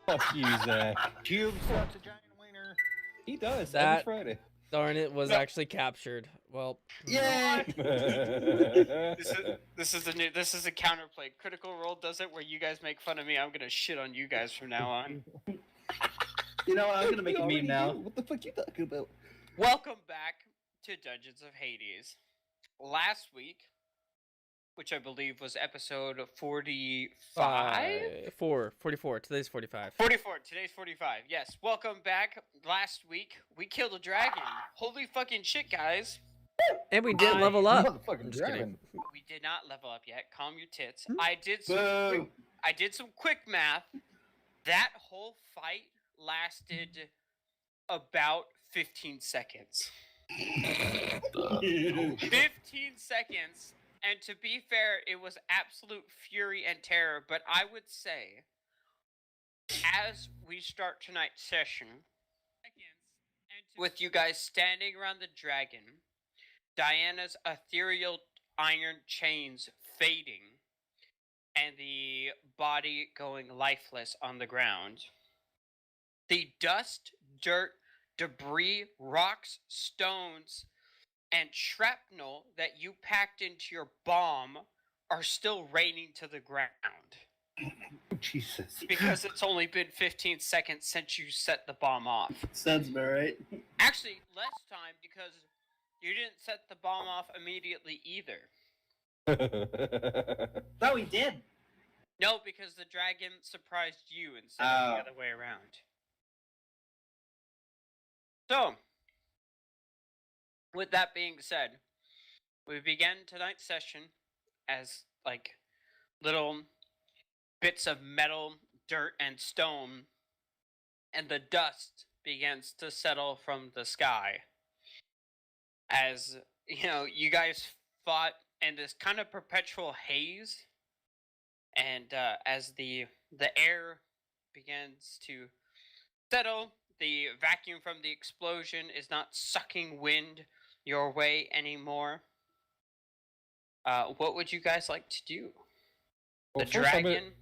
Fuck you, Zach. Cube sucks a giant wiener. He does That- every Friday. Darn it, was actually captured. Well, Yay! This is a counterplay. Critical Role does it where you guys make fun of me. I'm gonna shit on you guys from now on. You know what? I'm gonna make You a meme already now. do. What the fuck you talking about? Welcome back to Dungeons of Hades. Last week, which I believe was episode 45? 44. Today's 45. 44. Today's 45. Yes. Welcome back. Last week, we killed a dragon. Holy fucking shit, guys. And we did I- level up. Motherfucking I'm just kidding. dragon. We did not level up yet. Calm your tits. Hmm? I did some quick math. That whole fight lasted about 15 seconds. 15 seconds. And to be fair, it was absolute fury and terror. But I would say, as we start tonight's session, with you guys standing around the dragon, Diana's ethereal iron chains fading, and the body going lifeless on the ground, the dust, dirt, debris, rocks, stones, and shrapnel that you packed into your bomb are still raining to the ground. Jesus. Because it's only been 15 seconds since you set the bomb off. Sounds about right. Actually, less time because you didn't set the bomb off immediately either. No, we did. No, because the dragon surprised you instead of Oh. the other way around. So, with that being said, we begin tonight's session as like little bits of metal, dirt, and stone, and the dust begins to settle from the sky. As you guys fought in this kind of perpetual haze, and as the air begins to settle, the vacuum from the explosion is not sucking wind your way anymore. What would you guys like to do? Well, The first I'm gonna- dragon,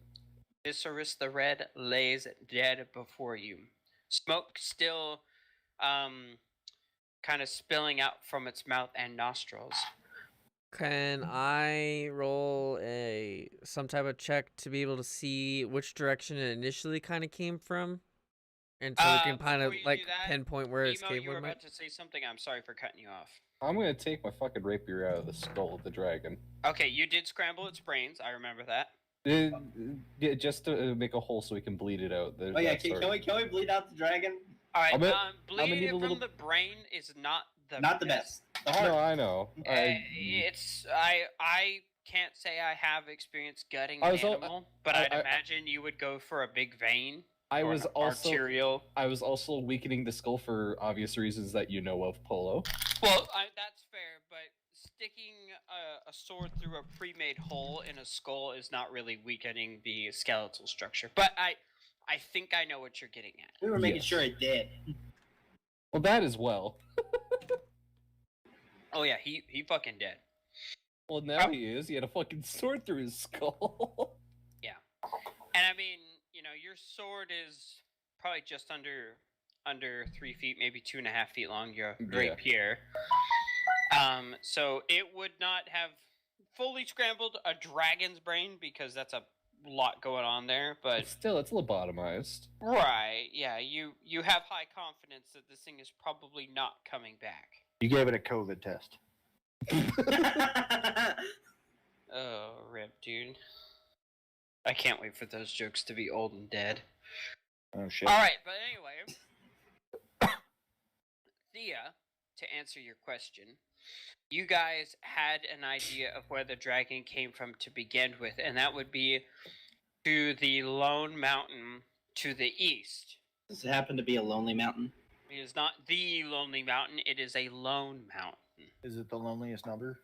Viserys the Red, lays dead before you. Smoke still kind of spilling out from its mouth and nostrils. Can I roll some type of check to be able to see which direction it initially kind of came from? And so we can kind of before you like do that, pinpoint where its Emo, came you were from. about to say something. I'm sorry for cutting you off. I'm gonna take my fucking rapier out of the skull of the dragon. Okay, you did scramble its brains. I remember that. Yeah, just to make a hole so we can bleed it out. Oh yeah, can we bleed out the dragon? All right, I'm gonna bleeding need it a little- from the brain is not the Not the best. The heart. No, I know. I can't say I have experience gutting I an was al- animal, but I- I'd I- imagine you would go for a big vein. I or was an also arterial. I was also weakening the skull for obvious reasons that you know of, Polo. Well, that's fair, but sticking a sword through a pre-made hole in a skull is not really weakening the skeletal structure. But I think I know what you're getting at. We were making Yes. sure it did. Well, that as well. Oh yeah, he fucking dead. Well, now he is. He had a fucking sword through his skull. And I mean, your sword is probably just under 3 feet, maybe 2.5 feet long. Your Yeah. rapier. So it would not have fully scrambled a dragon's brain because that's a lot going on there. But Still, it's lobotomized. right, yeah, you have high confidence that this thing is probably not coming back. You gave it a COVID test. Oh, rip, dude. I can't wait for those jokes to be old and dead. Oh shit. Alright, but anyway. Thea, to answer your question, you guys had an idea of where the dragon came from to begin with, and that would be to the Lone Mountain to the east. Does it happen to be a lonely mountain? It is not the Lonely Mountain, it is a lone mountain. Is it the loneliest number?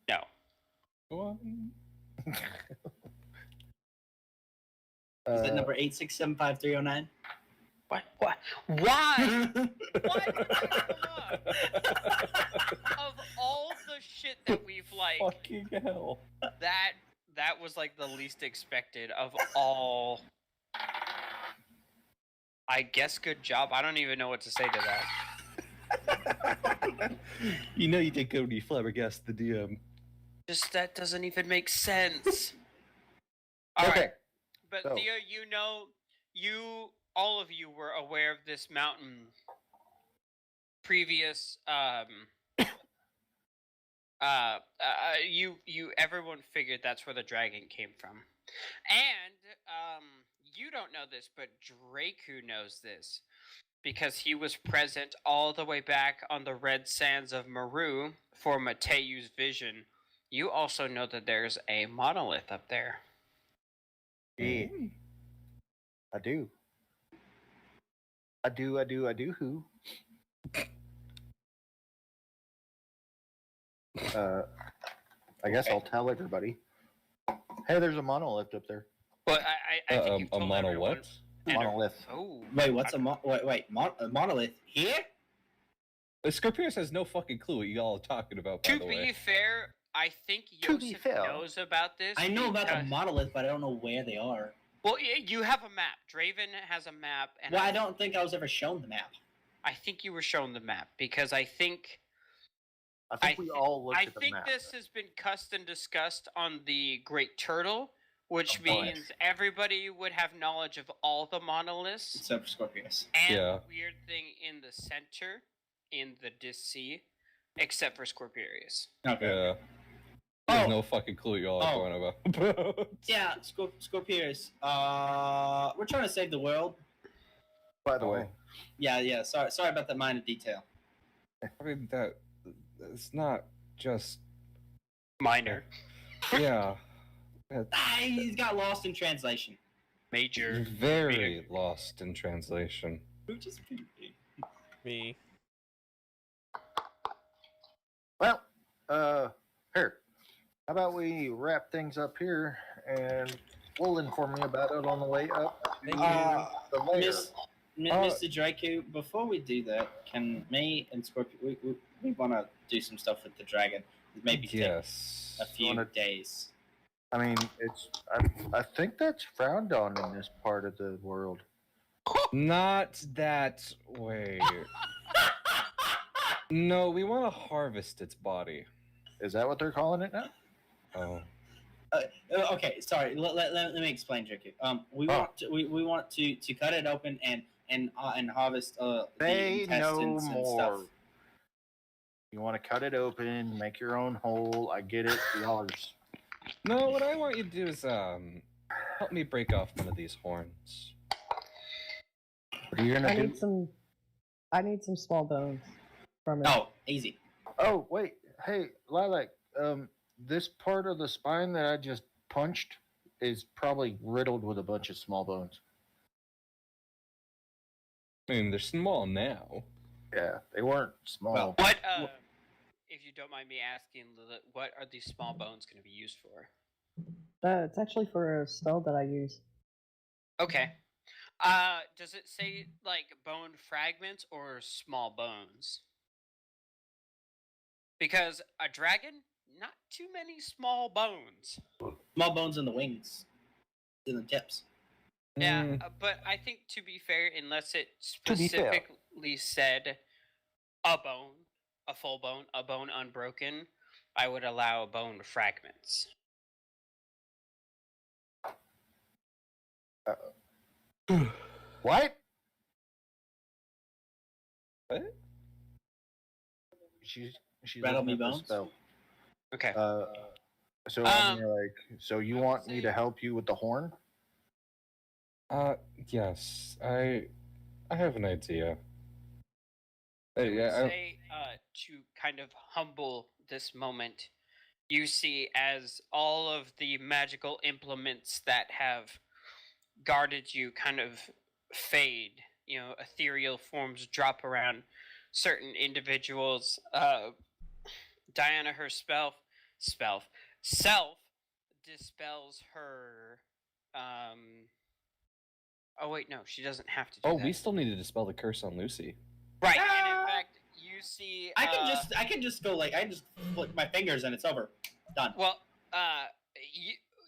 No. Go on. Is it number 8675309? What? Why? Why did that come up? Of all the shit that we've Fucking hell. that was like the least expected of all I guess good job. I don't even know what to say to that. You know you did good when you flabbergasted the DM. Just that doesn't even make sense. All right, but so- Theo, all of you were aware of this mountain. Previous, everyone figured that's where the dragon came from, and you don't know this, but Draku knows this because he was present all the way back on the red sands of Meru for Mateu's vision. You also know that there's a monolith up there. Yeah. I do. Who? I guess I'll tell everybody. Hey, there's a monolith up there. But I think you've A told mono everyone. what? Monolith. Oh, Wait, what's a monolith here? Scorpius has no fucking clue what you all are talking about, by to the be way. fair, I think To be Yosef fair. knows about this. I know about the because- monolith, but I don't know where they are. Well, you have a map. Draven has a map, and Well, I don't think I was ever shown the map. I think you were shown the map because I think I think we all looked I at the think map. this has been cussed and discussed on the Great Turtle, which Of course. means everybody would have knowledge of all the monoliths. Except for Scorpius. And Yeah. the weird thing in the center, in the Sea, except for Scorpius. Okay. Yeah. There's Oh. no fucking clue what you all are Oh. going about. Yeah, Scorpius. We're trying to save the world. By the way, Yeah. Sorry about that minor detail. I mean, that's not just. Minor. Yeah. He's got lost in translation. Major. Very lost in translation. Which is Me. well, here. How about we wrap things up here, and we'll inform you about it on the way up to the lair. Mr. Draco, before we do that, can me and Scorpio we want to do some stuff with the dragon? Maybe take Yes. a few Wanna- days. I mean, I think that's frowned on in this part of the world. Not that way. No, we want to harvest its body. Is that what they're calling it now? Oh. Okay, sorry. Let me explain, Draco. We want to cut it open and harvest the Say no intestines and more. stuff. You want to cut it open, make your own hole. I get it. Yours. No, what I want you to do is help me break off one of these horns. What are you gonna I do? need some small bones from it. Oh, easy. Oh wait, hey Lilac. This part of the spine that I just punched is probably riddled with a bunch of small bones. I mean, they're small now. Yeah, they weren't small. Well, What, if you don't mind me asking, Lilith, what are these small bones going to be used for? It's actually for a spell that I use. Okay. Does it say, like, bone fragments or small bones? Because a dragon, not too many small bones. Small bones in the wings, in the tips. Yeah, Mm, but I think to be fair, unless it To be fair. specifically said a bone, a full bone, a bone unbroken, I would allow bone fragments. What? What? She's Rattle looking me up the bones? spell. Okay. So Um, you're like, so you want me to help you with the horn? Yes. I have an idea. I would Yeah, say, to kind of humble this moment, you see as all of the magical implements that have guarded you kind of fade, ethereal forms drop around certain individuals. Diana herself dispels her. Oh wait, no, she doesn't have to do that. we still need to dispel the curse on Lucy. Right, and in fact, you see. I can just go like I just flick my fingers and it's over. Done. Well,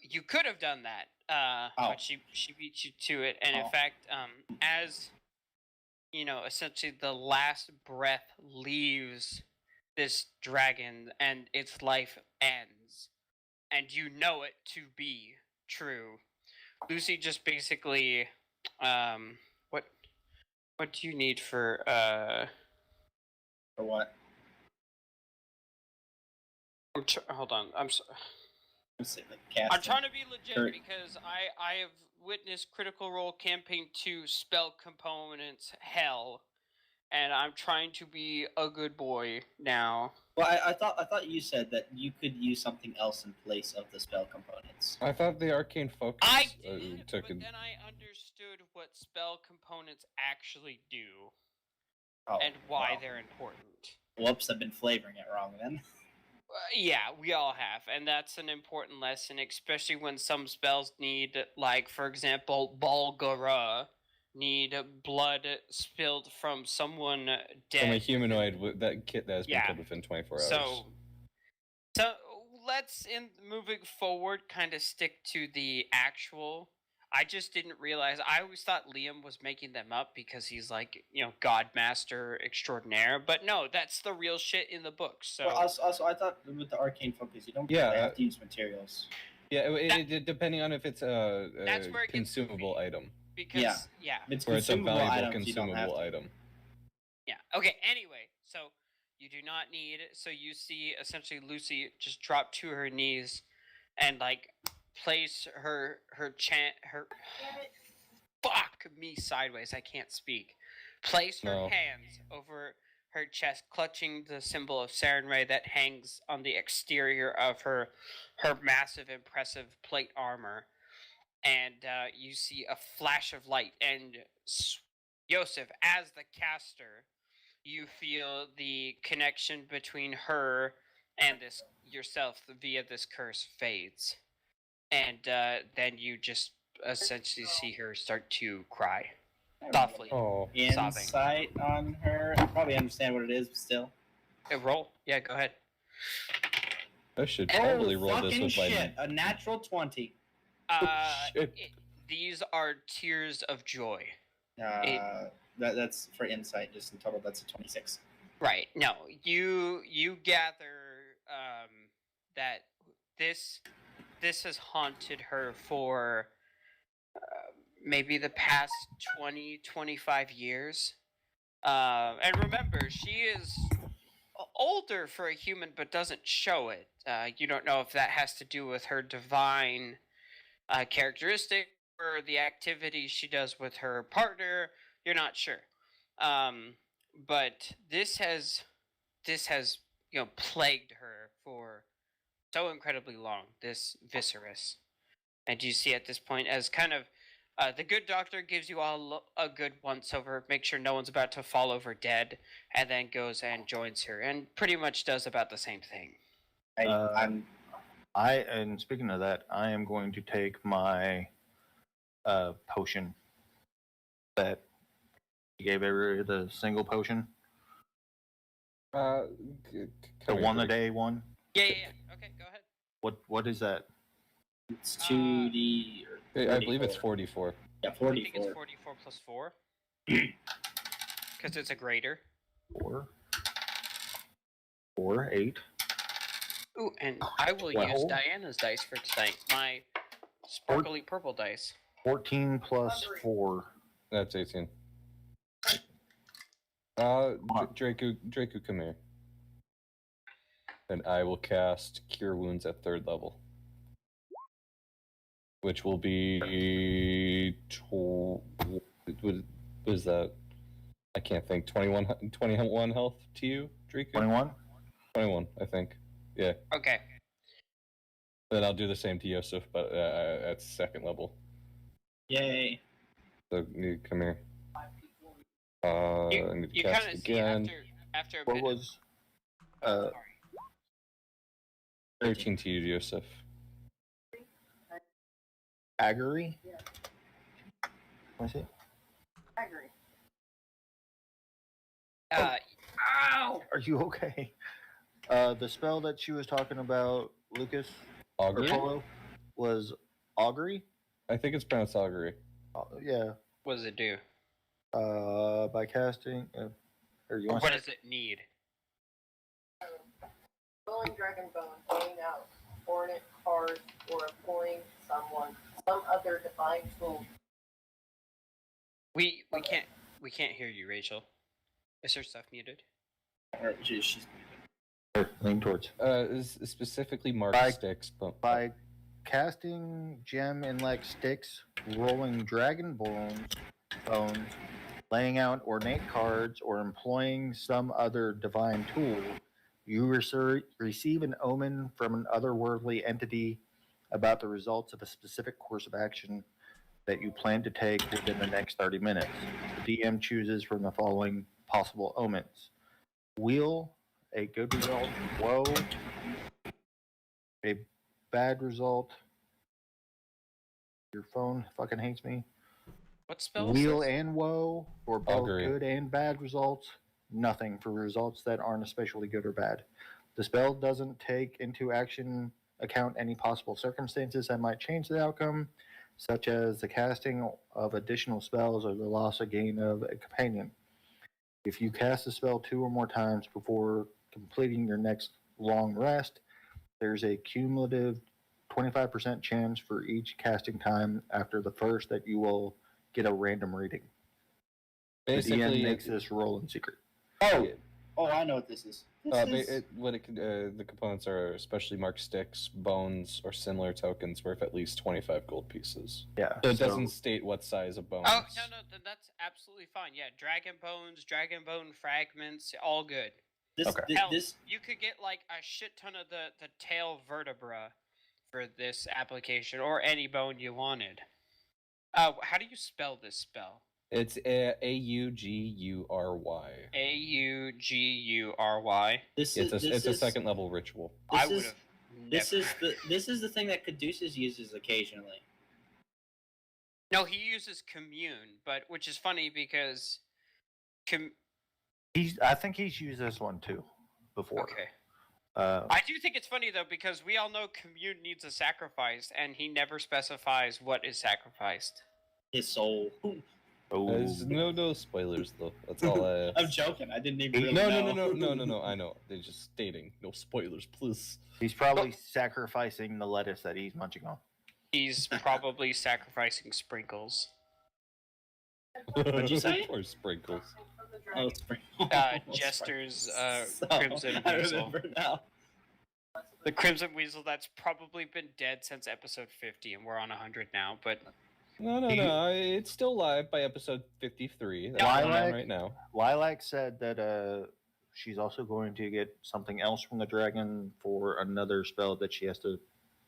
you could have done that, Oh. but she beat you to it, and Oh. in fact, as essentially the last breath leaves this dragon and its life ends. And you know it to be true. Lucy just basically, what do you need for For what? hold on, I'm sorry. Let's see, like casting. I'm trying to be legit Or- because I have witnessed Critical Role Campaign 2 spell components hell, and I'm trying to be a good boy now. Well, I thought you said that you could use something else in place of the spell components. I thought the arcane focus I did, took but a... then I understood what spell components actually do Oh, and why wow. they're important. Whoops, I've been flavoring it wrong then. Yeah, we all have, and that's an important lesson, especially when some spells need, like, for example, Balgara, need blood spilled from someone dead. From a humanoid that kit that has been Yeah. killed within 24 hours. So let's, in moving forward, kind of stick to the actual. I just didn't realize. I always thought Liam was making them up because he's like, Godmaster extraordinaire. But no, that's the real shit in the book. So Well, also, I thought with the arcane focus, you don't Yeah, have to use materials. Yeah, depending on if it's a That's where it gets consumable goofy. item. because Yeah. If it's Or it's a consumable valuable items, you don't have consumable to. item. Yeah. Okay. Anyway, so you do not need. So you see, essentially, Lucy just drop to her knees, and place her fuck me sideways. I can't speak. Place her No. hands over her chest, clutching the symbol of Sarenrae that hangs on the exterior of her massive, impressive plate armor, and you see a flash of light. And Yosef, as the caster, you feel the connection between her and this yourself via this curse fades, and then you just essentially see her start to cry softly. Oh. Sobbing. Insight on her. I probably understand what it is, but still. Roll. Yeah, go ahead. I should Oh, probably roll this fucking with my... shit! A natural 20. Shit. These are tears of joy. That's for insight. Just in total, that's a 26. Right. No, you gather that this has haunted her for maybe the past 20-25 years. And remember, she is older for a human, but doesn't show it. You don't know if that has to do with her divine characteristic or the activities she does with her partner. You're not sure. But this has plagued her for so incredibly long, this Viserys. And you see at this point as kind of the good doctor gives you all a good once over, make sure no one's about to fall over dead, and then goes and joins her and pretty much does about the same thing. And speaking of that, I am going to take my potion that you gave everybody, the single potion, the one a day one. Yeah. Okay, go ahead. What is that? It's 2D. Or I believe it's 44. 44. Yeah, I think 44. it's 44 plus 4. Because it's a greater. 4, 8. Ooh, and I will use Well- Diana's dice for tonight. My sparkly purple dice. 14 plus 4. That's 18. Draco, come here. And I will cast Cure Wounds at 3rd level. Which will be... What is that? I can't think. 21 health to you, Draco? 21? 21, I think. Yeah. Okay. Then I'll do the same to Yosef, but at 2nd level. Yay. So, you come here. I need to You cast kind it of see again. after a What bit. was 13 to you, Yosef. Aggery? What's it? Ow! Are you okay? The spell that she was talking about, Lucas, or Augury? Polo, was augury? I think it's pronounced augury. Yeah. What does it do? By casting, or you want What does it need? Rolling Dragon Bone, playing out Hornet card, or employing some other divine tool. We can't hear you, Rachel. Is her stuff muted? Or she's lean towards? Specifically mark By- sticks, but By casting gem intellect sticks, rolling dragon bones, laying out ornate cards, or employing some other divine tool, you receive an omen from an otherworldly entity about the results of a specific course of action that you plan to take within the next 30 minutes. The DM chooses from the following possible omens: wheel, a good result, woe, a bad result. Your phone fucking hates me. What spell? Wheel is this? and woe for both Augury. good and bad results. Nothing for results that aren't especially good or bad. The spell doesn't take into account any possible circumstances that might change the outcome, such as the casting of additional spells or the loss or gain of a companion. If you cast a spell 2 or more times before completing your next long rest, there's a cumulative 25% chance for each casting time after the first that you will get a random reading. The basically, DM makes this roll in secret. Oh, I know what this is. the components are especially marked sticks, bones, or similar tokens worth at least 25 gold pieces. Yeah. So it doesn't state what size of bones. Oh no, then that's absolutely fine. Yeah, dragon bones, dragon bone fragments, all good. This, Okay. thi- Hell, this, you could get like a shit ton of the tail vertebra for this application, or any bone you wanted. How do you spell this spell? It's Augury. Augury. this It's is a this it's a is, second level ritual. I This would is have. this is the thing that Caduceus uses occasionally. No, he uses commune, but which is funny because I think he's used this one too before. okay. I I do think it's funny though because we all know commune needs a sacrifice, and he never specifies what is sacrificed. His soul. There's no spoilers though. That's all I. I'm joking. I didn't even really No, know. no. I know. They're just stating no spoilers, please. He's probably sacrificing the lettuce that he's munching on. He's probably sacrificing sprinkles. What'd you say? Or sprinkles. Oh, it's pretty. Jester's So, Crimson I Weasel. remember now. The Crimson Weasel that's probably been dead since episode 50, and we're on 100 now, but No. It's still live by episode 53. That's Why, what I'm like- right now. Lilac said that she's also going to get something else from the dragon for another spell that she has to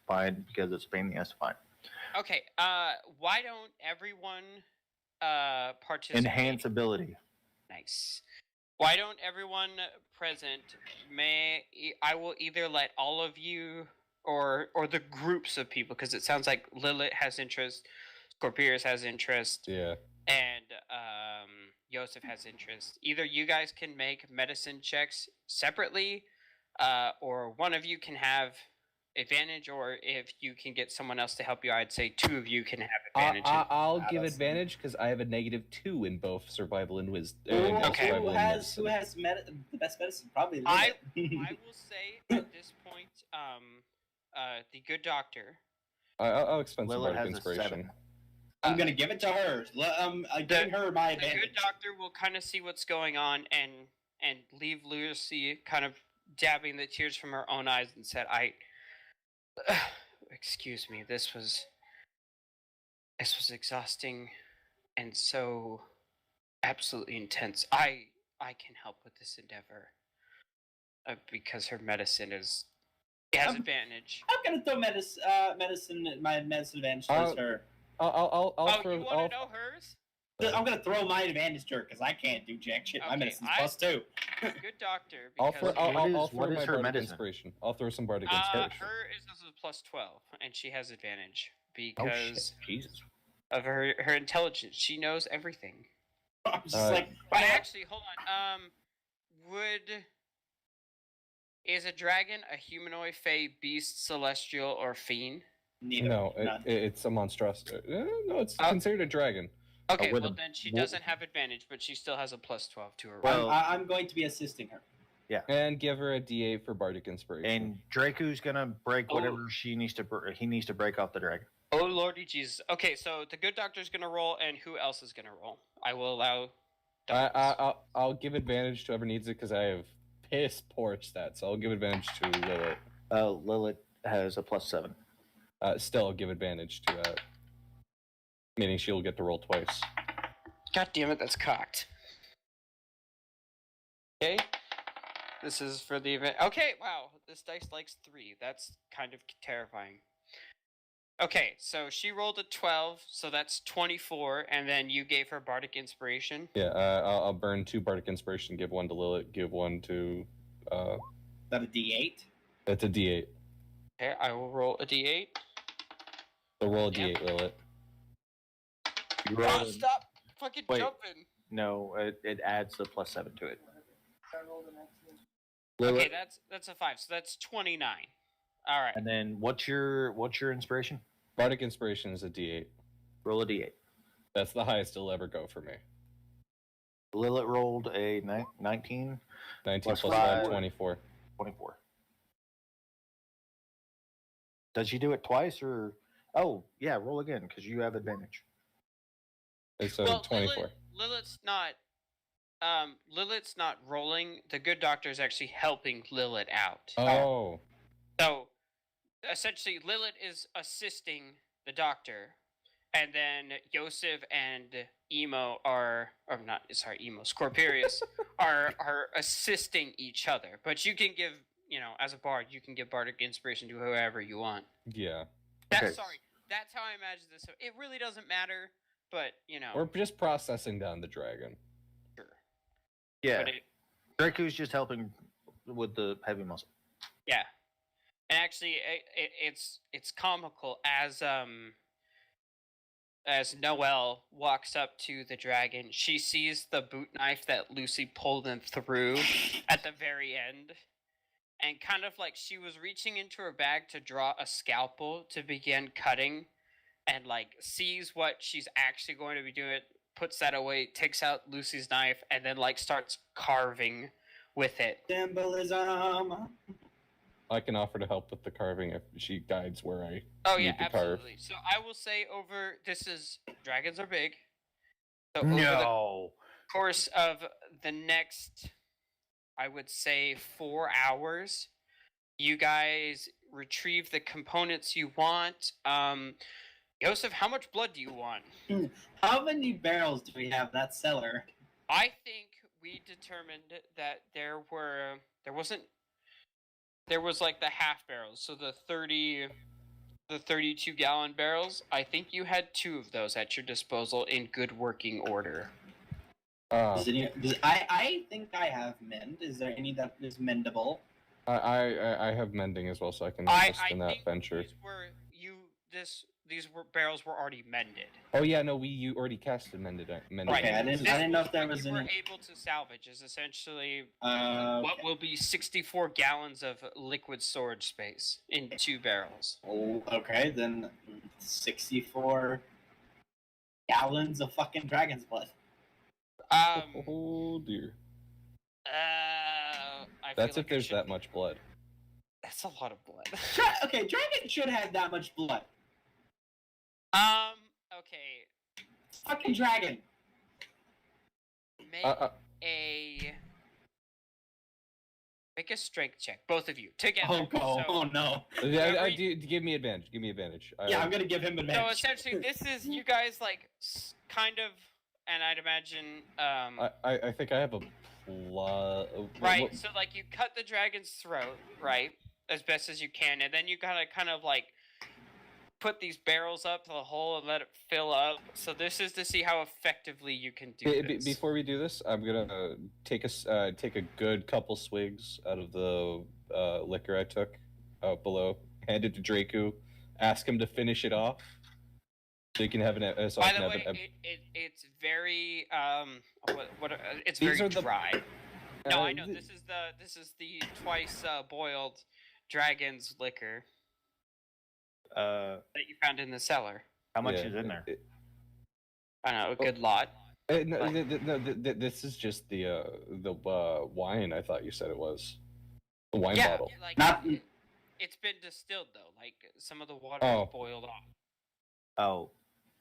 find because it's a pain in the ass to find. okay, why don't everyone participate? Enhance ability. Nice. Why don't everyone present I will either let all of you or the groups of people, because it sounds like Lilith has interest, Scorpius has interest, Yeah. and Yosef has interest. Either you guys can make medicine checks separately, or one of you can have advantage, or if you can get someone else to help you, I'd say 2 of you can have advantage. I'll Ah, give that's- advantage because I have a -2 in both survival and wisdom. Okay. Who has the best medicine? Probably I Lilith. I will say at this point, the good doctor. I'll expend some Lilith bardic has a inspiration. 7. I'm gonna give it to her. Give her my The advantage. good doctor will kind of see what's going on and leave Lucy kind of dabbing the tears from her own eyes and said, excuse me, this was exhausting and so absolutely intense. I can help with this endeavor because her medicine has advantage. I'm gonna throw my medicine advantage towards her. I'll Oh, throw. you want to know hers? I'm gonna throw my advantage to her because I can't do jack shit. My Okay, medicine's I- +2. Good doctor. I'll Because throw. I'll What throw is my her bardic medicine? inspiration. I'll throw some bardic her inspiration. is also +12, and she has advantage Oh because shit! Jesus. of her intelligence. She knows everything. I'm just Alright. like, But actually, hold on. Is a dragon a humanoid, fey, beast, celestial, or fiend? neither. No, None. it's a monstrosity. No, it's Oh. considered a dragon. Okay, with well a- then she well- doesn't have advantage, but she still has a +12 to her. Well- I'm going to be assisting her. And give her a D8 for Bardic Inspiration. And Draku's gonna break Oh. whatever he needs to break off the dragon. Oh lordy Jesus. Okay, so the good doctor's gonna roll, and who else is gonna roll? I will allow. I'll give advantage to whoever needs it because I have piss poor stats. So I'll give advantage to Lilith. Lilith has a +7. Still, I'll give advantage to meaning she'll get to roll twice. God damn it, that's cocked. Okay. This is for the event. Okay, wow. This dice likes 3. That's kind of terrifying. Okay, so she rolled a 12, so that's 24, and then you gave her Bardic Inspiration. Yeah, I'll burn 2 Bardic Inspiration, give 1 to Lilith, give 1 to. Is that a D8? That's a D8. Okay, I will roll a d8. So roll a Yep. D8, Lilith. You Oh, rolled a- stop fucking Wait. jumping. No, it adds the +7 to it. I rolled an excellent. Okay, that's a 5, so that's 29. All right. And then what's your inspiration? Bardic Inspiration is a D8. Roll a d8. That's the highest it'll ever go for me. Lilith rolled a 19, 19 Plus plus 5, five. 24. 24. Does she do it twice or? Oh yeah, roll again because you have advantage. It's a Well, 24. Lilith's not rolling. The good doctor is actually helping Lilith out. Oh. So essentially, Lilith is assisting the doctor, and then Yosef and Emo Scorpirius are assisting each other. But you can give, as a bard, you can give bardic inspiration to whoever you want. Yeah. Okay. That's how I imagine this. It really doesn't matter, but We're just processing down the dragon. sure. Yeah, But Draku's just helping with the heavy muscle. yeah. And actually, it's comical as Noelle walks up to the dragon. She sees the boot knife that Lucy pulled him through at the very end, and kind of like she was reaching into her bag to draw a scalpel to begin cutting, and like sees what she's actually going to be doing. Puts that away, takes out Lucy's knife, and then like starts carving with it. Symbolism. I can offer to help with the carving if she guides where I Oh need yeah, to carve. absolutely. So I will say dragons are big. So over the course of the next, I would say 4 hours, you guys retrieve the components you want. Yosef, how much blood do you want? How many barrels do we have in that cellar? I think we determined that there was like the half barrels, so the 32-gallon barrels. I think you had 2 of those at your disposal in good working order. I think I have mend. Is there any that is mendable? I have mending as well, so I can I assist in that think venture. these barrels were already mended. Oh yeah, no, you already casted mending. Right, I didn't know if there was what you were any. able to salvage is essentially Okay. what will be 64 gallons of liquid storage space in 2 barrels. Oh, okay, then 64 gallons of fucking dragon's blood. Oh dear. I That's feel if like I there's should- that much blood. That's a lot of blood. Okay, dragon should have that much blood. Okay. Fucking dragon. Make a strength check, both of you together. Oh no. Give me advantage. Give me advantage. Yeah, I'm gonna give him So advantage. essentially, this is you guys like kind of, and I'd imagine, I think I have a plus. right. So like you cut the dragon's throat, right, as best as you can, and then you gotta kind of like put these barrels up to the hole and let it fill up. So this is to see how effectively you can do this. Before we do this, I'm gonna take a good couple swigs out of the liquor I took out below. Hand it to Draku. Ask him to finish it off. So you can have an. So I By can the have way, it's very it's These very are the- dry. No, I know this is the twice boiled dragon's liquor that you found in the cellar. How much is in there? I don't know, a good lot. No, But- this is just the wine. I thought you said it was the wine Yeah, bottle. like Not- it's been distilled though. Like some of the water Oh. is boiled off. Oh,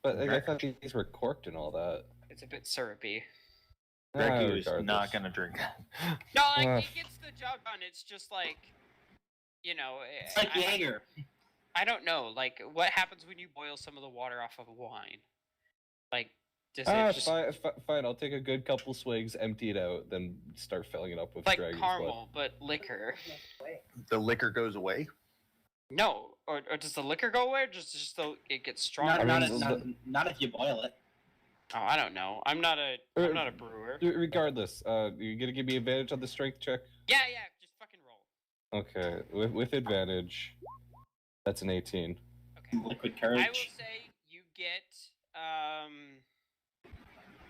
But I Okay. thought these were corked and all that. It's a bit syrupy. Dracu is regardless. not gonna drink that. No, like Uh. it gets the job done. It's just like, you know, It's like Jaeger. I don't know. Like, what happens when you boil some of the water off of a wine? Like, does it just Fine. I'll take a good couple swigs, empty it out, then start filling it up with like dragon's caramel but liquor? The liquor goes away. No, or does the liquor go away? Or just so it gets stronger? Not, I mean, not if you boil it. Oh, I don't know. I'm not a brewer. Regardless, you're gonna give me advantage on the strength check. Yeah, just fucking roll. Okay, with advantage, that's an 18. Okay. Liquid I will courage. say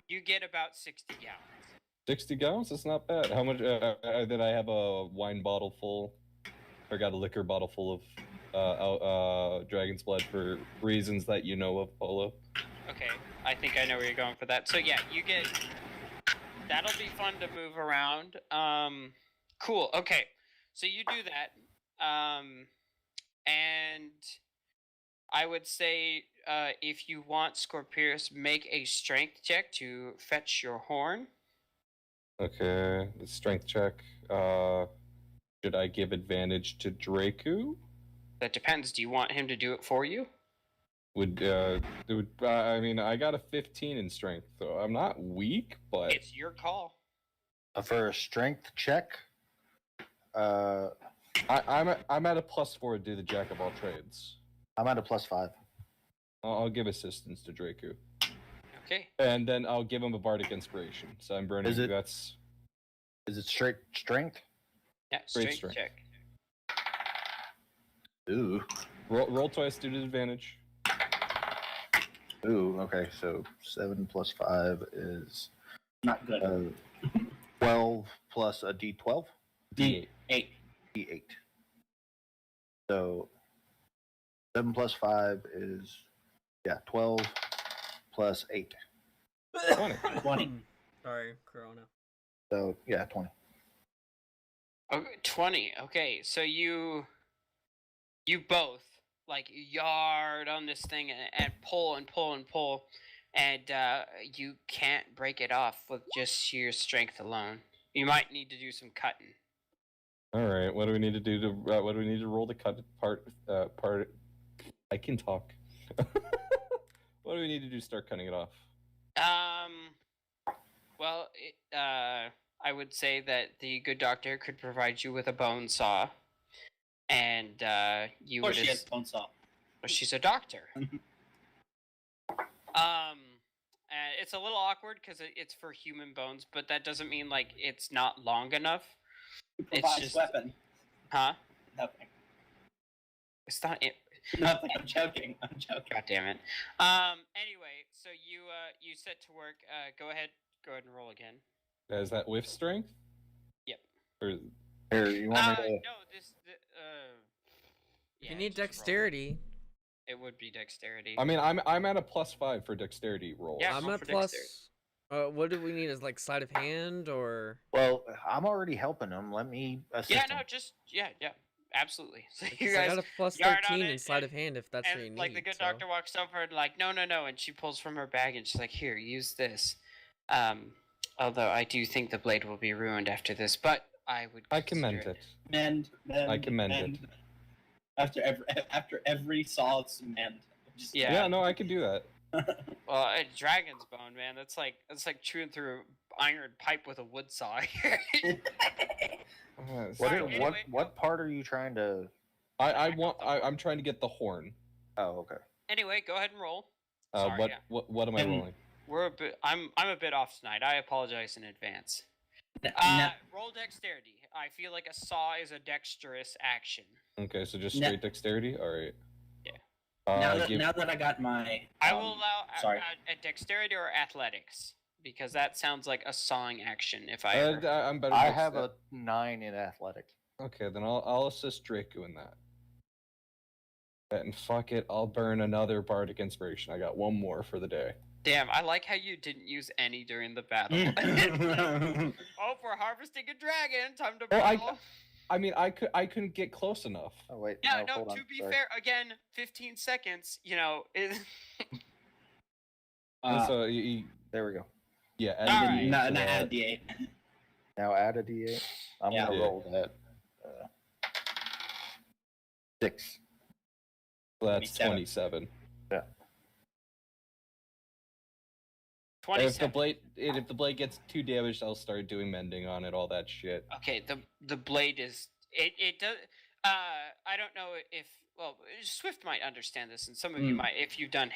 you get about 60 gallons. 60 gallons? That's not bad. How much? Did I have a wine bottle full? Or got a liquor bottle full of dragon's blood for reasons that you know of, Polo? Okay, I think I know where you're going for that. So yeah, you get. That'll be fun to move around. Cool. Okay, so you do that, and I would say if you want Scorpius, make a strength check to fetch your horn. Okay, the strength check. Should I give advantage to Draku? That depends. Do you want him to do it for you? I mean, I got a 15 in strength, so I'm not weak, but It's your call. For a strength check, I'm at a +4 to do the jack of all trades. I'm at a +5. I'll give assistance to Draku, Okay. and then I'll give him a bardic inspiration. So I'm burning. Is it- That's Is it straight strength? Yeah, Great strength strength. check. Ooh. roll twice due to advantage. Ooh, okay, so 7 plus 5 is Not good. 12 plus a d12? D8. 8. d8. So 7 plus 5 is, 12 plus 8. 20. 20. Sorry, Corona. So, 20. Okay, 20. Okay, so you both like yard on this thing and pull and pull and pull, and you can't break it off with just sheer strength alone. You might need to do some cutting. All right. What do we need to do to? What do we need to roll to cut part? I can talk. What do we need to do to start cutting it off? Well, I would say that the good doctor could provide you with a bone saw, and you Or would. she has bone saw. Well, she's a doctor. It's a little awkward because it's for human bones, but that doesn't mean like it's not long enough. Provides just- weapon. Huh? Nothing. It's not it. Nothing. I'm joking. I'm joking. God damn it. Anyway, so you set to work. Go ahead and roll again. Is that with strength? Yep. Or Here, you want me to... No, You yeah, need just roll. dexterity. It would be dexterity. I mean, I'm at a +5 for dexterity roll. Yeah. I'm roll at for plus. dexterity. What do we need? Is like sleight of hand or? Well, I'm already helping him. Let me assist Yeah, him. no, just yeah, absolutely. So Because you I guys got a plus yard on 13 it in sleight and- of hand if that's what you and need. like the good so. doctor walks over and like no, and she pulls from her bag and she's like, here, use this. Although I do think the blade will be ruined after this, but I would. I commend consider it. Mend. I commend it. After every saw, it's mend. Just, Yeah. Yeah, no, I can do that. Well, a dragon's bone, man. That's like chewing through iron pipe with a wood saw. What, Sorry, what, anyway, what part are you trying to... I'm trying to get the horn. Oh, okay. Anyway, go ahead and roll. Sorry, What, yeah. what am I And- rolling? We're a bit. I'm a bit off tonight. I apologize in advance. No, Roll dexterity. I feel like a saw is a dexterous action. Okay, so just No. straight dexterity. All right. Yeah. now that I got my. I will allow sorry. a dexterity or athletics because that sounds like a sawing action. If I Uh, ever. I'm better. I dex- have a 9 in athletics. Okay, then I'll assist Draco in that. And fuck it, I'll burn another bardic inspiration. I got one more for the day. Damn, I like how you didn't use any during the battle. Oh, we're harvesting a dragon. Time to Oh, brawl. I mean, I couldn't get close enough. Oh wait. Yeah, no, no, hold on, to be sorry. fair, again, 15 seconds, you know, is... So There we go. yeah, add All the right. D8 No, to no, that. add the 8. Now add a d8. I'm Yeah. gonna Yeah. roll that. 6. So that's 27. 27. If 27. the blade gets too damaged, I'll start doing mending on it, all that shit. Okay, the blade is... It does... I don't know if... Well, Swift might understand this, and some of you Mm. might, if you've done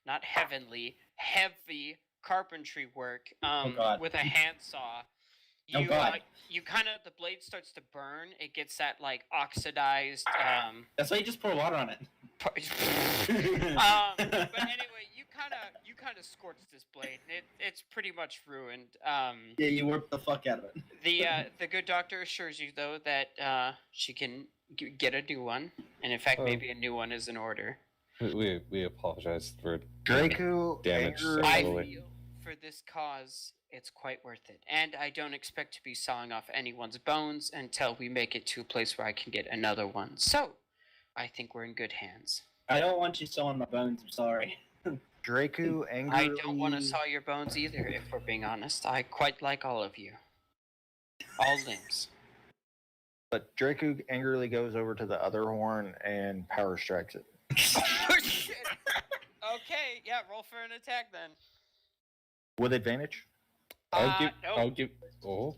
not heavenly, heavy carpentry work God. with a handsaw. Oh, God. You kind of, the blade starts to burn. It gets that like oxidized. That's why you just pour water on it. But anyway, you kind of scorched this blade. It's pretty much ruined. Yeah, you warp the fuck out of it. The good doctor assures you though that she can get a new one, and in fact, Oh. maybe a new one is in order. We apologize for Draco Damage angrily- I Totally. feel for this cause, it's quite worth it, and I don't expect to be sawing off anyone's bones until we make it to a place where I can get another one. So, I think we're in good hands. I don't want you sawing my bones. I'm sorry. Draco I angrily. don't want to saw your bones either, if we're being honest. I quite like all of you. All limbs. But Draco angrily goes over to the other horn and power strikes it. Oh, shit. Okay, yeah, roll for an attack then. With advantage? No. I'll give. Oh,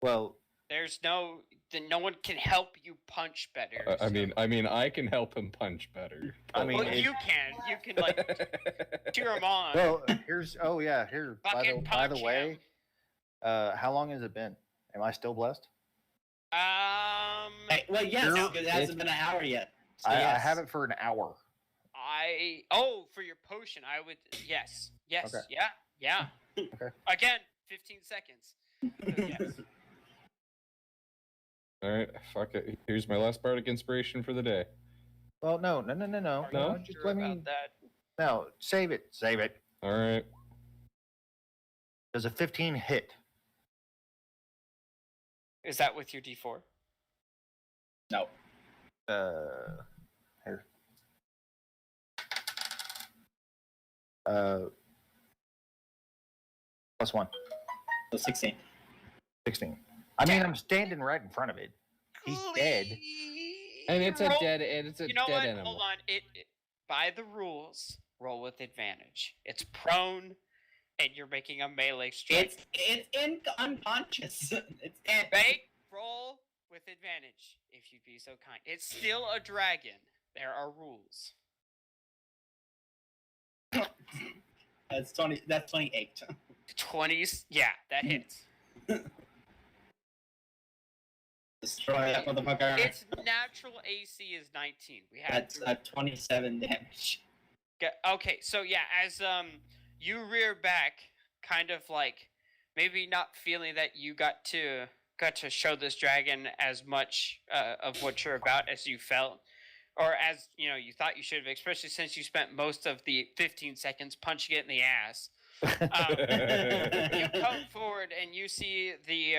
Well, There's no one can help you punch better. I so- mean, I can help him punch better. I mean, well, it- you can like cheer him on. well, here's. Oh yeah, here. Fucking By the punch way, him. how long has it been? Am I still blessed? Hey, well, yes, Sure. because it hasn't been an hour yet. So I yes. have it for an hour. For your potion, I would yes. Okay. Yeah. Okay. Again, 15 seconds. So, yes. All right, fuck it. Here's my last bardic inspiration for the day. Well, no. Are No? you Just sure let me. about that? No, save it. Save it. All right. Does a 15 hit? Is that with your D4? No. Here. +1. So 16. 16. I mean, I'm standing right in front of it. He's dead. And it's a Roll- dead. And it's a You know dead what? animal. Hold on. It by the rules, roll with advantage. It's prone, and you're making a melee strike. It's unconscious. It's dead. Make roll with advantage, if you'd be so kind. It's still a dragon. There are rules. That's 20. That's 28. 20s, yeah, that hits. Destroy that motherfucker. Its natural AC is 19. We have That's 27 damage. Okay, so yeah, as you rear back, kind of like maybe not feeling that you got to show this dragon as much of what you're about as you felt, or as you know you thought you should have, especially since you spent most of the 15 seconds punching it in the ass. You come forward and you see the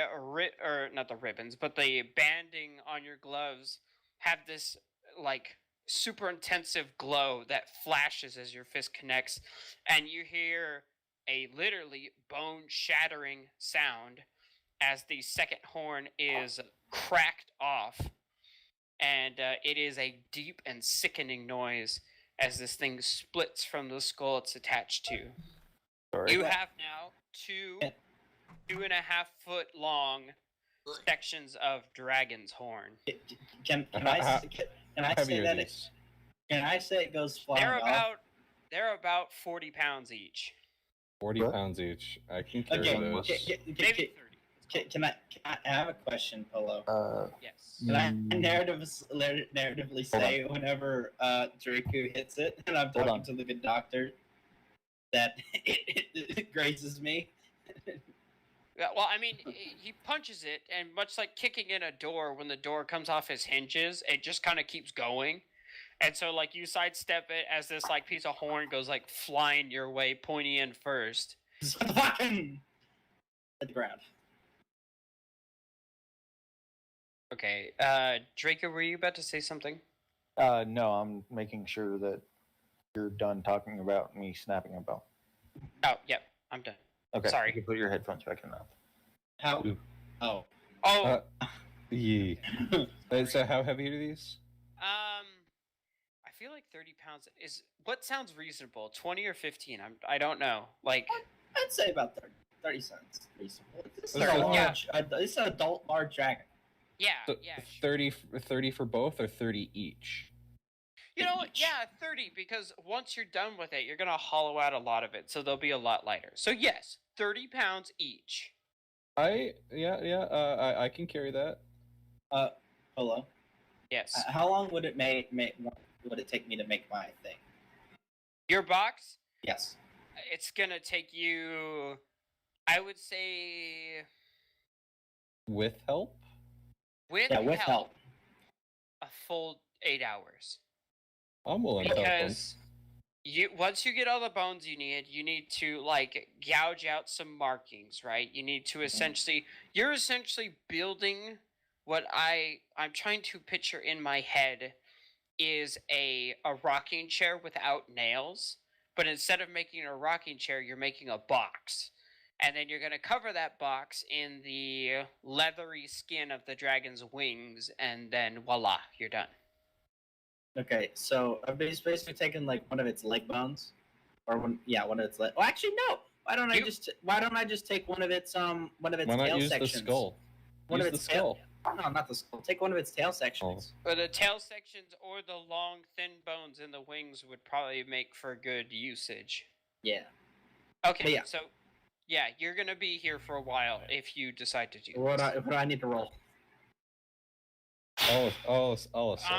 or not the ribbons, but the banding on your gloves have this like super intensive glow that flashes as your fist connects, and you hear a literally bone-shattering sound as the second horn is cracked off, and it is a deep and sickening noise as this thing splits from the skull it's attached to. Sorry. You have now 2.5 foot long sections of dragon's horn. Can I Heavy say are that? these? Can I say it goes flying They're about 40 pounds each. 40 What? pounds each. I can carry Okay. those. Maybe 30. Can I have a question, Polo? Yes. Can I narratively Hold say whenever Draku hits it and I'm Hold talking on. to the good doctor that it grazes me? Yeah, well, I mean, he punches it, and much like kicking in a door, when the door comes off his hinges, it just kind of keeps going. And so like you sidestep it as this like piece of horn goes like flying your way, pointing in first. Fucking at the ground. Okay, Draco, were you about to say something? No, I'm making sure that you're done talking about me snapping a bone. Oh, yep, I'm done. Okay. Sorry. You can put your headphones back in now. How? Ooh. Oh. Oh, Yeah. So how heavy are these? I feel like 30 pounds is what sounds reasonable. 20 or 15. I don't know. Like, I'd say about 30 cents. Reasonable. This is Okay. a large. This is an adult large dragon. yeah, So yeah. 30 for both, or 30 each? You know what? each. Yeah, 30, because once you're done with it, you're gonna hollow out a lot of it, so they'll be a lot lighter. So yes, 30 pounds each. I can carry that. Hello. Yes. How long would it would it take me to make my thing? Your box, Yes. it's gonna take you, I would say, With help? with, Yeah, with help. a full 8 hours. I'm willing to help them. Because once you get all the bones you need to like gouge out some markings, right? You need to you're essentially building what I'm trying to picture in my head is a rocking chair without nails, but instead of making a rocking chair, you're making a box. And then you're going to cover that box in the leathery skin of the dragon's wings, and then voila, you're done. Okay, so I've basically taken like one of its leg bones, or one of its leg. Oh, actually, no. Why don't I just take one of its Why tail not use sections? the skull? One Use of the its skull. tail. No, not the skull. Take one of its tail sections. But the tail sections or the long, thin bones in the wings would probably make for good usage. Yeah. Okay, But yeah. so yeah, you're gonna be here for a while if you decide to do What this. do I need to roll? I'll assist.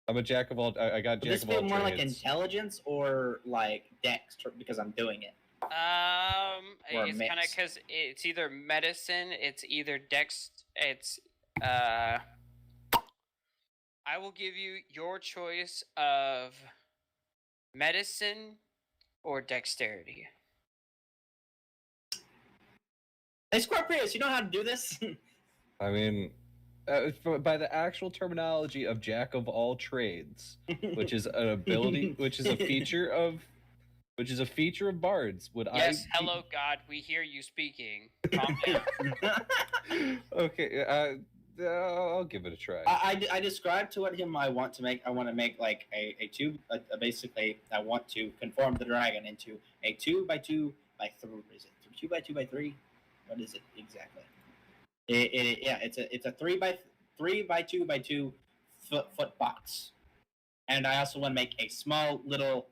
I'm a jack of all. I got Would jack this of be all more like trades. intelligence or like dex because I'm doing it? It's Or a kind of mix. because it's either medicine, it's either dex, it's I will give you your choice of medicine or dexterity. Hey, Scorpius, you know how to do this? I mean, by the actual terminology of jack of all trades, which is an ability, which is a feature of bards. Would Yes, I? hello, God, we hear you speaking. Calm down. Okay, I'll give it a try. I described to him I want to make like a tube. Basically, I want to conform the dragon into a 2x2 by 3. Is it 2x2 by 3? What is it exactly? It's a 3 by 2 by 2 foot box, and I also want to make a small little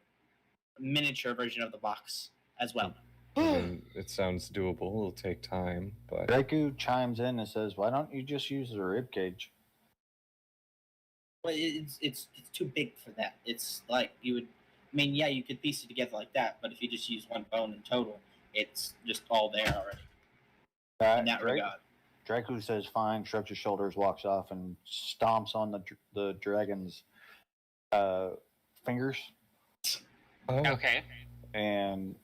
miniature version of the box as well. I mean, it sounds doable. It'll take time, but Draku chimes in and says, "Why don't you just use the rib cage?" Well, it's too big for that. It's like you would. I mean, yeah, you could piece it together like that, but if you just use one bone in total, it's just all there already. In that regard. Draku says, "Fine," shrugs his shoulders, walks off, and stomps on the dragon's fingers Okay. and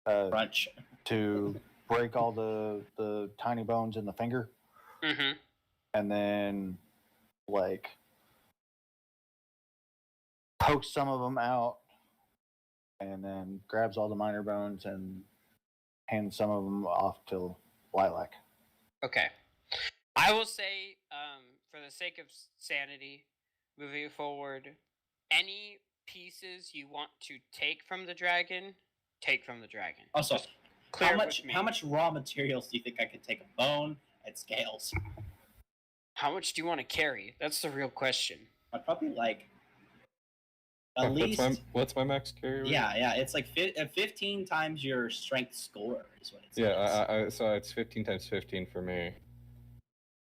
Brunch. to break all the tiny bones in the finger, Mm-hmm. and then like pokes some of them out, and then grabs all the minor bones and hands some of them off to Lilac. Okay. I will say, for the sake of sanity, moving forward, any pieces you want to take from the dragon, take from the dragon. Also, Just clear how it much with me. how much raw materials do you think I could take? A bone and scales. How much do you want to carry? That's the real question. I'd probably like at least. what's my max carry weight? Yeah. It's like 15 times your strength score is what it says. Yeah, so it's 15 times 15 for me.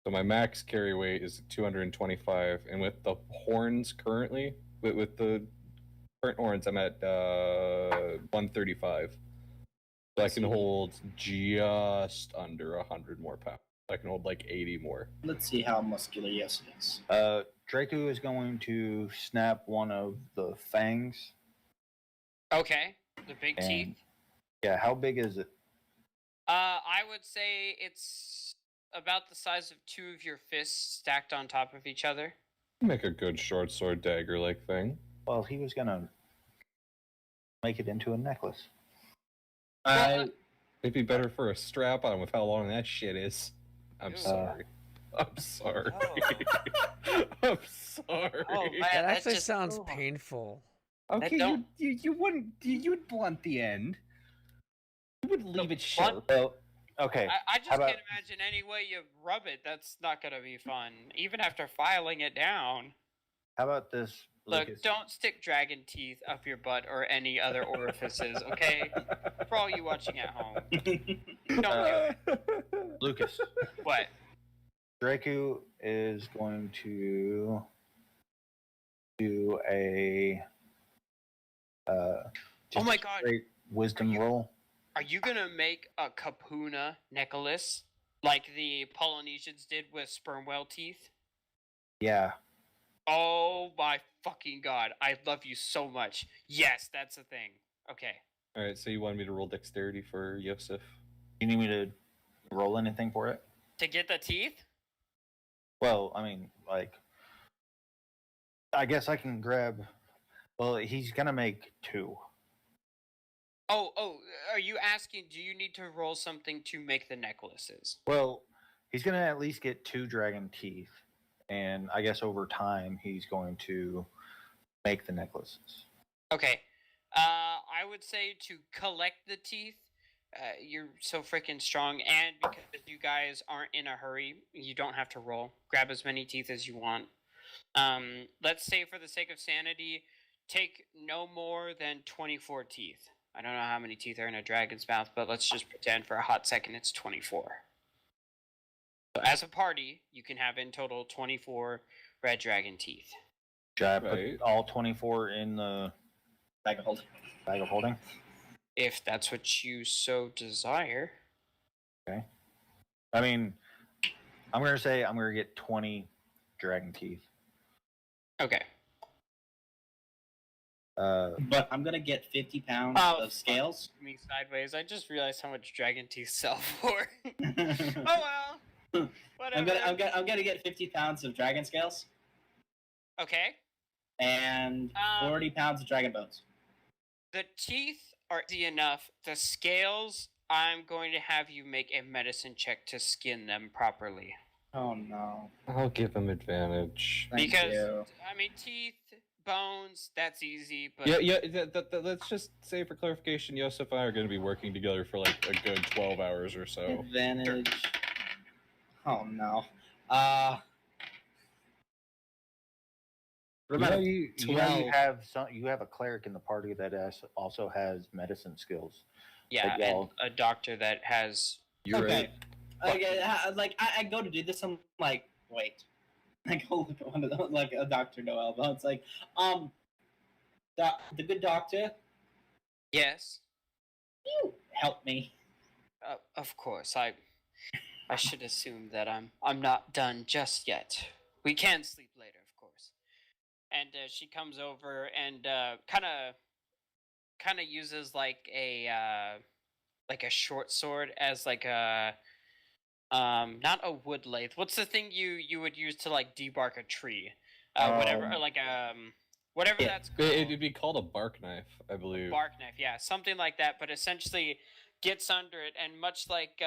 So my max carry weight is 225, and with the horns currently, with the current horns, I'm at 135. So I can hold just under 100 more pounds. I can hold like 80 more. Let's see how muscular Yes is. Draco is going to snap one of the fangs. Okay, the big And- teeth. Yeah, how big is it? I would say it's about the size of two of your fists stacked on top of each other. Make a good short sword dagger like thing. Well, he was gonna make it into a necklace. Well, It'd be better for a strap on with how long that shit is. I'm Ew. sorry. I'm sorry. Oh. I'm sorry. Oh, man. That that's actually just- sounds oh. painful. Okay, don't- you wouldn't you'd blunt the end. You would leave it blunt- sharp. Well, okay. I just How about- can't imagine any way you rub it. That's not gonna be fun, even after filing it down. How about this, Look, Lucas? don't stick dragon teeth up your butt or any other orifices, okay? For all you watching at home, don't do it. Lucas, What? Draco is going to do a just my a God. straight wisdom roll. Are you gonna make a kapuna necklace like the Polynesians did with sperm whale teeth? Yeah. Oh my fucking god! I love you so much. Yes, that's a thing. Okay. All right, so you wanted me to roll dexterity for Yosef? You need me to roll anything for it? To get the teeth? Well, I mean, like, I guess I can grab. Well, he's gonna make two. Oh, are you asking, do you need to roll something to make the necklaces? Well, he's gonna at least get two dragon teeth, and I guess over time he's going to make the necklaces. Okay. I would say to collect the teeth, you're so freaking strong, and because you guys aren't in a hurry, you don't have to roll. Grab as many teeth as you want. Let's say, for the sake of sanity, take no more than 24 teeth. I don't know how many teeth are in a dragon's mouth, but let's just pretend for a hot second it's 24. So as a party, you can have in total 24 red dragon teeth. Should I Right. put all 24 in the Bag of holding. bag of holding? If that's what you so desire. I mean, I'm gonna say I'm gonna get 20 dragon teeth. Okay. But I'm gonna get 50 pounds Oh, of scales. Me sideways. I just realized how much dragon teeth sell for. Oh well. Whatever. I'm gonna get 50 pounds of dragon scales Okay. and 40 pounds of dragon bones. The teeth are easy enough. The scales, I'm going to have you make a medicine check to skin them properly. Oh no! I'll give him advantage. Thank Because you. I mean, teeth, bones, that's easy. But Yeah. Let's just say for clarification, Yosef and I are going to be working together for like a good 12 hours or so. Advantage. Oh no. You know, Remember, you 12. you have a cleric in the party that also has medicine skills. yeah, like, and y'all- a doctor that has. You're okay. right. Like I go to do this. I'm like, wait. I go look at one of those, like a Dr. Noel. But it's like, the good doctor, Yes. you help me. Of course. I should assume that I'm not done just yet. We can sleep later, of course. And she comes over and kind of uses like a short sword as like a not a wood lathe. What's the thing you would use to like debark a tree? Whatever, or like whatever Yeah. that's called. It'd be called a bark knife, I believe. Bark knife, yeah, something like that. But essentially, gets under it, and much like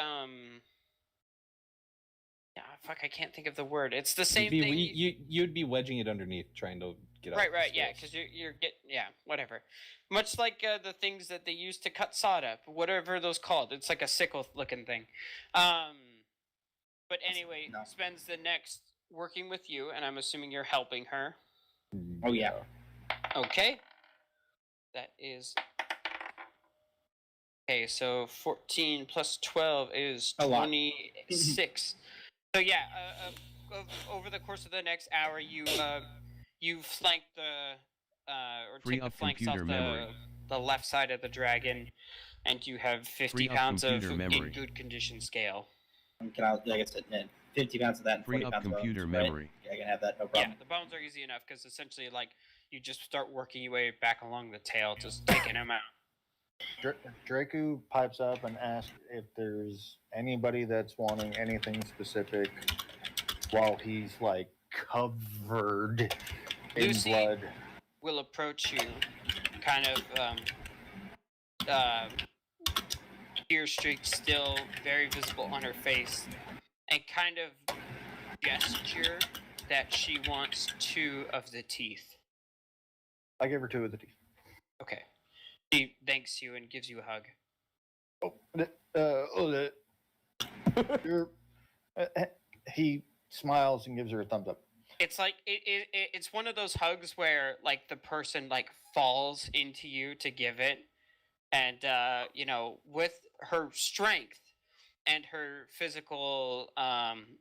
yeah, fuck, I can't think of the word. It's the same thing. You'd be wedging it underneath, trying to get out. Right, the right, yeah, scales. because you're getting, yeah, whatever. Much like the things that they use to cut sod up, whatever those called. It's like a sickle-looking thing. But anyway, No. spends the next working with you, and I'm assuming you're helping her. Oh yeah. Okay. That is. Okay, so 14 plus 12 is A lot. 26. So yeah, over the course of the next hour, you flank the or Free take the up flanks off computer memory. the left side of the dragon, and you have 50 Free up pounds of computer in memory. good condition scale. Can I, like I said, 50 pounds of that and 40 Free up pounds of computer bones, right? memory. I can have that, no Yeah, problem. the bones are easy enough because essentially, like, you just start working your way back along the tail, just taking him out. Draku pipes up and asks if there's anybody that's wanting anything specific while he's like covered in Lucy. blood. Will approach you, kind of tear streaks still very visible on her face, and kind of gesture that she wants 2 of the teeth. I give her 2 of the teeth. Okay. She thanks you and gives you a hug. He smiles and gives her a thumbs up. It's like it's one of those hugs where like the person like falls into you to give it, and you know, with her strength and her physical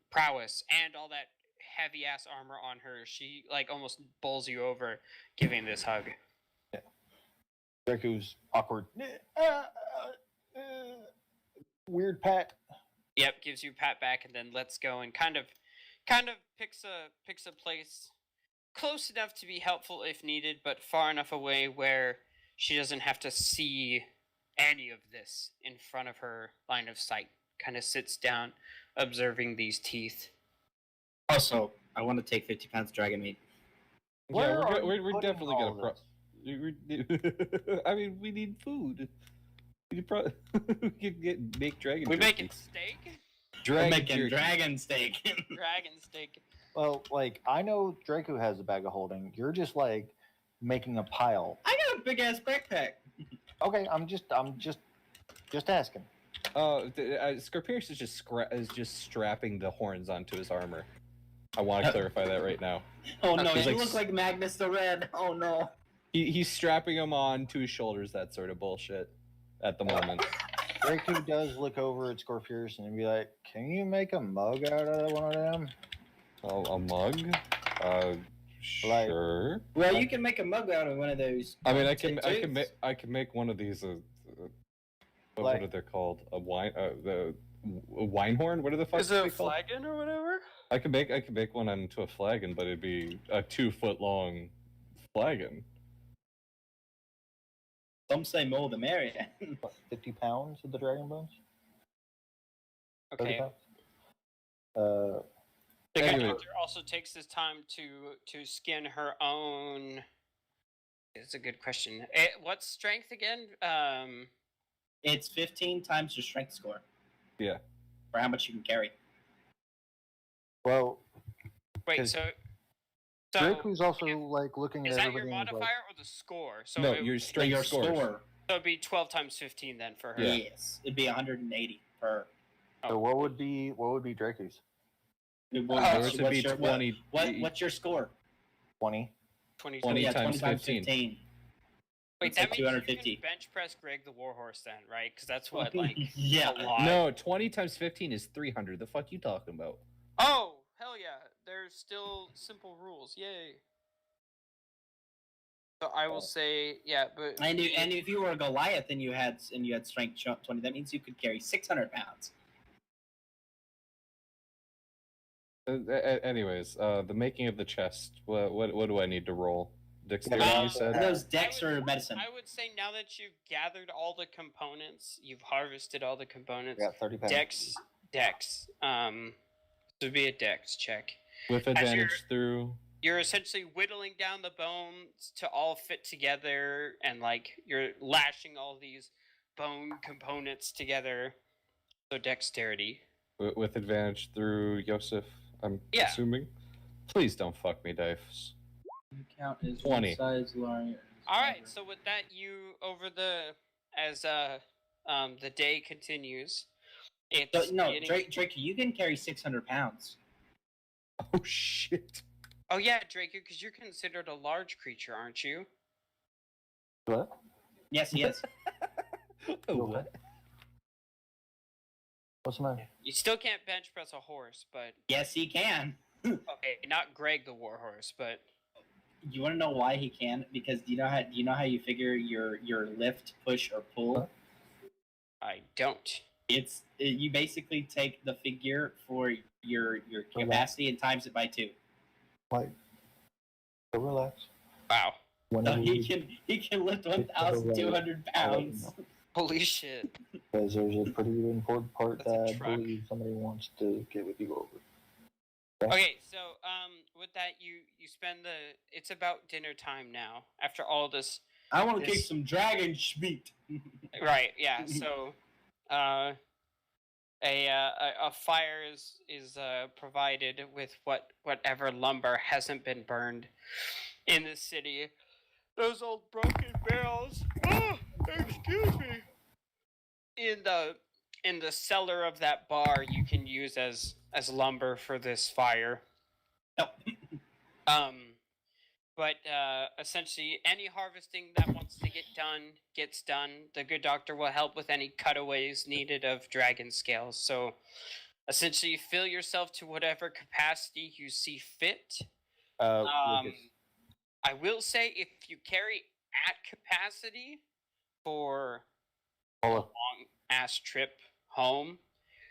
prowess and all that heavy ass armor on her, she like almost bowls you over, giving this hug. Yeah. Draku's awkward. Weird pat. Yep, gives you a pat back and then lets go and kind of picks a place close enough to be helpful if needed, but far enough away where she doesn't have to see any of this in front of her line of sight. Kind of sits down, observing these teeth. Also, I want to take 50 pounds of dragon meat. Where Yeah, are we're, you we're putting definitely all gonna. I mean, we need food. We could make dragon. We jerky. making steak? We're dragon making jerky. dragon steak. Dragon steak. Well, like I know Draku has a bag of holding. You're just like making a pile. I got a big ass backpack. Okay, I'm just asking. Scorpius is just strapping the horns onto his armor. I want to clarify that right now. Oh no, He's you like look like Magnus the Red. Oh no. He's strapping them on to his shoulders. That sort of bullshit. At the moment. Draku does look over at Scorpius and be like, "Can you make a mug out of one of them?" A mug? Like- Sure. Well, you can make a mug out of one of those. I mean, I can tattoos. make one of these. What Like- are they called? A wine? A wine horn? What are the fuck? Is it are a they called? flagon or whatever? I can make one into a flagon, but it'd be a 2-foot long flagon. Some say more the merrier. What, 50 pounds of the dragon bones? 30 Okay. pounds? The Anyway. character also takes this time to skin her own. It's a good question. What's strength again? It's 15 times your strength score. Yeah. For how much you can carry. Well, Wait, 'Cause so Draku's also like looking is at that everybody your and is modifier like, or the score? So No, it, your strength your scores. score. so it'd be 12 times 15 then for her. Yeah. Yes. It'd be 180 per. so what would be Draku's? Yours would be 20. What's your score? 20. 20. 20 yeah, times 20 times 15. 15. Wait, That's like that means you 250. can bench press Greg the Warhorse then, right? Because that's what like yeah. a lot. No, 20 times 15 is 300. The fuck you talking about? Oh hell yeah! There's still simple rules. Yay. So I will say yeah, but And if you were a Goliath and you had strength 20, that means you could carry 600 pounds. Anyways, the making of the chest. What do I need to roll? Dexterity, Well, you said? Those dex or medicine. I would say now that you've gathered all the components, you've harvested all the components. Yeah, 30 pounds. Dex. So be a dex check. With advantage through. You're essentially whittling down the bones to all fit together, and like you're lashing all these bone components together. So dexterity. With advantage through Yosef, I'm Yeah. assuming. Please don't fuck me, dice. Count is 20. size large. All right. So with that, you as the day continues, it's So, no, getting- Drake, you can carry 600 pounds. Oh shit. Oh yeah, Draco, because you're considered a large creature, aren't you? What? Yes, he is. What? What's the matter? You still can't bench press a horse, but Yes, he can. okay, not Greg the Warhorse, but You want to know why he can? Because do you know how you figure your lift, push, or pull? I don't. You basically take the figure for your capacity and times it by 2. Like, so relax. Wow. So Whenever he can lift 1,200 pounds. Holy shit. because there's a pretty important part That's a that I truck. believe somebody wants to get with you over. Okay, so with that you spend it's about dinner time now. After all this, I want to This- kick some dragon schmeat. right? Yeah. So, a fire is provided with whatever lumber hasn't been burned in the city. Those old broken barrels. Oh, excuse me. In the cellar of that bar, you can use as lumber for this fire. Nope. But essentially, any harvesting that wants to get done gets done. The good doctor will help with any cutaways needed of dragon scales. So, essentially, fill yourself to whatever capacity you see fit. Lucas, I will say, if you carry at capacity for a Paula, long ass trip home,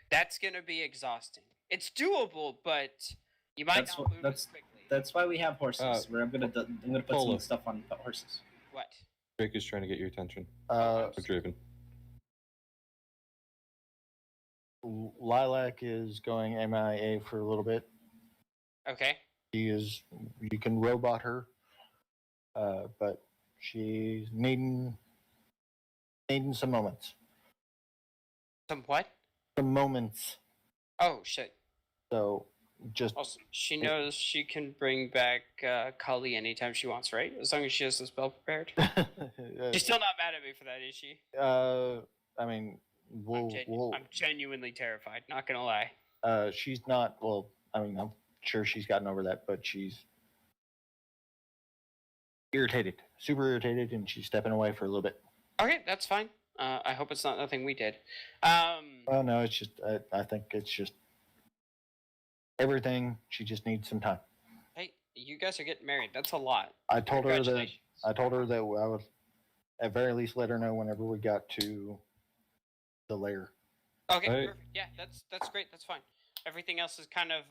that's gonna be exhausting. It's doable, but you might That's not what- move that's- as quickly. That's why we have horses. Where I'm gonna put some Polo. stuff on horses. What? Drake is trying to get your attention. uh, Or Draven. Lilac is going MIA for a little bit. Okay. You can robot her, but she's needing some moments. Some what? Some moments. Oh shit. So just Also, she knows she can bring back Kali anytime she wants, right? As long as she has the spell prepared. She's still not mad at me for that, is she? I mean, we'll I'm genuinely terrified. Not gonna lie. she's not. Well, I mean, I'm sure she's gotten over that, but she's irritated, super irritated, and she's stepping away for a little bit. Okay, that's fine. I hope it's not nothing we did. Oh no, it's just I think it's just everything. She just needs some time. Hey, you guys are getting married. That's a lot. I told her that Congratulations. I would at very least let her know whenever we got to the lair. Okay, Hey. perfect. Yeah, that's great. That's fine. Everything else is kind of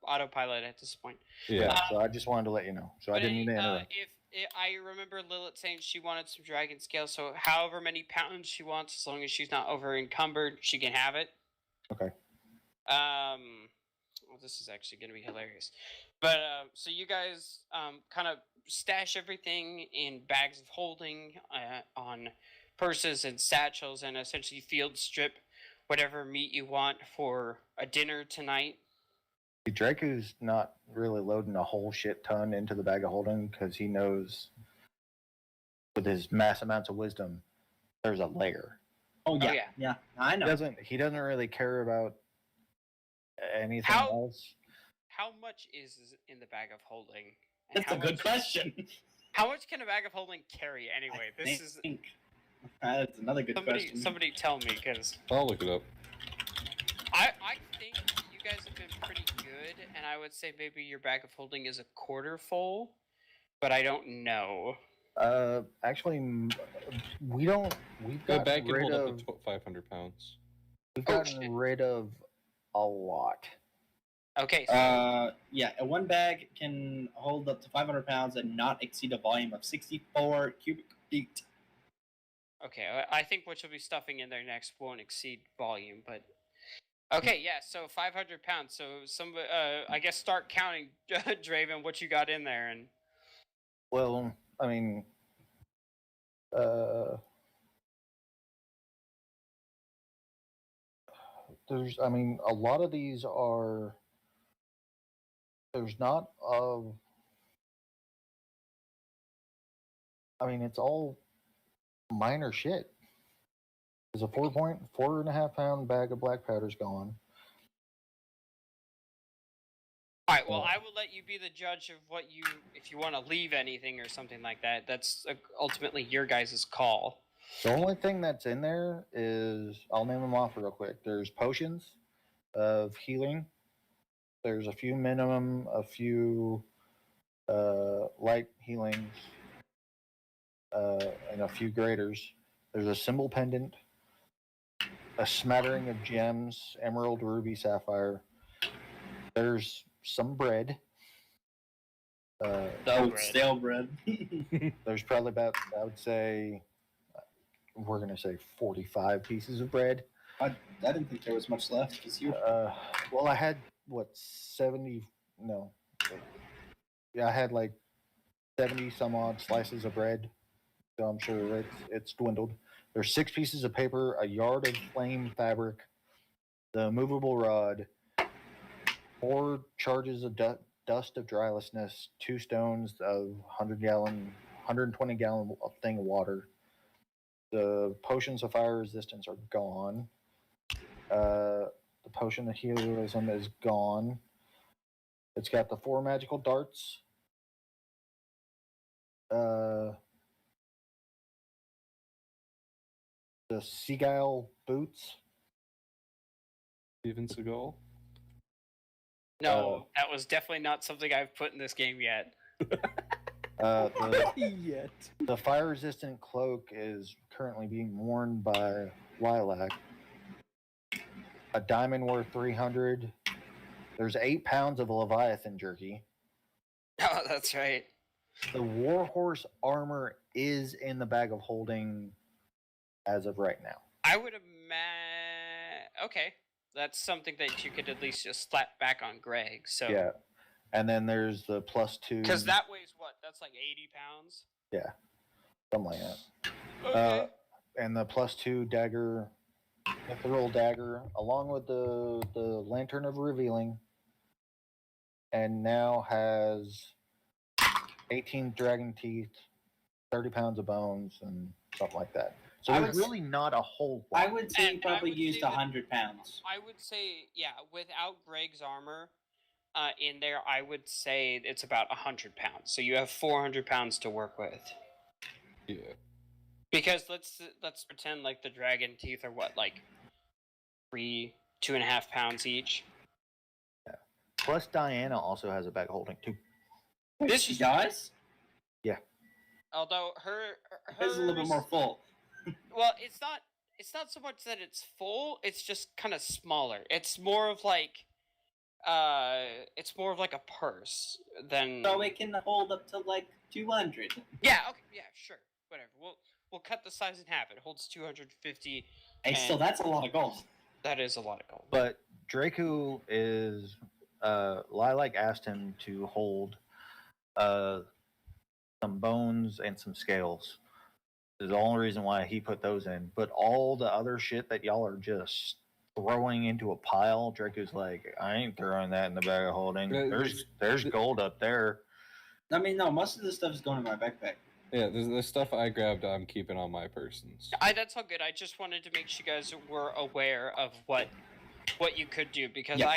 autopilot at this point. Yeah. So I just wanted to let you know. So I didn't mean to interrupt. If I remember Lilith saying she wanted some dragon scale, so however many pounds she wants, as long as she's not over encumbered, she can have it. Okay. Well, this is actually going to be hilarious. But so you guys kind of stash everything in bags of holding, on purses and satchels, and essentially field strip whatever meat you want for a dinner tonight. Draku's not really loading a whole shit ton into the bag of holding because he knows, with his mass amounts of wisdom, there's a layer. Oh yeah, yeah. yeah. I know. He doesn't really care about anything How- else. How much is in the bag of holding? And That's how a good much- question. How much can a bag of holding carry anyway? This is That's another good question. somebody tell me, because I'll look it up. I think you guys have been pretty good, and I would say maybe your bag of holding is a quarter full, but I don't know. Actually, we've The gotten bag can rid hold of, up to 500 pounds. we've Oh, gotten shit. rid of a lot. Okay, so Yeah, one bag can hold up to 500 pounds and not exceed a volume of 64 cubic feet. okay, I think what you'll be stuffing in there next won't exceed volume, but okay, yeah. So 500 pounds. So I guess start counting, Draven, what you got in there, and Well, I mean, a lot of these are. There's not of. I mean, it's all minor shit. There's a 4.5 pound bag of black powder's gone. all right. Well, I will let you be the judge of what you, if you want to leave anything or something like that. That's ultimately your guys' call. The only thing that's in there is, I'll name them off real quick. There's potions of healing. There's a few light healings, and a few graders. There's a symbol pendant. a smattering of gems, emerald, ruby, sapphire. There's some bread. The Oh, bread. stale bread. There's probably about, I would say, we're going to say 45 pieces of bread. I didn't think there was much left because you. Well, I had, what, 70? No. Yeah, I had like 70 some odd slices of bread. So I'm sure it's dwindled. There's 6 pieces of paper, a yard of flame fabric, the movable rod, 4 charges of dust of drylessness, 2 stones of 120 gallon thing of water. The potions of fire resistance are gone. The potion of heroism is gone. It's got the 4 magical darts. The Seagull boots. Steven Seagal. No, that was definitely not something I've put in this game yet. Yet. The fire resistant cloak is currently being worn by Lilac. A diamond worth 300. There's 8 pounds of Leviathan jerky. Oh, that's right. The Warhorse armor is in the bag of holding as of right now. I would imagine. Okay, that's something that you could at least just slap back on Greg. So Yeah. And then there's the +2. because that weighs what? That's like 80 pounds. Yeah. Something like that. Okay. And the +2 dagger, mithril dagger, along with the Lantern of Revealing, and now has 18 dragon teeth, 30 pounds of bones, and something like that. So I there's would- really not a whole lot. I would say And he probably I would used say that- 100 pounds. I would say, yeah, without Greg's armor in there, I would say it's about 100 pounds. So you have 400 pounds to work with. Yeah. Because let's pretend like the dragon teeth are what, like 2.5 pounds each. Plus, Diana also has a bag of holding too. This She is- does? Although her Hers is a little bit more full. Well, it's not so much that it's full, it's just kind of smaller. It's more of like a purse than So it can hold up to like 200. Yeah, okay, yeah, sure. Whatever. We'll cut the size in half. It holds 250. Hey, still, that's a lot of gold. That is a lot of gold. But Draco is Lilac asked him to hold some bones and some scales. Is the only reason why he put those in. But all the other shit that y'all are just throwing into a pile, Draco's like, I ain't throwing that in the bag of holding. There's gold up there. I mean, no, most of this stuff is going in my backpack. Yeah, the stuff I grabbed, I'm keeping on my persons. That's all good. I just wanted to make sure you guys were aware of what you could do because Yeah,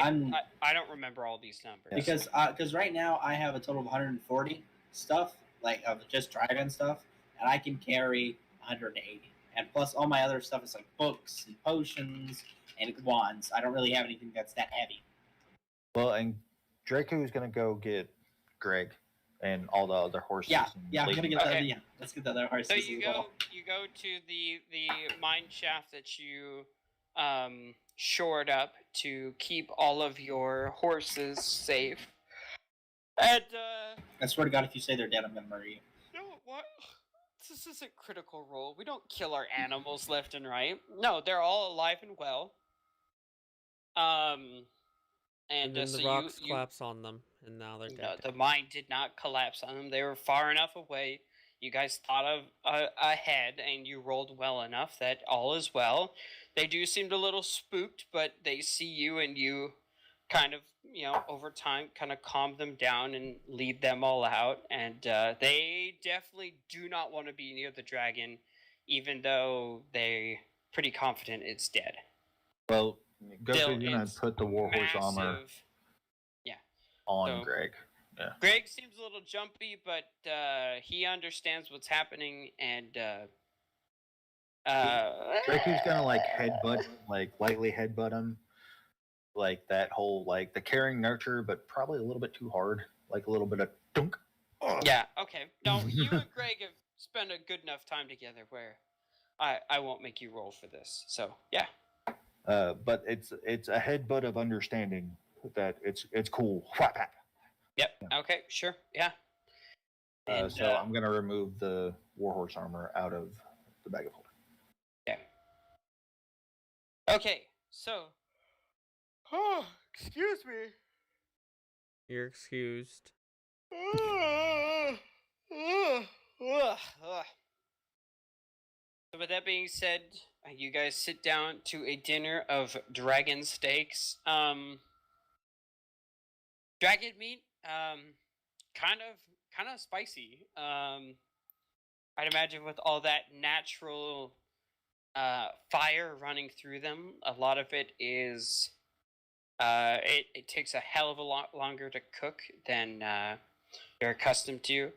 I don't remember all these numbers. Because right now I have a total of 140 stuff, like of just dragon stuff, and I can carry 180. And plus all my other stuff is like books and potions and wands. I don't really have anything that's that heavy. Well, and Draco is gonna go get Greg and all the other horses. Yeah, and I'm lead gonna them get back. that. Yeah, let's get the other horses. So as you well. go to the mine shaft that you shored up to keep all of your horses safe. And I swear to God, if you say they're dead, I'm gonna murder you. no, what? This isn't Critical Role. We don't kill our animals left and right. No, they're all alive and well. And then So the rocks you collapse on them, and now they're no, dead. the mine did not collapse on them. They were far enough away. You guys thought of ahead, and you rolled well enough that all is well. They do seem a little spooked, but they see you, and you kind of, over time, kind of calm them down and lead them all out. And they definitely do not want to be near the dragon, even though they're pretty confident it's dead. Well, Still, Goku's gonna it's put the warhorse armor Massive. on So- Greg. Greg seems a little jumpy, but he understands what's happening, and Draco's gonna like headbutt, like lightly headbutt him, like that whole like the caring nurture, but probably a little bit too hard, like a little bit of dunk. yeah, okay. No, you and Greg have spent a good enough time together where I won't make you roll for this. So yeah, But it's a headbutt of understanding that it's cool. Whap, whap. Yep. Okay. Sure. Yeah. And, So I'm gonna remove the warhorse armor out of the bag of holding. Okay. Okay. So. Oh, excuse me. You're excused. So with that being said, you guys sit down to a dinner of dragon steaks. Dragon meat, kind of spicy. I'd imagine with all that natural fire running through them, a lot of it is it takes a hell of a lot longer to cook than you're accustomed to.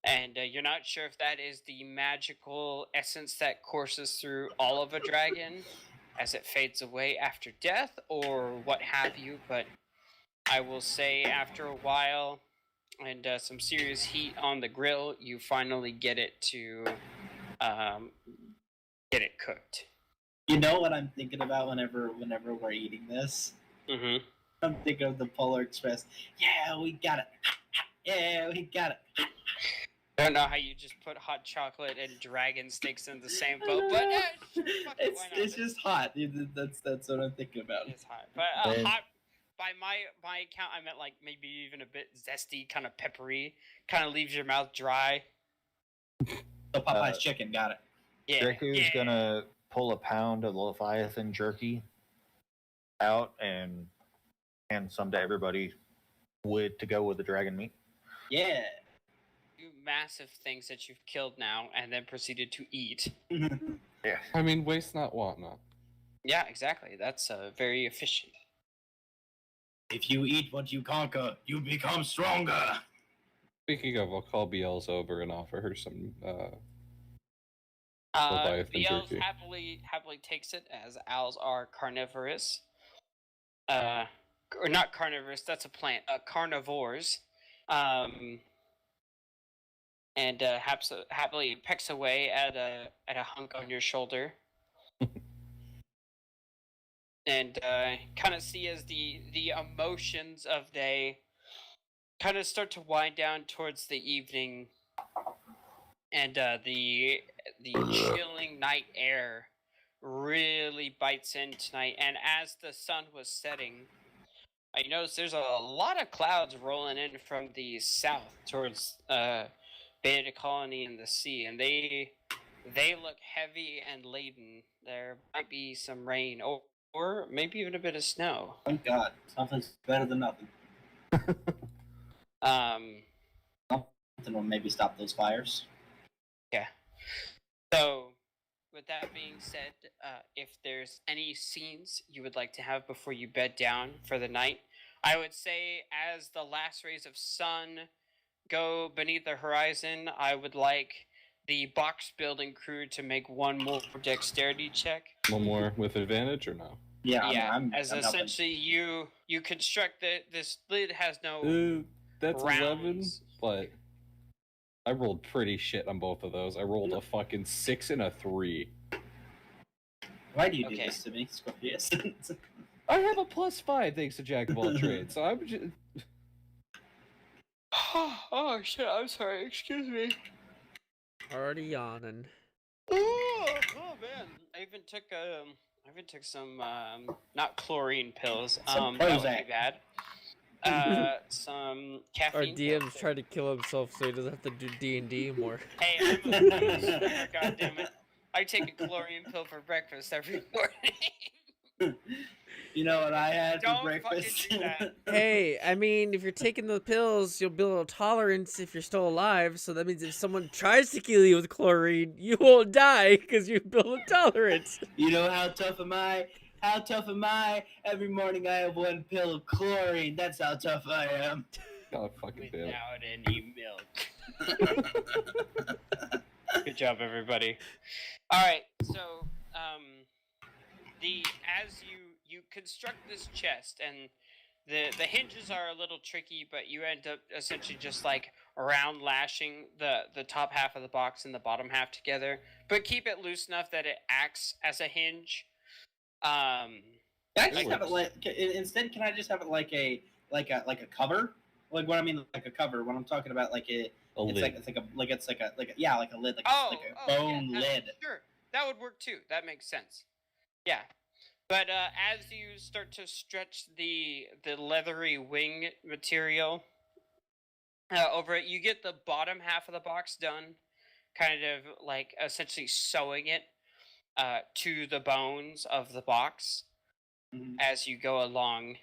And you're not sure if that is the magical essence that courses through all of a dragon as it fades away after death, or what have you. But I will say, after a while and some serious heat on the grill, you finally get it to get it cooked. You know what I'm thinking about whenever we're eating this? Mm-hmm. I'm thinking of the Polar Express. Yeah, we got it. Yeah, we got it. I don't know how you just put hot chocolate and dragon steaks in the same boat, but fuck it, why not? It's just hot. That's what I'm thinking about. It's hot, but hot. By my account, I meant like maybe even a bit zesty, kind of peppery, kind of leaves your mouth dry. So Popeye's chicken, got it. Yeah, Draku's gonna pull a pound of Leviathan jerky out and hand some to everybody to go with the dragon meat. Yeah. Two massive things that you've killed now, and then proceeded to eat. Yeah. I mean, waste not, want not. Yeah, exactly. That's very efficient. If you eat what you conquer, you become stronger. Speaking of, I'll call BL's over and offer her some Leviathan BL's jerky. happily takes it, as owls are carnivorous. Or not carnivorous, that's a plant. Carnivores. And happily pecks away at a hunk on your shoulder. And kind of see as the emotions of day kind of start to wind down towards the evening, and the chilling night air really bites in tonight. And as the sun was setting, I noticed there's a lot of clouds rolling in from the south towards Beta Colony and the sea, and they look heavy and laden. There might be some rain or maybe even a bit of snow. Thank God. Something's better than nothing. Something will maybe stop those fires. Yeah. So, with that being said, if there's any scenes you would like to have before you bed down for the night, I would say as the last rays of sun go beneath the horizon, I would like the box building crew to make one more dexterity check. One more with advantage or no? Yeah, Yeah, I'm as helping. essentially you construct this lid has no That's 11, rounds. but I rolled pretty shit on both of those. I rolled a fucking 6 and a 3. Why do you do Okay. this to me, Scorpius? I have a +5 thanks to Jack of all trades, so I'm just... Oh shit! I'm sorry. Excuse me. Already yawning. Oh man! I even took some not chlorine pills. Some That would be Prozac. bad. Some Our caffeine. DM's pills. trying to kill himself so he doesn't have to do D&D more. Hey, I'm a gamer, God damn it! I take a chlorine pill for breakfast every morning. You know what I had Don't for breakfast? fucking do that. Hey, I mean, if you're taking the pills, you'll build a tolerance if you're still alive. So that means if someone tries to kill you with chlorine, you won't die because you build a tolerance. You know how tough am I? How tough am I? Every morning I have one pill of chlorine. That's how tough I am. God fucking damn. Without any milk. Good job, everybody. All right, so as you construct this chest, and the hinges are a little tricky, but you end up essentially just like round lashing the top half of the box and the bottom half together, but keep it loose enough that it acts as a hinge. Can I just It have it works. instead? Can I just have it like a cover? Like what I mean, like a cover. When I'm talking about like A it's lid. like yeah, like a lid, like Oh, like a yeah, bone lid. Sure, that would work too. That makes sense. Yeah, but as you start to stretch the leathery wing material over it, you get the bottom half of the box done, kind of like essentially sewing it to the bones of the box Mhm. as you go along,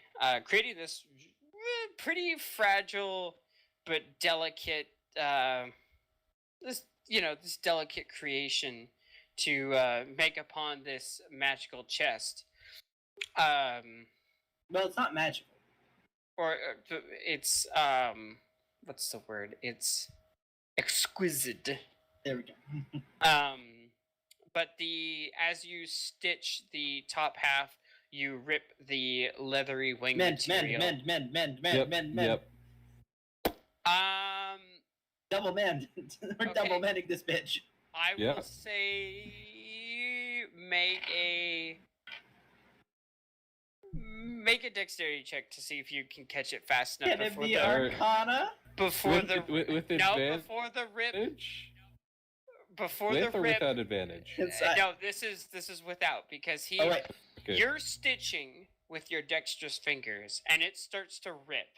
creating this pretty fragile but delicate this delicate creation to make upon this magical chest. Well, it's not magical. Or it's what's the word? It's exquisite. There we go. But as you stitch the top half, you rip the leathery wing mend. material. Yep. Double mend. We're Okay. double mending this bitch. I Yeah. will say make a dexterity check to see if you can catch it fast enough Can it before be the Arcana? before the with no advantage? before the rip before With the or rip. without advantage? No, this is without because Oh wait. Okay. you're stitching with your dexterous fingers and it starts to rip.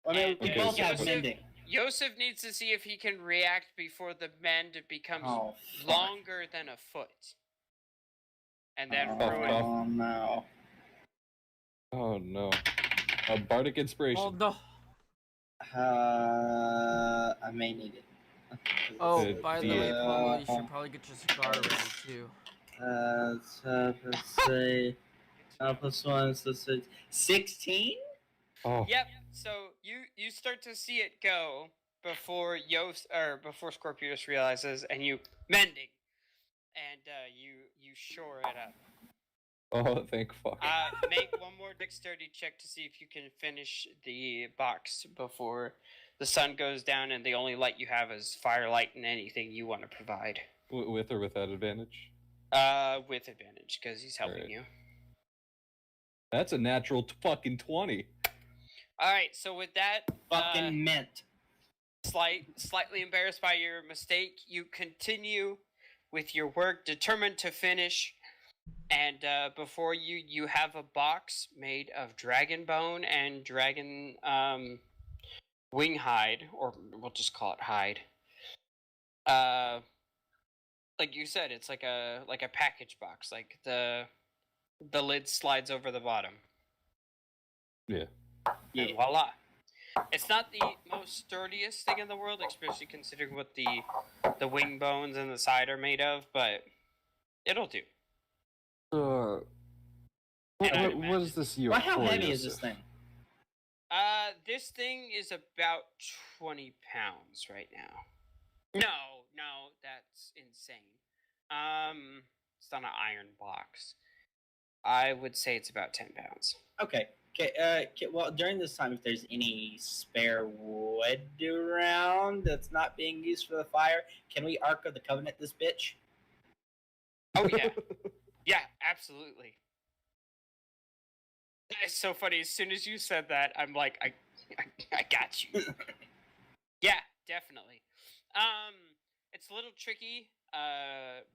I mean, And, we Okay, both so- have mending. Yosef needs to see if he can react before the mend becomes Oh, fuck. longer than a foot. And then Oh, ruin. Oh no. Oh no. A bardic inspiration. Oh no. I may need it. Oh, Good by the way, deal. Polo, you should probably get your cigar ready too. Let's say +1, so 16. Oh. Yep. So you start to see it go before before Scorpius realizes, and you mending, and you shore it up. Oh, thank fuck. Make one more dexterity check to see if you can finish the box before the sun goes down, and the only light you have is firelight and anything you want to provide. With or without advantage? With advantage because he's helping Alright. you. That's a natural fucking 20. All right. So with that, Fucking mint. slightly embarrassed by your mistake, you continue with your work, determined to finish. And before you have a box made of dragon bone and dragon wing hide, or we'll just call it hide. Like you said, it's like a package box. Like the lid slides over the bottom. Yeah. Yeah. And voila. It's not the most sturdiest thing in the world, especially considering what the wing bones and the side are made of, but it'll do. What is this year? Well, how heavy is this thing? This thing is about 20 pounds right now. No, that's insane. It's not an iron box. I would say it's about 10 pounds. Okay. Well, during this time, if there's any spare wood around that's not being used for the fire, can we Ark of the Covenant this bitch? Oh yeah, yeah, absolutely. It's so funny. As soon as you said that, I'm like, I got you. Yeah, definitely. It's a little tricky,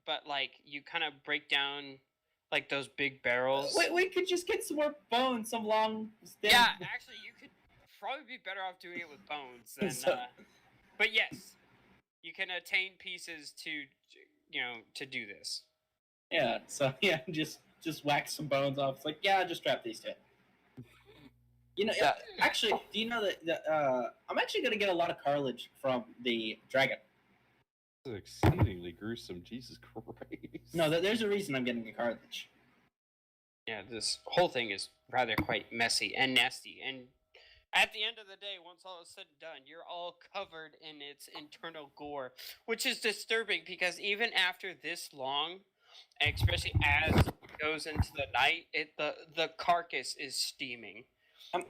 but like you kind of break down like those big barrels. We could just get some more bones, some long stem. Yeah, actually, you could probably be better off doing it with bones than. So- But yes, you can attain pieces to do this. Yeah. So yeah, just whack some bones off. It's like, yeah, just strap these two. Yeah. Actually, do you know that I'm actually gonna get a lot of cartilage from the dragon? This is exceedingly gruesome. Jesus Christ. No, there's a reason I'm getting the cartilage. Yeah, this whole thing is rather quite messy and nasty. And at the end of the day, once all is said and done, you're all covered in its internal gore, which is disturbing because even after this long, and especially as it goes into the night, the carcass is steaming.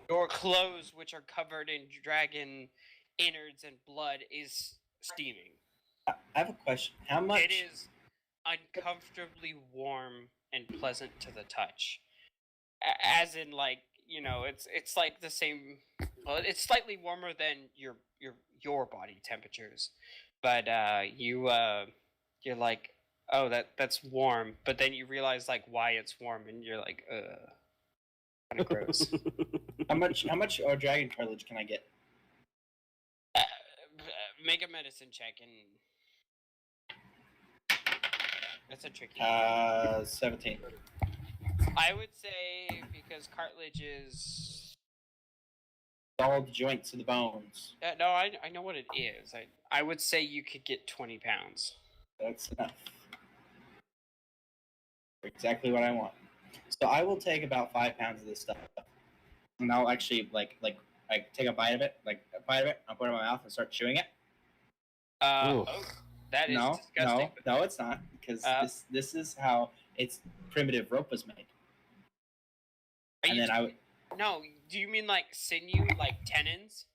Your clothes, which are covered in dragon innards and blood, is steaming. I have a question. How much? It is uncomfortably warm and pleasant to the touch. As in, like, you know, it's like the same. Well, it's slightly warmer than your body temperatures, but you're like, oh, that's warm. But then you realize like why it's warm, and you're like, kind of gross. How much dragon cartilage can I get? Make a medicine check, and that's a tricky. 17. I would say because cartilage is. All the joints and the bones. No, I know what it is. I would say you could get 20 pounds. That's enough. Exactly what I want. So I will take about 5 pounds of this stuff, and I'll actually like take a bite of it, I'll put it in my mouth and start chewing it. Oh, that is No, disgusting. no, it's not, because this is how its primitive rope was made. Are And you then I would. No, do you mean like sinew, like tendons?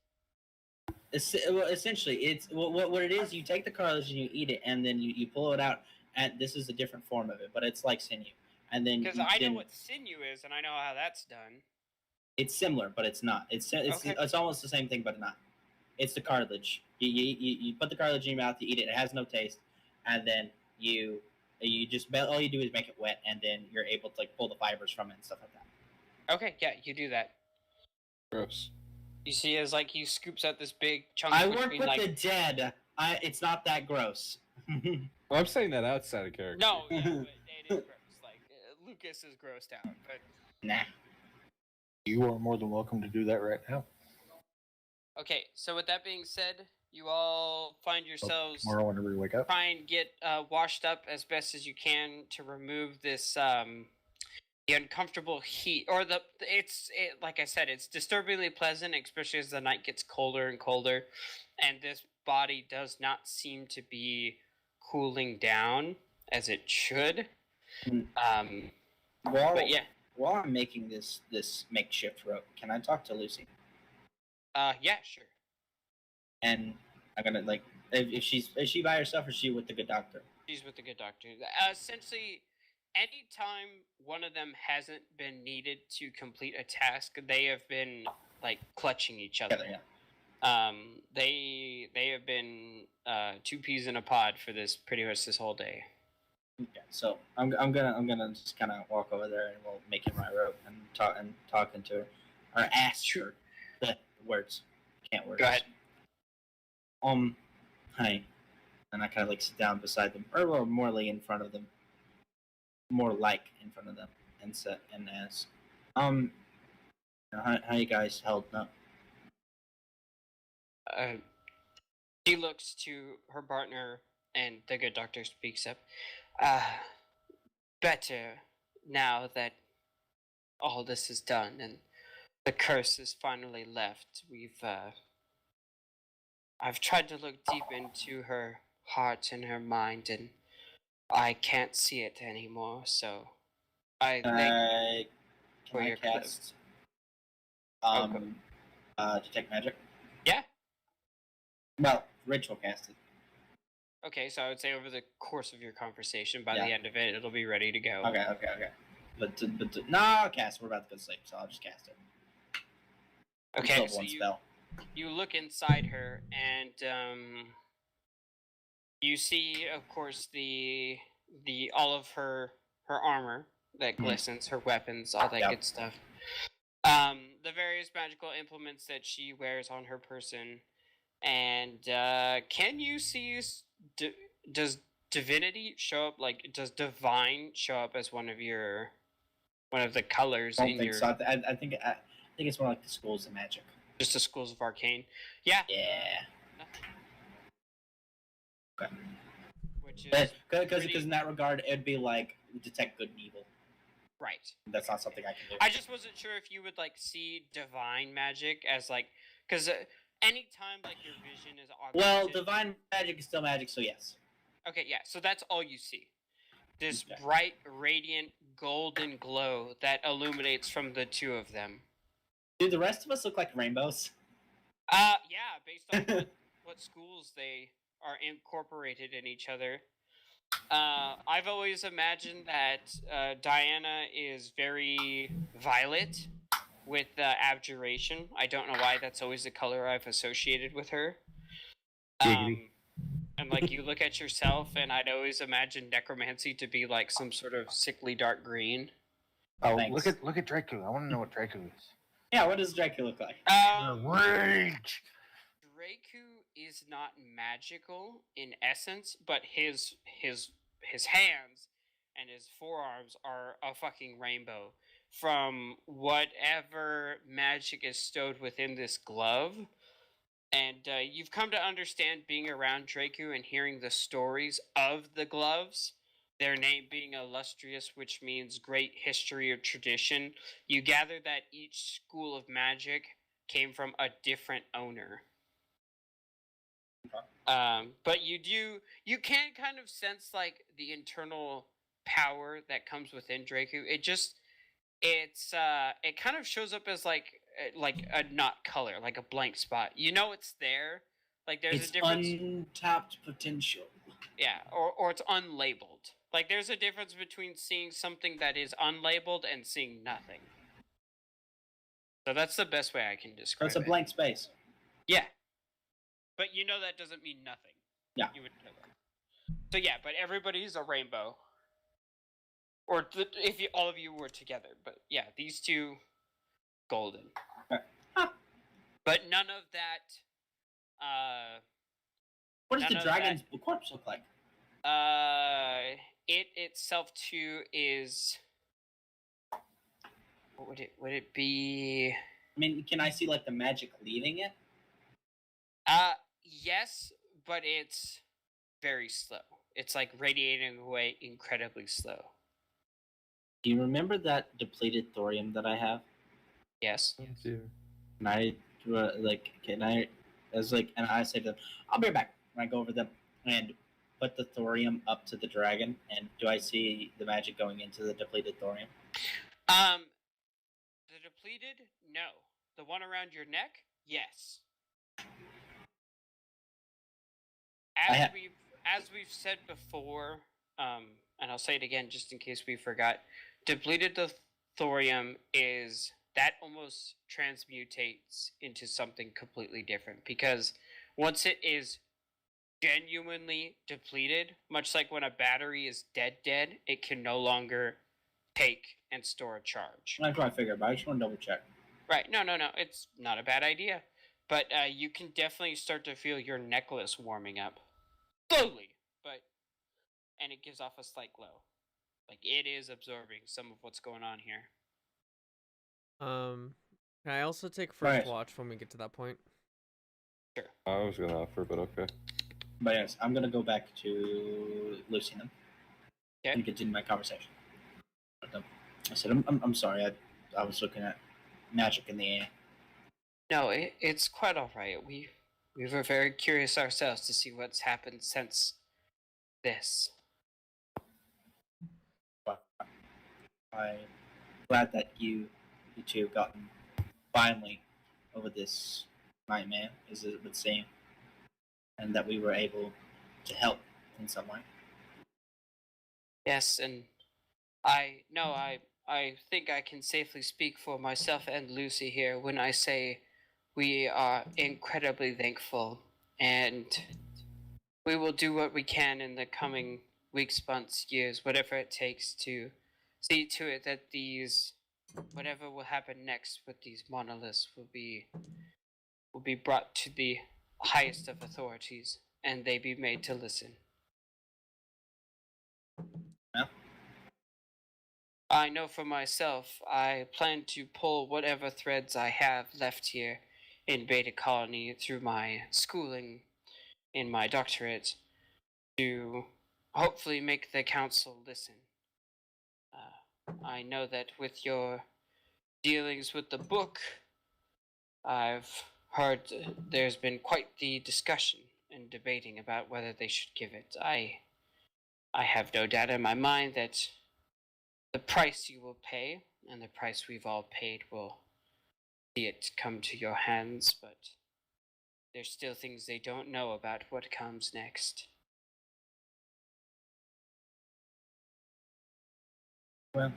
Well, essentially, it's what it is. You take the cartilage and you eat it, and then you pull it out, and this is a different form of it, but it's like sinew. And then Because I know what sinew is, and I know how that's done. it's similar, but it's not. Okay. It's almost the same thing, but not. It's the cartilage. You put the cartilage in your mouth, you eat it. It has no taste, and then you just all you do is make it wet, and then you're able to like pull the fibers from it and stuff like that. Okay, yeah, you do that. Gross. You see, as like he scoops out this big chunk. I work between, with like, the dead. It's not that gross. Well, I'm saying that outside of character. No, yeah, but it is gross. Like Lucas is grossed out, but Nah. You are more than welcome to do that right now. okay. So with that being said, you all find yourselves Tomorrow, whenever you wake up. try and get washed up as best as you can to remove this the uncomfortable heat, or like I said, it's disturbingly pleasant, especially as the night gets colder and colder, and this body does not seem to be cooling down as it should. But yeah, While I'm making this makeshift rope, can I talk to Lucy? yeah, sure. And I'm gonna like, if is she by herself or is she with the good doctor? She's with the good doctor. Essentially, anytime one of them hasn't been needed to complete a task, they have been like clutching each other. Together, yeah. They have been two peas in a pod for pretty much this whole day. Okay, so I'm gonna just kind of walk over there and we'll make it my rope and talking to her or ask her the words. Can't words. Go ahead. Honey, and I kind of like sit down beside them, or more like in front of them, and sit and ask, how you guys held up? She looks to her partner, and the good doctor speaks up. Better now that all this is done and the curse is finally left. I've tried to look deep into her heart and her mind, and I can't see it anymore. So I thank Can I your cast detect magic? Yeah. Well, ritual cast it. Okay, so I would say over the course of your conversation, by Yeah. the end of it, it'll be ready to go. Okay. But no, I'll cast. We're about to go to sleep, so I'll just cast it. Okay, Still have so one spell. you look inside her, and you see, of course, the all of her armor that glistens, her weapons, all that Yep. good stuff. The various magical implements that she wears on her person, and can you see? Does divinity show up? Like, does divine show up as one of the colors I don't in think your so. I think it's more like the schools of magic. just the schools of arcane? Yeah. Yeah. Okay. Which is Because pretty- in that regard, it'd be like detect good and evil. right. That's not something I can do. I just wasn't sure if you would like see divine magic as like, because anytime like your vision is augmented. Well, divine magic is still magic, so yes. Okay, yeah. So that's all you see. This Okay. bright, radiant, golden glow that illuminates from the two of them. Do the rest of us look like rainbows? Yeah, based on what schools they are incorporated in each other. I've always imagined that Diana is very violet with abjuration. I don't know why that's always the color I've associated with her. Giggity. And like you look at yourself, and I'd always imagine necromancy to be like some sort of sickly dark green. Oh, Thanks. look at Draco. I want to know what Draco is. Yeah, what does Draco look like? Rage. Draku is not magical in essence, but his hands and his forearms are a fucking rainbow from whatever magic is stowed within this glove. And you've come to understand being around Draku and hearing the stories of the gloves, their name being illustrious, which means great history or tradition. You gather that each school of magic came from a different owner. But you can kind of sense like the internal power that comes within Draku. It kind of shows up as like a not color, like a blank spot. You know it's there. Like there's It's a difference. untapped potential. Yeah, or it's unlabeled. Like there's a difference between seeing something that is unlabeled and seeing nothing. So that's the best way I can So describe it's a it. blank space. Yeah. But you know that doesn't mean nothing. Yeah. You would know that. So yeah, but everybody's a rainbow. Or if all of you were together. But yeah, these two, golden. Okay. Huh. But none of that, What does None the of dragon's corpse look like? it itself too is... What would it be? I mean, can I see like the magic leaving it? Yes, but it's very slow. It's like radiating away incredibly slow. Do you remember that depleted thorium that I have? Yes. Can I and I say to them, I'll be right back. And I go over them and put the thorium up to the dragon, and do I see the magic going into the depleted thorium? The depleted? No. The one around your neck? Yes. As we've said before, and I'll say it again just in case we forgot, depleted thorium is that almost transmutates into something completely different, because once it is genuinely depleted, much like when a battery is dead, it can no longer take and store a charge. I'm trying to figure it out. I just want to double check. Right. No. It's not a bad idea. But you can definitely start to feel your necklace warming up. Slowly. And it gives off a slight glow. Like it is absorbing some of what's going on here. Can I also take first Right. watch when we get to that point? Sure. I was gonna offer, but okay. But yes, I'm gonna go back to Lucy then. Okay. And continue my conversation with them. I said, I'm sorry. I was looking at magic in the air. No, it's quite all right. We were very curious ourselves to see what's happened since this. But I'm glad that you two have gotten finally over this nightmare, as it would seem, and that we were able to help in some way. Yes, and I think I can safely speak for myself and Lucy here when I say we are incredibly thankful, and we will do what we can in the coming weeks, months, years, whatever it takes to see to it that whatever will happen next with these monoliths will be brought to the highest of authorities, and they be made to listen. Yeah. I know for myself, I plan to pull whatever threads I have left here in Beta Colony through my schooling in my doctorate to hopefully make the council listen. I know that with your dealings with the book, I've heard there's been quite the discussion and debating about whether they should give it. I have no doubt in my mind that the price you will pay and the price we've all paid will see it come to your hands, but there's still things they don't know about what comes next. Well,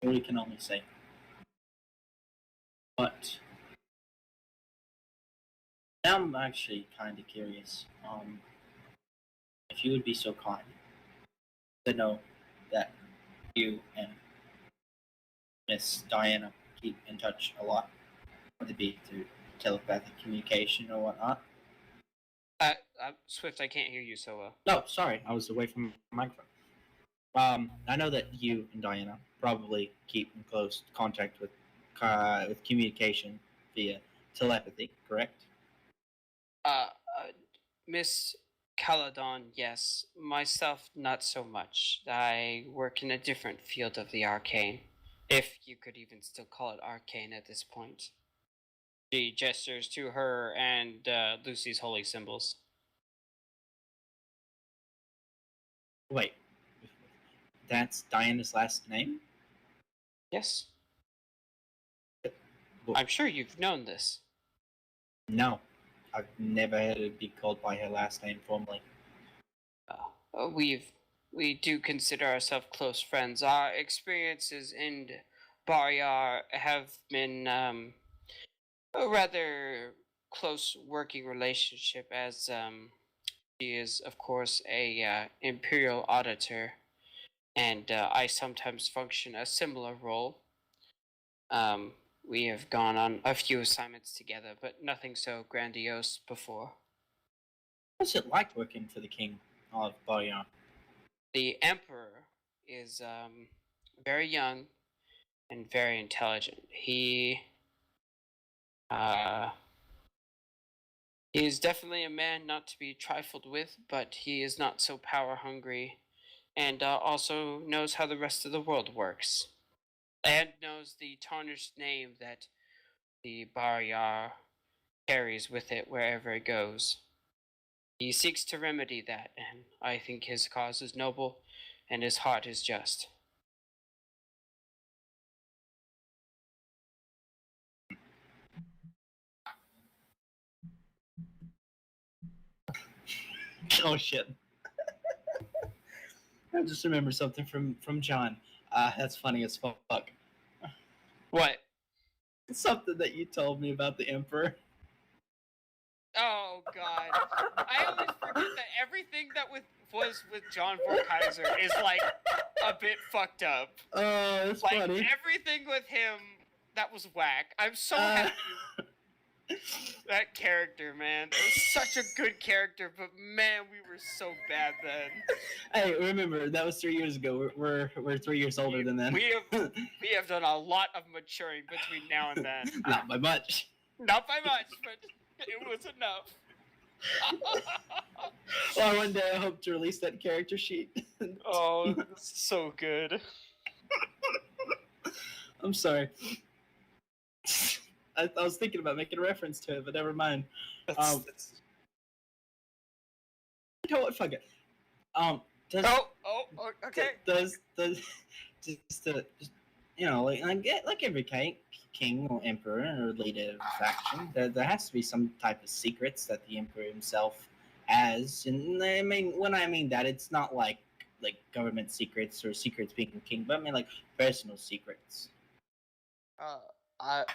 we can only say. But now I'm actually kind of curious. If you would be so kind to know that you and Miss Diana keep in touch a lot, whether it be through telepathic communication or whatnot. Swift, I can't hear you so well. No, sorry, I was away from the microphone. I know that you and Diana probably keep in close contact with communication via telepathy, correct? Miss Caladon, yes. Myself, not so much. I work in a different field of the arcane, if you could even still call it arcane at this point. She gestures to her and Lucy's holy symbols. Wait, that's Diana's last name? Yes. Well, I'm sure you've known this. no, I've never had it be called by her last name formally. We do consider ourselves close friends. Our experiences in Barriar have been a rather close working relationship, as she is, of course, a imperial auditor, and I sometimes function a similar role. We have gone on a few assignments together, but nothing so grandiose before. What's it like working for the king of Barriar? The Emperor is very young and very intelligent. He is definitely a man not to be trifled with, but he is not so power hungry, and also knows how the rest of the world works, and knows the tarnished name that the Barriar carries with it wherever it goes. He seeks to remedy that, and I think his cause is noble, and his heart is just. Oh shit! I just remembered something from John. That's funny as fuck. What? Something that you told me about the Emperor. Oh God! I always forget that everything that was with John Vorkaiser is like a bit fucked up. Oh, that's Like funny. everything with him that was whack. I'm so happy. That character, man. It was such a good character, but man, we were so bad then. Hey, remember that was 3 years ago. We're 3 years older than then. We have done a lot of maturing between now and then. Not by much. Not by much, but it was enough. Well, one day I hope to release that character sheet. Oh, so good. I'm sorry. I was thinking about making a reference to it, but never mind. You know what? Fuck it. Does, Okay. Does you know, like every king or emperor or leader of a faction, there has to be some type of secrets that the emperor himself has. And I mean, when I mean that, it's not like government secrets or secrets being king, but I mean like personal secrets.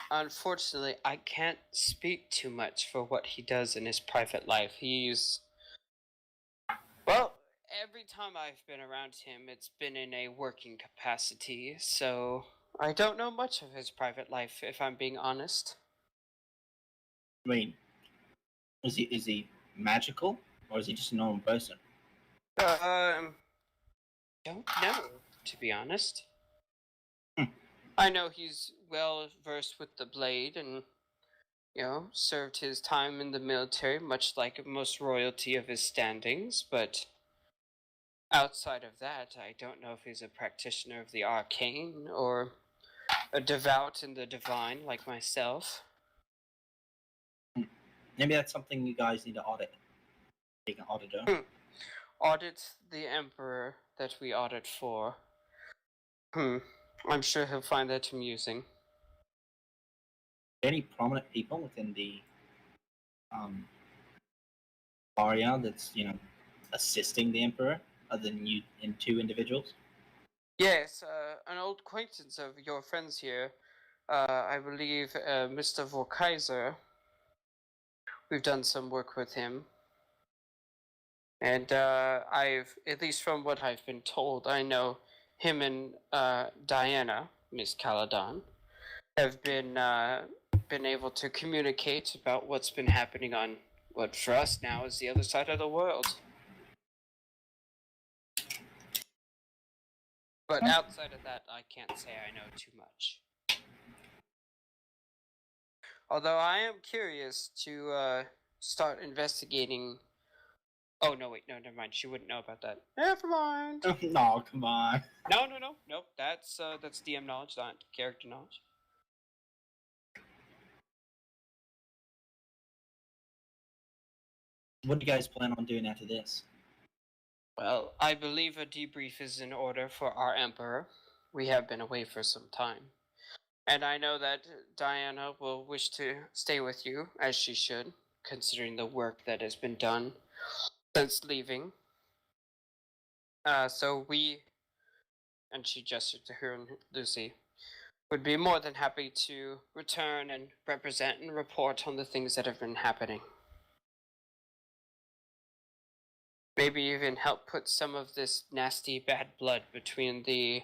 Unfortunately, I can't speak too much for what he does in his private life. Well, every time I've been around him, it's been in a working capacity, so I don't know much of his private life, if I'm being honest. I mean, is he magical or is he just a normal person? Don't know, to be honest. I know he's well versed with the blade and, served his time in the military, much like most royalty of his standings, but outside of that, I don't know if he's a practitioner of the arcane or a devout in the divine like myself. Maybe that's something you guys need to audit. Take an auditor. Audit the Emperor that we audit for. I'm sure he'll find that amusing. Any prominent people within the Barriar that's assisting the Emperor, other than you and two individuals? Yes, an old acquaintance of your friends here. I believe Mr. Vorkaiser. We've done some work with him. And I've, at least from what I've been told, I know him and Diana, Miss Caladon, have been able to communicate about what's been happening on what for us now is the other side of the world. But outside of that, I can't say I know too much. Although I am curious to start investigating. Oh no! Wait, no, never mind. She wouldn't know about that. Never mind. No, come on. Nope. That's DM knowledge, not character knowledge. What do you guys plan on doing after this? Well, I believe a debrief is in order for our Emperor. We have been away for some time. And I know that Diana will wish to stay with you, as she should, considering the work that has been done since leaving. So we, and she gestured to her and Lucy, would be more than happy to return and represent and report on the things that have been happening. Maybe even help put some of this nasty bad blood between the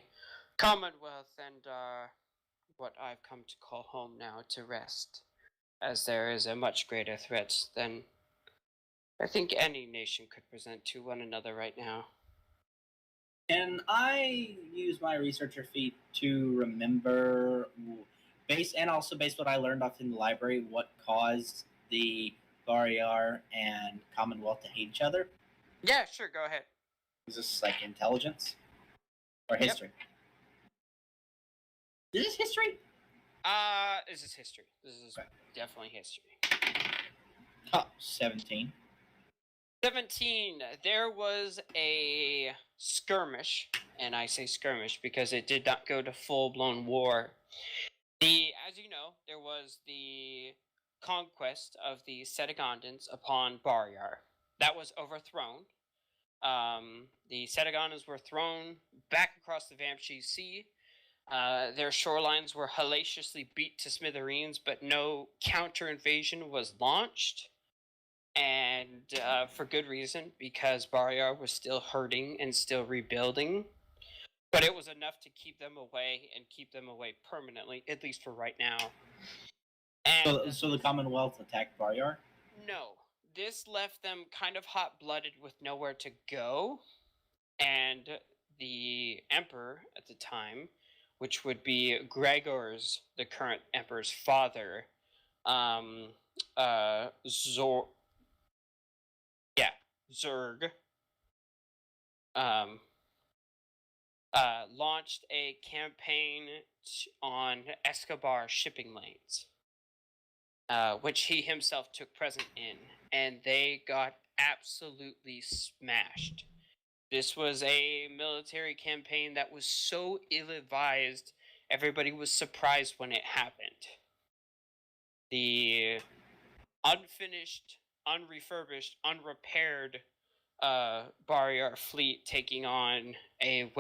Commonwealth and what I've come to call home now to rest, as there is a much greater threat than I think any nation could present to one another right now. Can I use my researcher feat to remember, and also based what I learned off in the library, what caused the Barriar and Commonwealth to hate each other? Yeah, sure, go ahead. Is this like intelligence or history? Is this history? This is history. This is definitely history. 17. 17. There was a skirmish, and I say skirmish because it did not go to full-blown war. As you know, there was the conquest of the Sedegondans upon Barriar. That was overthrown. The Sedegondans were thrown back across the Vamshi Sea. Their shorelines were hellaciously beat to smithereens, but no counter-invasion was launched. And for good reason, because Barriar was still hurting and still rebuilding. But it was enough to keep them away, and keep them away permanently, at least for right now. And So the Commonwealth attacked Barriar? No. This left them kind of hot-blooded with nowhere to go. And the Emperor at the time, which would be Gregor's, the current Emperor's father, Zerg, launched a campaign on Escobar shipping lanes, which he himself took present in, and they got absolutely smashed. This was a military campaign that was so ill-advised, everybody was surprised when it happened. The unfinished, unrefurbished, unrepaired Barriar fleet taking on a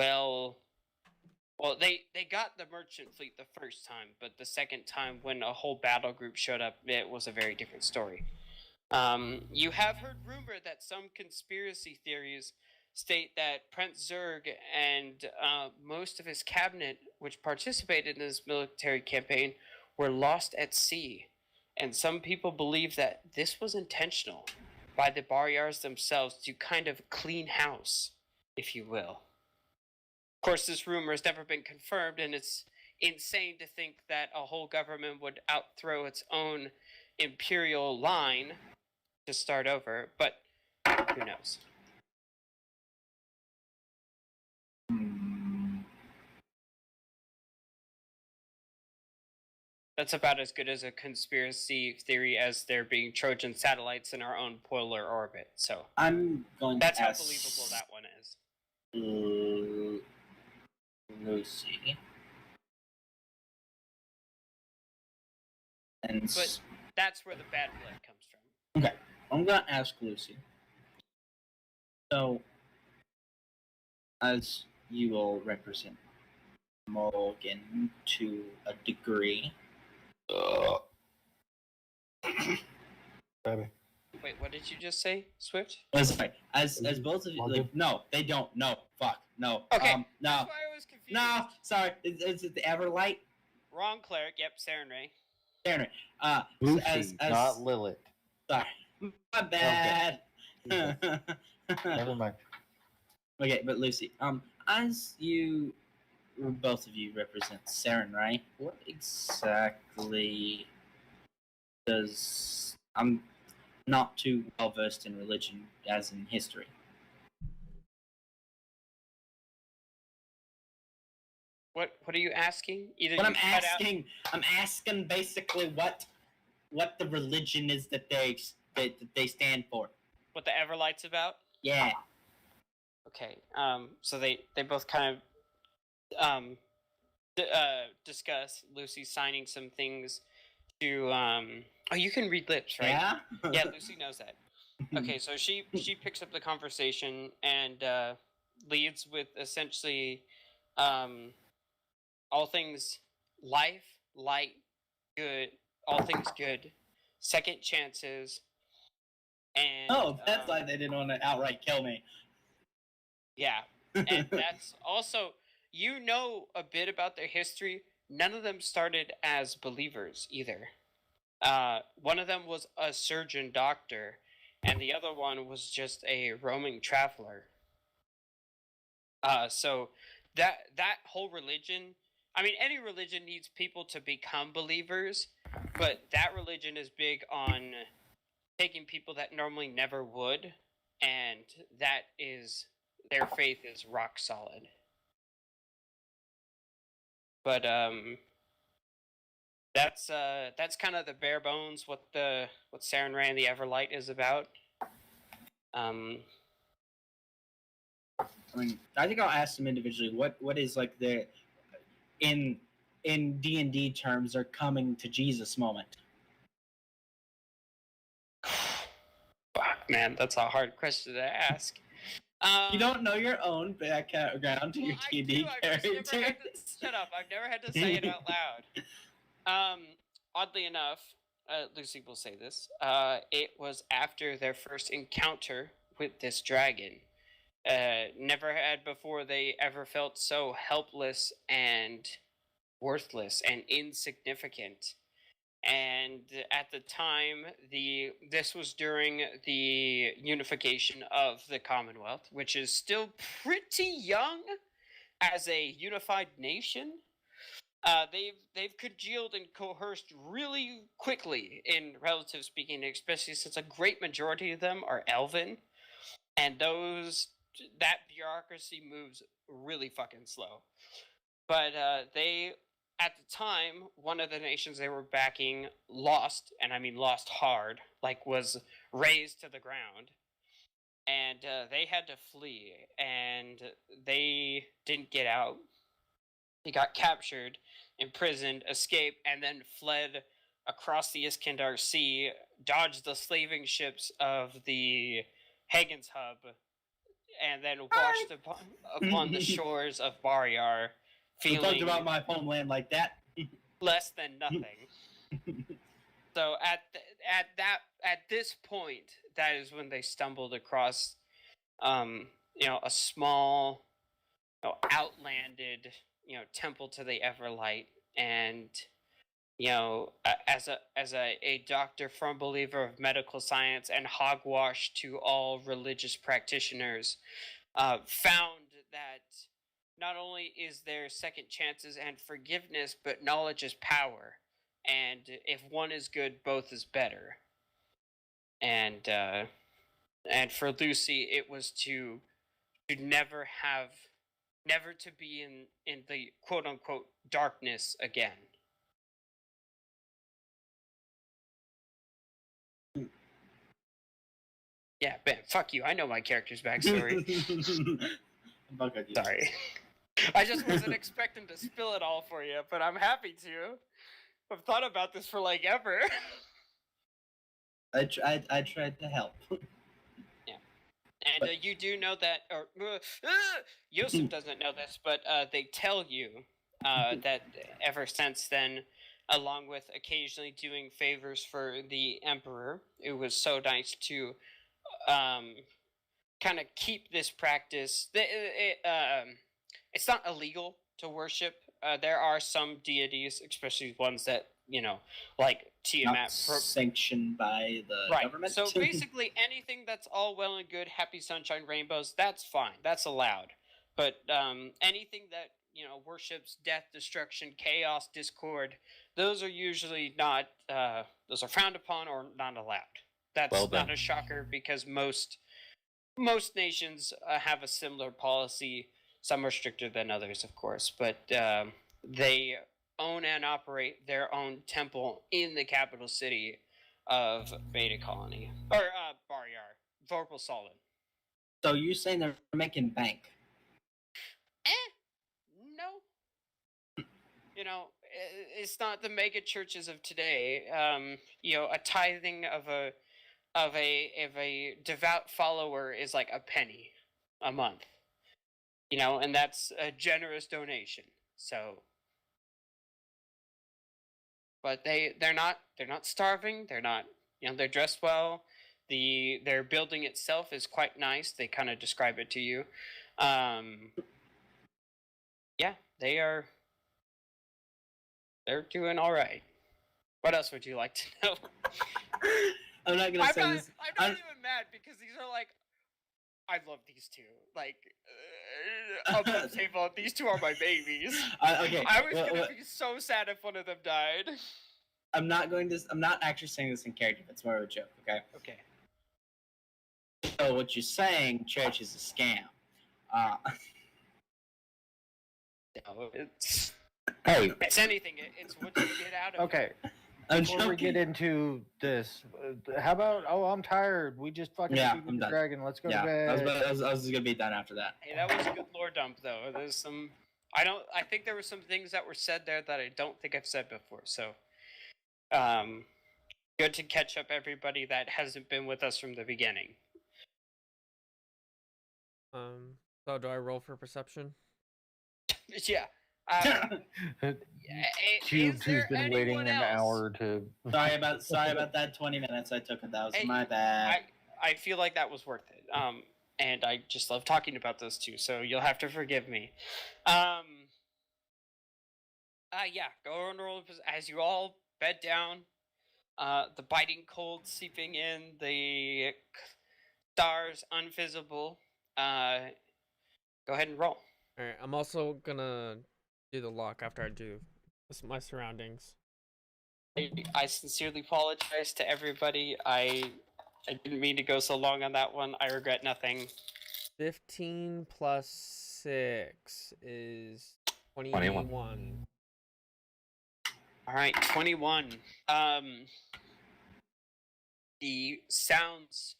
they got the merchant fleet the first time, but the second time when a whole battle group showed up, it was a very different story. You have heard rumor that some conspiracy theories state that Prince Zerg and most of his cabinet, which participated in this military campaign, were lost at sea. And some people believe that this was intentional by the Barriars themselves to kind of clean house, if you will. Of course, this rumor has never been confirmed, and it's insane to think that a whole government would outthrow its own imperial line to start over, but who knows? That's about as good as a conspiracy theory as there being Trojan satellites in our own polar orbit. So I'm going that's to how ask believable that one is. Lucy. And But that's where the bad blood comes from. okay, I'm going to ask Lucy. So, as you will represent Morgan to a degree. Baby. Wait, what did you just say, Swift? Oh, sorry. As both of you, Morgan? like, no, they don't. No, fuck, no. Okay, no, That's why I was confused. no. Sorry, is it the Everlight? Wrong cleric. Yep, Saren Ray. Darren, Lucy, as not Lilith. sorry, my bad. Never mind. Okay, but Lucy, as you, both of you represent Saren, right? What exactly does I'm not too well versed in religion as in history. What are you asking? Either What you I'm cut out- asking basically what the religion is that they stand for. what the Everlight's about? Yeah. Okay. So they both kind of discuss Lucy signing some things to Oh, you can read lips, right? Yeah. Yeah, Lucy knows that. Okay, so she picks up the conversation and leads with essentially all things life, light, good, all things good, second chances, and Oh, that's why they didn't want to outright kill me. yeah, and that's also, you know, a bit about their history. None of them started as believers either. One of them was a surgeon doctor, and the other one was just a roaming traveler. So that whole religion, I mean, any religion needs people to become believers, but that religion is big on taking people that normally never would, and that is, their faith is rock solid. But that's kind of the bare bones what Saren Ray and the Everlight is about. I mean, I think I'll ask them individually. What is like the in D&D terms, their coming to Jesus moment? Man, that's a hard question to ask. You don't know your own background to Well, your I D&D do, I've just never character. had to, shut up! I've never had to say it out loud. Oddly enough, Lucy will say this. It was after their first encounter with this dragon. Never had before they ever felt so helpless and worthless and insignificant. And at the time, this was during the unification of the Commonwealth, which is still pretty young as a unified nation. They've congealed and coerced really quickly in relative speaking, especially since a great majority of them are Elven, and that bureaucracy moves really fucking slow. But they, at the time, one of the nations they were backing lost, and I mean lost hard, like was razed to the ground. And they had to flee, and they didn't get out. They got captured, imprisoned, escaped, and then fled across the Iskandar Sea, dodged the slaving ships of the Hagen's Hub, and then washed upon the shores of Barriar, You talked feeling about my homeland like that. less than nothing. So at this point, that is when they stumbled across, a small, outlanded, temple to the Everlight, and as a doctor, firm believer of medical science and hogwash to all religious practitioners, found that not only is there second chances and forgiveness, but knowledge is power, and if one is good, both is better. And for Lucy, it was to never to be in the quote unquote darkness again. Yeah, Ben, fuck you. I know my character's backstory. Sorry. I just wasn't expecting to spill it all for you, but I'm happy to. I've thought about this for like ever. I tried to help. And But- you do know that, or Yosef doesn't know this, but they tell you that ever since then, along with occasionally doing favors for the emperor, it was so nice to kind of keep this practice. It's not illegal to worship. There are some deities, especially ones that like not Tiamat. sanctioned by the Right. government. So basically, anything that's all well and good, happy sunshine, rainbows, that's fine. That's allowed. But anything that worships death, destruction, chaos, discord, those are usually not. Those are frowned upon or not allowed. That's Well done. not a shocker because most nations have a similar policy. Some are stricter than others, of course, but they own and operate their own temple in the capital city of Beta Colony. Or Baryar. Vorpal Solid. So you're saying they're making bank? No. It's not the mega churches of today. A tithing of a devout follower is like a penny a month. And that's a generous donation. So but they're not starving. They're not they're dressed well. Their building itself is quite nice. They kind of describe it to you. Yeah, they're doing all right. What else would you like to know? I'm not gonna say this. I'm not even mad because these are like, I love these two. Like, up on the table, these two are my babies. Okay. I was gonna be so sad if one of them died. I'm not actually saying this in character. It's more of a joke. Okay. Okay. So what you're saying, church is a scam. No, it's Hey, anything. It's what you get out of it. okay. I'm Before we get joking. into this, how about? Oh, I'm tired. We just fucking Yeah, defeated I'm the done. dragon. Let's go Yeah, to I bed. was gonna be done after that. Hey, that was a good lore dump, though. There's some. I think there were some things that were said there that I don't think I've said before. So, good to catch up everybody that hasn't been with us from the beginning. So do I roll for perception? Yeah. Cubes, who's been waiting an hour to. sorry about that 20 minutes I took. That was Hey, my bad. I feel like that was worth it. And I just love talking about those two, so you'll have to forgive me. Yeah, go and roll as you all bed down. The biting cold seeping in, the stars unvisible. Go ahead and roll. All right. I'm also gonna do the lock after I do my surroundings. I sincerely apologize to everybody. I didn't mean to go so long on that one. I regret nothing. 15 plus 6 is 21. All right, 21. The sounds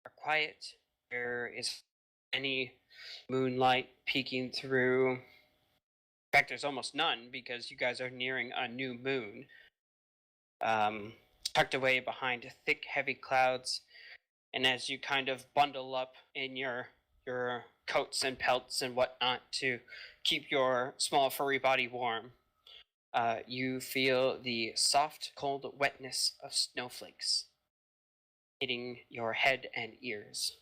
are quiet. There is any moonlight peeking through. In fact, there's almost none because you guys are nearing a new moon. Tucked away behind thick, heavy clouds, and as you kind of bundle up in your coats and pelts and whatnot to keep your small furry body warm, you feel the soft, cold wetness of snowflakes hitting your head and ears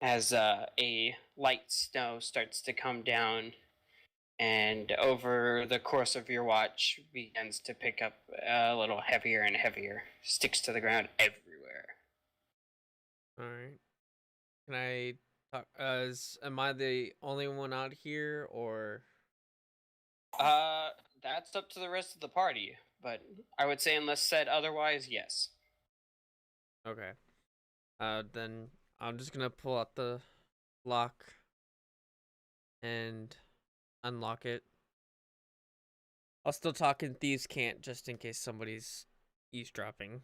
as a light snow starts to come down, and over the course of your watch begins to pick up a little heavier and heavier, sticks to the ground everywhere. All right. Can I talk? Am I the only one out here, or? That's up to the rest of the party, but I would say unless said otherwise, yes. Okay. Then I'm just gonna pull out the lock and unlock it. I'll still talk in Thieves' Cant just in case somebody's eavesdropping.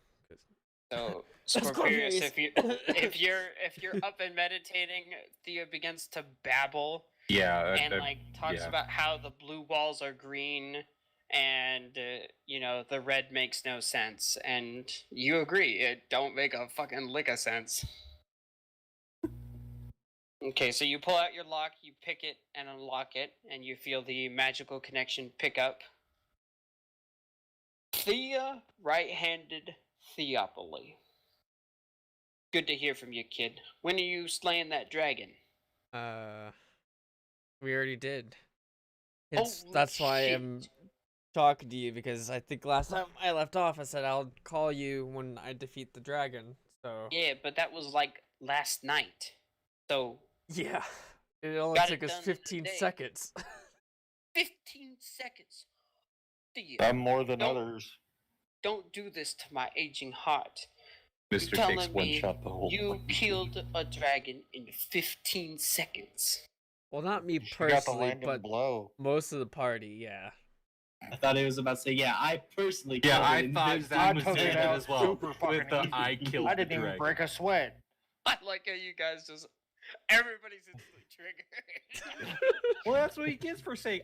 So, Scorpius. Scorpius, if you're up and meditating, Theo begins to babble Yeah, and talks yeah. about how the blue walls are green and the red makes no sense, and you agree it don't make a fucking lick of sense. Okay, so you pull out your lock, you pick it and unlock it, and you feel the magical connection pick up. Thea, right-handed Theopoly. Good to hear from you, kid. When are you slaying that dragon? We already did. Holy That's why I'm shit. talking to you, because I think last time I left off, I said I'll call you when I defeat the dragon. So Yeah, but that was like last night. So yeah, it only got took it us done in a 15 day. seconds. 15 seconds. Thea, Some more than Don't- others. don't do this to my aging heart. Mr. You're takes telling one me shot the whole you fucking killed a dragon in 15 seconds. Well, not me She got the personally, landing but blow. most of the party. Yeah. I thought he was about to say, yeah, I personally. Yeah, killed it I in thought 15 that was took it it out as well. super fucking With the easy. I killed I the didn't even dragon. break a sweat. I like how you guys just. Everybody's instantly triggered. Well, that's what he gets for saying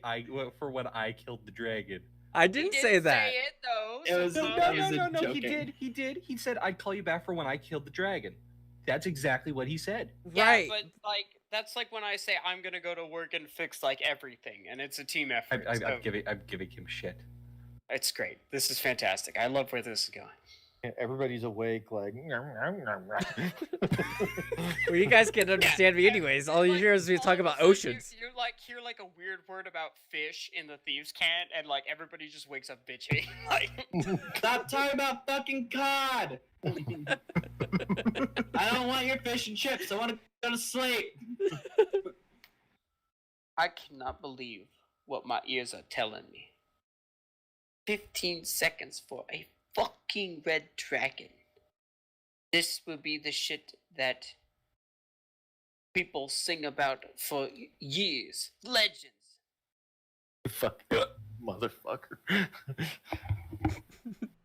for when I killed the dragon. I didn't He say that. Say it, though, It was- so- No, He no, was no, no. He joking. did. He did. He said I'd call you back for when I killed the dragon. That's exactly what he said. Yeah, Right. but like that's like when I say I'm gonna go to work and fix like everything, and it's a team effort. I'm so giving him shit. it's great. This is fantastic. I love where this is going. Everybody's awake, like. Well, you guys can't understand me anyways. All you Like, hear is me all talk of a about sudden oceans. You like hear like a weird word about fish in the thieves' cant, and like everybody just wakes up bitchy. Like Stop talking about fucking cod. I don't want your fish and chips. I want to go to sleep. I cannot believe what my ears are telling me. 15 seconds for a fucking red dragon. This will be the shit that people sing about for years. Legends. Fuck, motherfucker.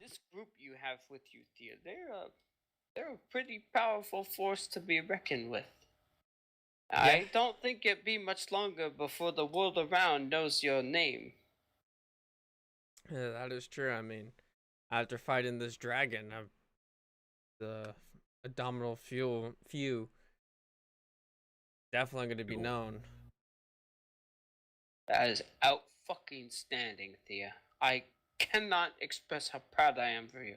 This group you have with you, Thea, they're a pretty powerful force to be reckoned with. I don't think it'd be much longer before the world around knows your name. Yeah, that is true. I mean, after fighting this dragon, the abdominal few definitely going to be known. That is out fucking standing, Thea. I cannot express how proud I am for you.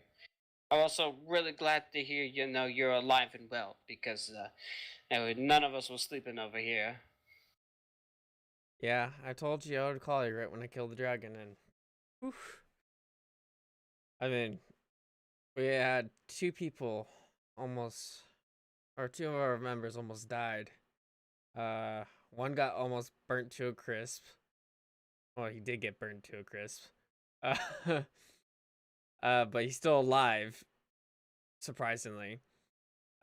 I'm also really glad to hear you're alive and well, because none of us were sleeping over here. Yeah, I told you I would call you right when I killed the dragon, and oof. I mean, we had two people almost, or two of our members almost died. One got almost burnt to a crisp. Well, he did get burnt to a crisp. But he's still alive, surprisingly.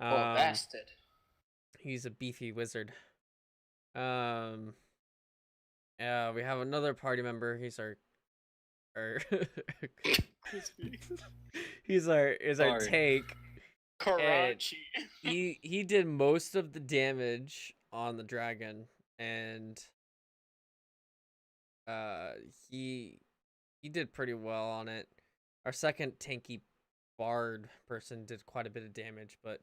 Oh, bastard. He's a beefy wizard. Yeah, we have another party member. He's our he's our Sorry. tank. Karachi. He did most of the damage on the dragon, and he did pretty well on it. Our second tanky bard person did quite a bit of damage, but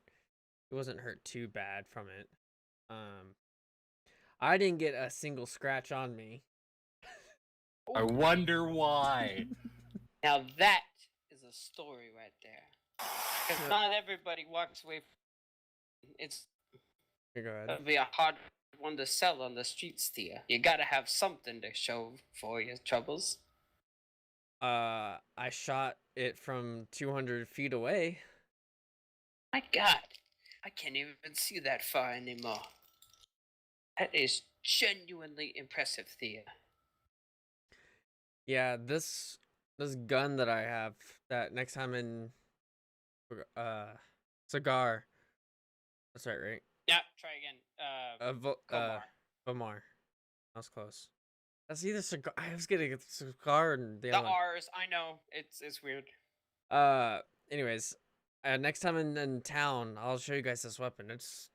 he wasn't hurt too bad from it. I didn't get a single scratch on me. I wonder why. Now that is a story right there. Because not everybody walks away from it's Here, go ahead. gonna be a hard one to sell on the streets, Thea. You gotta have something to show for your troubles. I shot it from 200 feet away. My god, I can't even see that far anymore. That is genuinely impressive, Thea. Yeah, this gun that I have, that next time in Cigar. That's right? Yeah, try again. Komar. Vomar. That was close. That's either Cigar. I was getting a Cigar and the The other one. R's, I know, it's weird. Anyways, next time in town, I'll show you guys this weapon. It's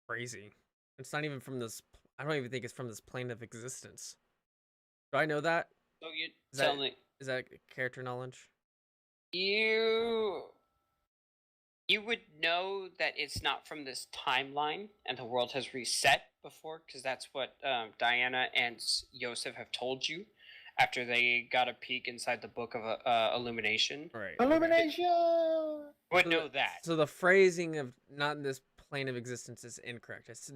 crazy. It's not even from this. I don't even think it's from this plane of existence. Do I know that? So you Is tell that- me. Is that character knowledge? You You would know that it's not from this timeline and the world has reset before, because that's what Diana and Yosef have told you after they got a peek inside the book of Illumination. Right. Illumination. Would So know the- that. So the phrasing of not in this plane of existence is incorrect. It's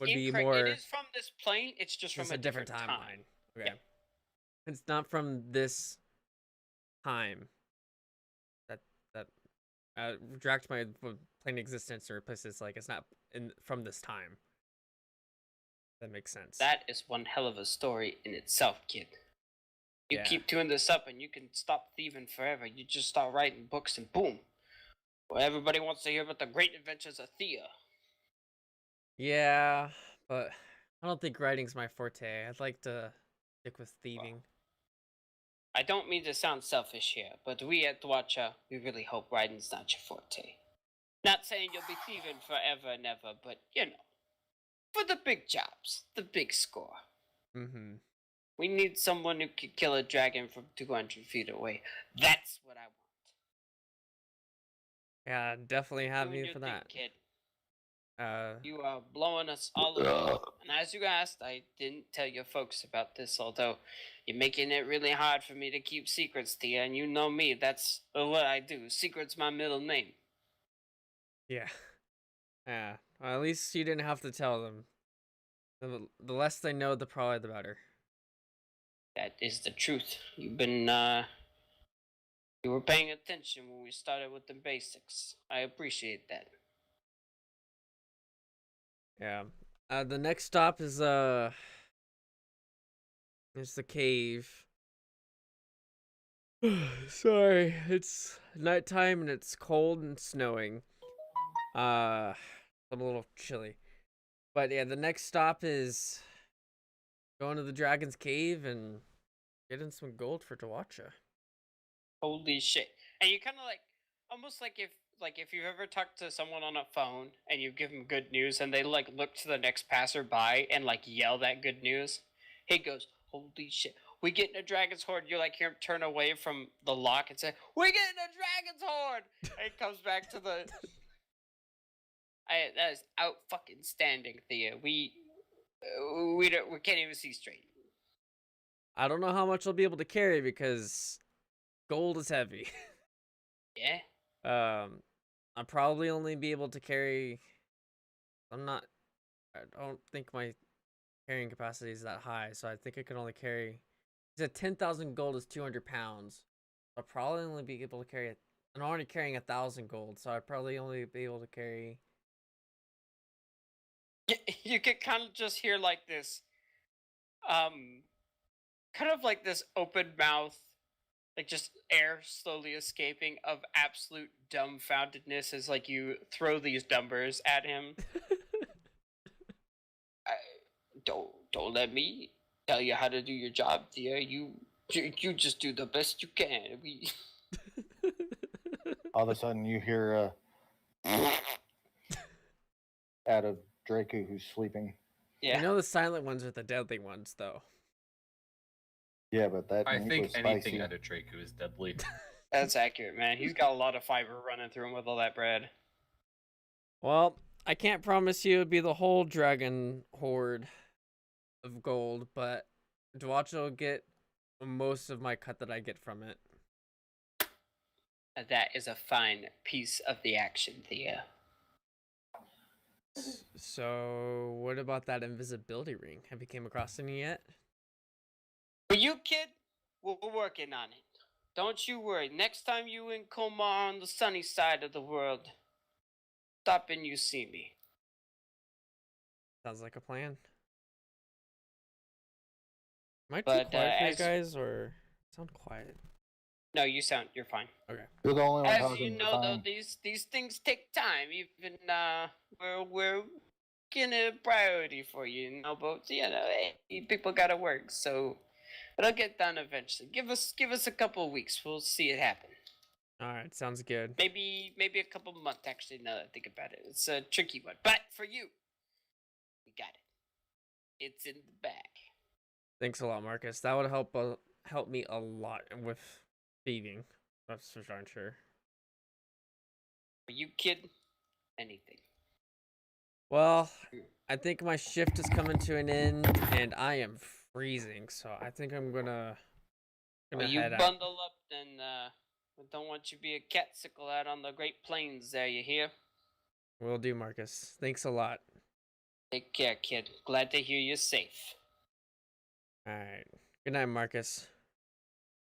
would be incorrect. more. It is from this plane. It's just from Just a different time. timeline. Okay. Yeah. It's not from this time. That retract my plane of existence or places like it's not from this time. That makes sense. That is one hell of a story in itself, kid. You Yeah. keep doing this up and you can stop thieving forever. You just start writing books and boom. Well, everybody wants to hear about the great adventures of Thea. Yeah, but I don't think writing's my forte. I'd like to stick with thieving. I don't mean to sound selfish here, but we at Dwacha, we really hope writing's not your forte. Not saying you'll be thieving forever and ever, but you know, for the big jobs, the big score. Mm-hmm. We need someone who can kill a dragon from 200 feet away. That's what I want. Yeah, definitely have Doing me your for thing, that. kid. Uh, You are blowing us all away. And as you asked, I didn't tell your folks about this, although you're making it really hard for me to keep secrets, Thea, and you know me, that's what I do. Secret's my middle name. yeah. Yeah. Well, at least you didn't have to tell them. The less they know, the probably the better. That is the truth. You've been, you were paying attention when we started with the basics. I appreciate that. Yeah. The next stop is the cave. Sorry, it's nighttime and it's cold and snowing. I'm a little chilly. But yeah, the next stop is going to the Dragon's Cave and getting some gold for Tawacha. Holy shit. And you kind of like, almost like if you've ever talked to someone on a phone and you give them good news and they like look to the next passerby and like yell that good news. He goes, holy shit. We getting a dragon's horde. You like hear him turn away from the lock and say, we're getting a dragon's horde. And he comes back to the... that is out fucking standing, Thea. We can't even see straight. I don't know how much I'll be able to carry because gold is heavy. Yeah? I'll probably only be able to carry. I don't think my carrying capacity is that high, so I think I can only carry. He said 10,000 gold is 200 pounds. I'll probably only be able to carry it. I'm already carrying 1,000 gold, so I'd probably only be able to carry. You can kind of just hear like this, kind of like this open mouth, like just air slowly escaping of absolute dumbfoundedness as like you throw these numbers at him. Don't let me tell you how to do your job, dear. You just do the best you can. All of a sudden, you hear out of Draco, who's sleeping. Yeah. I know the silent ones are the deadly ones, though. Yeah, but that I meat think was anything spicy. out of Draco is deadly. That's accurate, man. He's got a lot of fiber running through him with all that bread. Well, I can't promise you it'd be the whole dragon horde of gold, but Dwacha will get most of my cut that I get from it. That is a fine piece of the action, Thea. So, what about that invisibility ring? Have you came across any yet? For you, kid, we're working on it. Don't you worry. Next time you and Komar on the sunny side of the world, stop and you see me. Sounds like a plan. Am I too But, quiet for you as- guys, or sound quiet? No, you're fine. Okay. You're the only one As talking. you know, though, fine. these things take time. Even we're getting a priority for you, you know. But you know, hey, people gotta work, so it'll get done eventually. Give us a couple of weeks. We'll see it happen. All right, sounds good. Maybe a couple of months. Actually, now that I think about it, it's a tricky one. But for you, we got it. It's in the bag. Thanks a lot, Marcus. That would help me a lot with thieving. That's for darn sure. Are you kid? Anything. Well, I think my shift is coming to an end, and I am freezing. So I think I'm gonna Well, you head out. bundle up, then. I don't want you to be a catsicle out on the Great Plains. There, you hear? Will do, Marcus. Thanks a lot. Take care, kid. Glad to hear you're safe. All right. Good night, Marcus.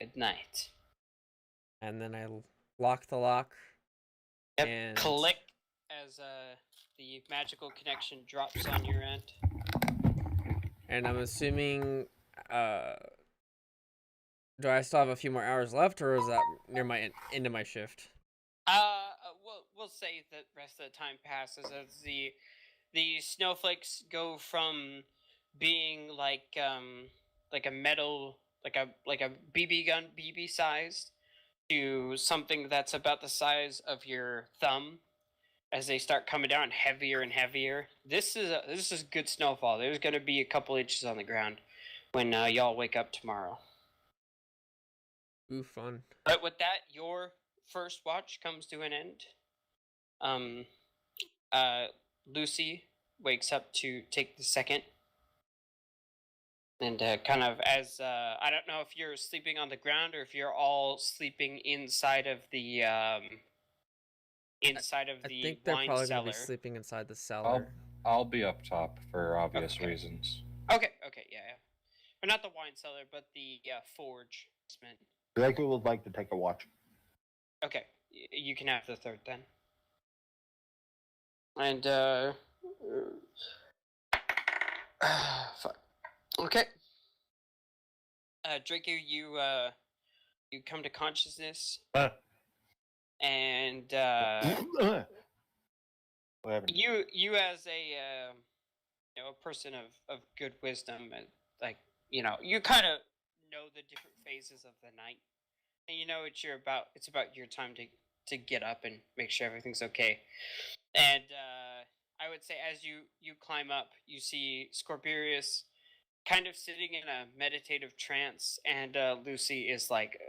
Good night. And then I lock the lock. Yep. And Click as the magical connection drops on your end. And I'm assuming, do I still have a few more hours left, or is that near my end of my shift? We'll say that rest of the time passes as the snowflakes go from being like a metal like a BB gun BB sized to something that's about the size of your thumb as they start coming down heavier and heavier. This is good snowfall. There's going to be a couple inches on the ground when y'all wake up tomorrow. Ooh, fun. But with that, your first watch comes to an end. Lucy wakes up to take the second. And kind of as, I don't know if you're sleeping on the ground or if you're all sleeping inside of the, I think they're wine probably cellar. going to be sleeping inside the cellar. I'll be up top for obvious Okay. reasons. Okay, yeah. Or not the wine cellar, but the forge. Draco would like to take a watch. Okay, you can have the third then. And, fuck. Okay. Draco, you come to consciousness, and, What happened? you as a person of good wisdom, and you kind of know the different phases of the night, and it's about your time to get up and make sure everything's okay. And I would say as you climb up, you see Scorpirius kind of sitting in a meditative trance, and Lucy is like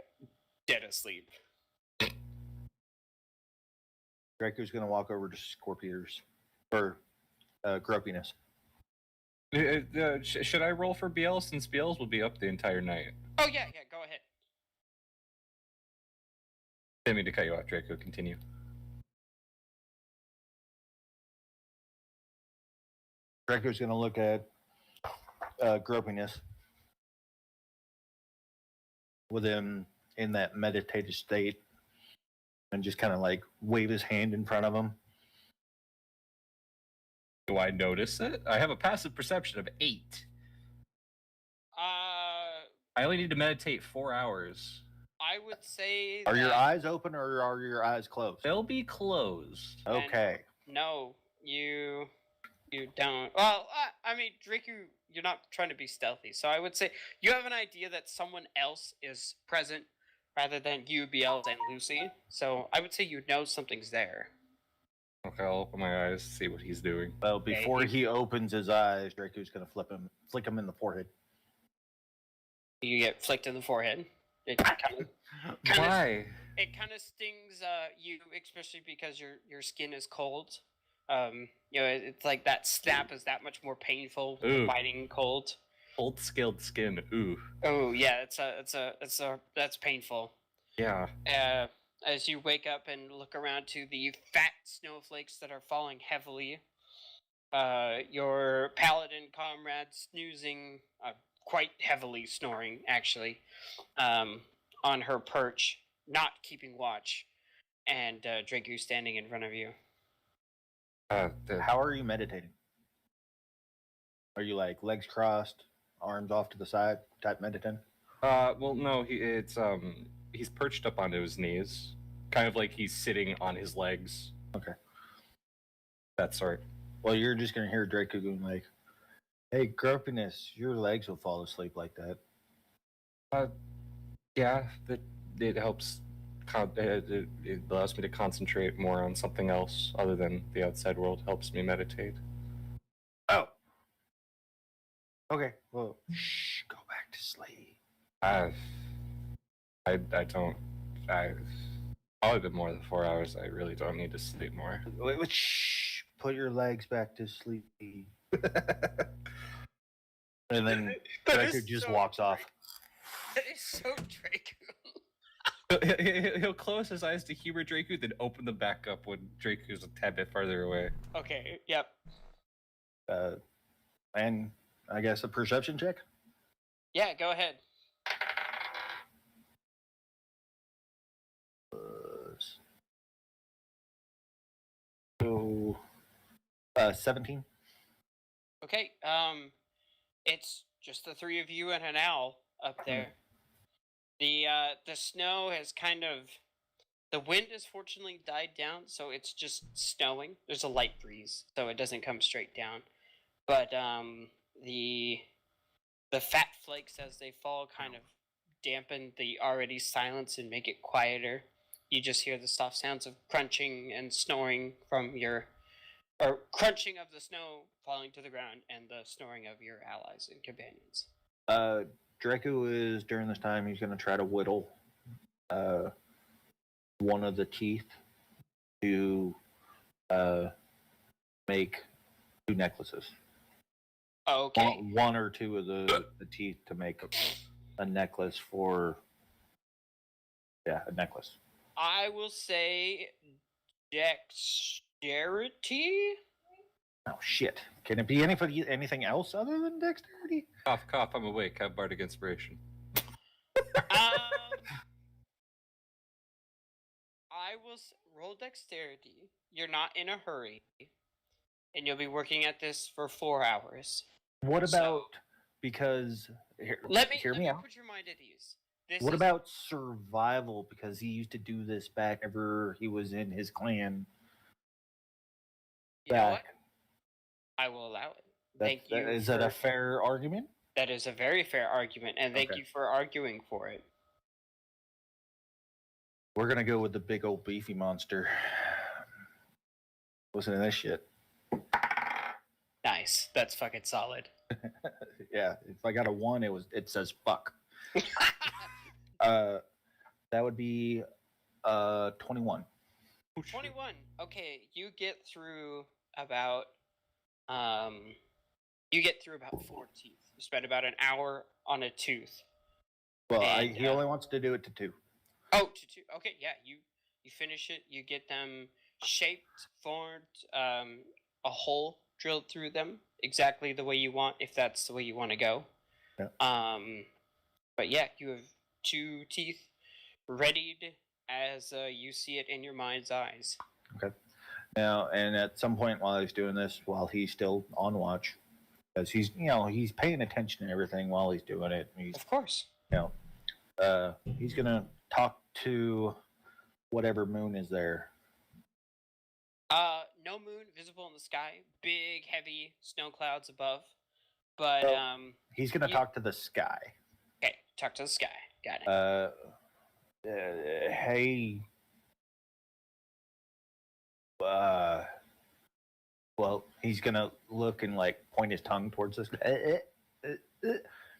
dead asleep. Draco's gonna walk over to Scorpius or Gropiness. Should I roll for BL since BLs will be up the entire night? Oh yeah, go ahead. Didn't mean to cut you off, Draco. Continue. Draco's gonna look at Gropiness with him in that meditative state and just kind of like wave his hand in front of him. Do I notice it? I have a passive perception of 8. I only need to meditate 4 hours. I would say. Are your eyes open or are your eyes closed? They'll be closed. Okay. No, you don't. Well, I mean, Draco, you're not trying to be stealthy, so I would say you have an idea that someone else is present rather than you, BLs, and Lucy. So I would say you know something's there. Okay, I'll open my eyes, see what he's doing. Well, before he opens his eyes, Draco's gonna flick him in the forehead. You get flicked in the forehead. It Why? It kind of stings you, especially because your skin is cold. It's like that snap is that much more painful, Ooh. biting cold. Cold scaled skin. Ooh. Oh yeah, that's painful. Yeah. As you wake up and look around to the fat snowflakes that are falling heavily, your paladin comrade snoozing, quite heavily snoring actually, on her perch, not keeping watch, and Draco standing in front of you. How are you meditating? Are you like legs crossed, arms off to the side type meditating? Well, no, he's perched up onto his knees, kind of like he's sitting on his legs. Okay. That sort. Well, you're just gonna hear Draco going like, "Hey, Gropiness, your legs will fall asleep like that." Yeah, it helps. It allows me to concentrate more on something else other than the outside world. Helps me meditate. Oh. Okay. Well, shh. Go back to sleep. I don't. Probably been more than 4 hours. I really don't need to sleep more. Wait, shh. Put your legs back to sleep. And then That Draco is just so walks off. That is so Draco. He'll close his eyes to humor Draco, then open them back up when Draco's a tad bit farther away. Okay, yep. And I guess a perception check? Yeah, go ahead. So, 17. Okay, it's just the three of you and an owl up there. The snow has kind of, the wind has fortunately died down, so it's just snowing. There's a light breeze, so it doesn't come straight down. But the fat flakes as they fall kind of dampen the already silence and make it quieter. You just hear the soft sounds of crunching and snoring from your, or crunching of the snow falling to the ground and the snoring of your allies and companions. Draco is, during this time, he's going to try to whittle one of the teeth to make 2 necklaces. Okay. One or two of the teeth to make a necklace for, a necklace. I will say dexterity. Oh, shit. Can it be anything else other than dexterity? Cough, cough, I'm awake. Have bardic inspiration. I will roll dexterity. You're not in a hurry, and you'll be working at this for 4 hours. What about, So- because, Let me hear me out. put your mind at ease. This What is- about survival? Because he used to do this back whenever he was in his clan. You know what? Back. I will allow it. Thank you. Is that a for- fair argument? That is a very fair argument, and thank Okay. you for arguing for it. We're gonna go with the big old beefy monster. Listen to this shit. Nice. That's fucking solid. Yeah, if I got a 1, it says fuck. That would be 21. 21. Okay, you get through about 4 teeth. You spend about an hour on a tooth. Well, And, he only wants to do it to 2. Oh, to 2. Okay, yeah, you finish it. You get them shaped, formed, a hole drilled through them exactly the way you want, if that's the way you want to go. Yeah. But yeah, you have 2 teeth readied as you see it in your mind's eyes. Now, and at some point while he's doing this, while he's still on watch, because he's paying attention to everything while he's doing it. He's Of course. he's gonna talk to whatever moon is there. No moon visible in the sky. Big, heavy snow clouds above. But Oh. He's gonna You- talk to the sky. okay, talk to the sky. Got it. Hey. Well, he's gonna look and like point his tongue towards this,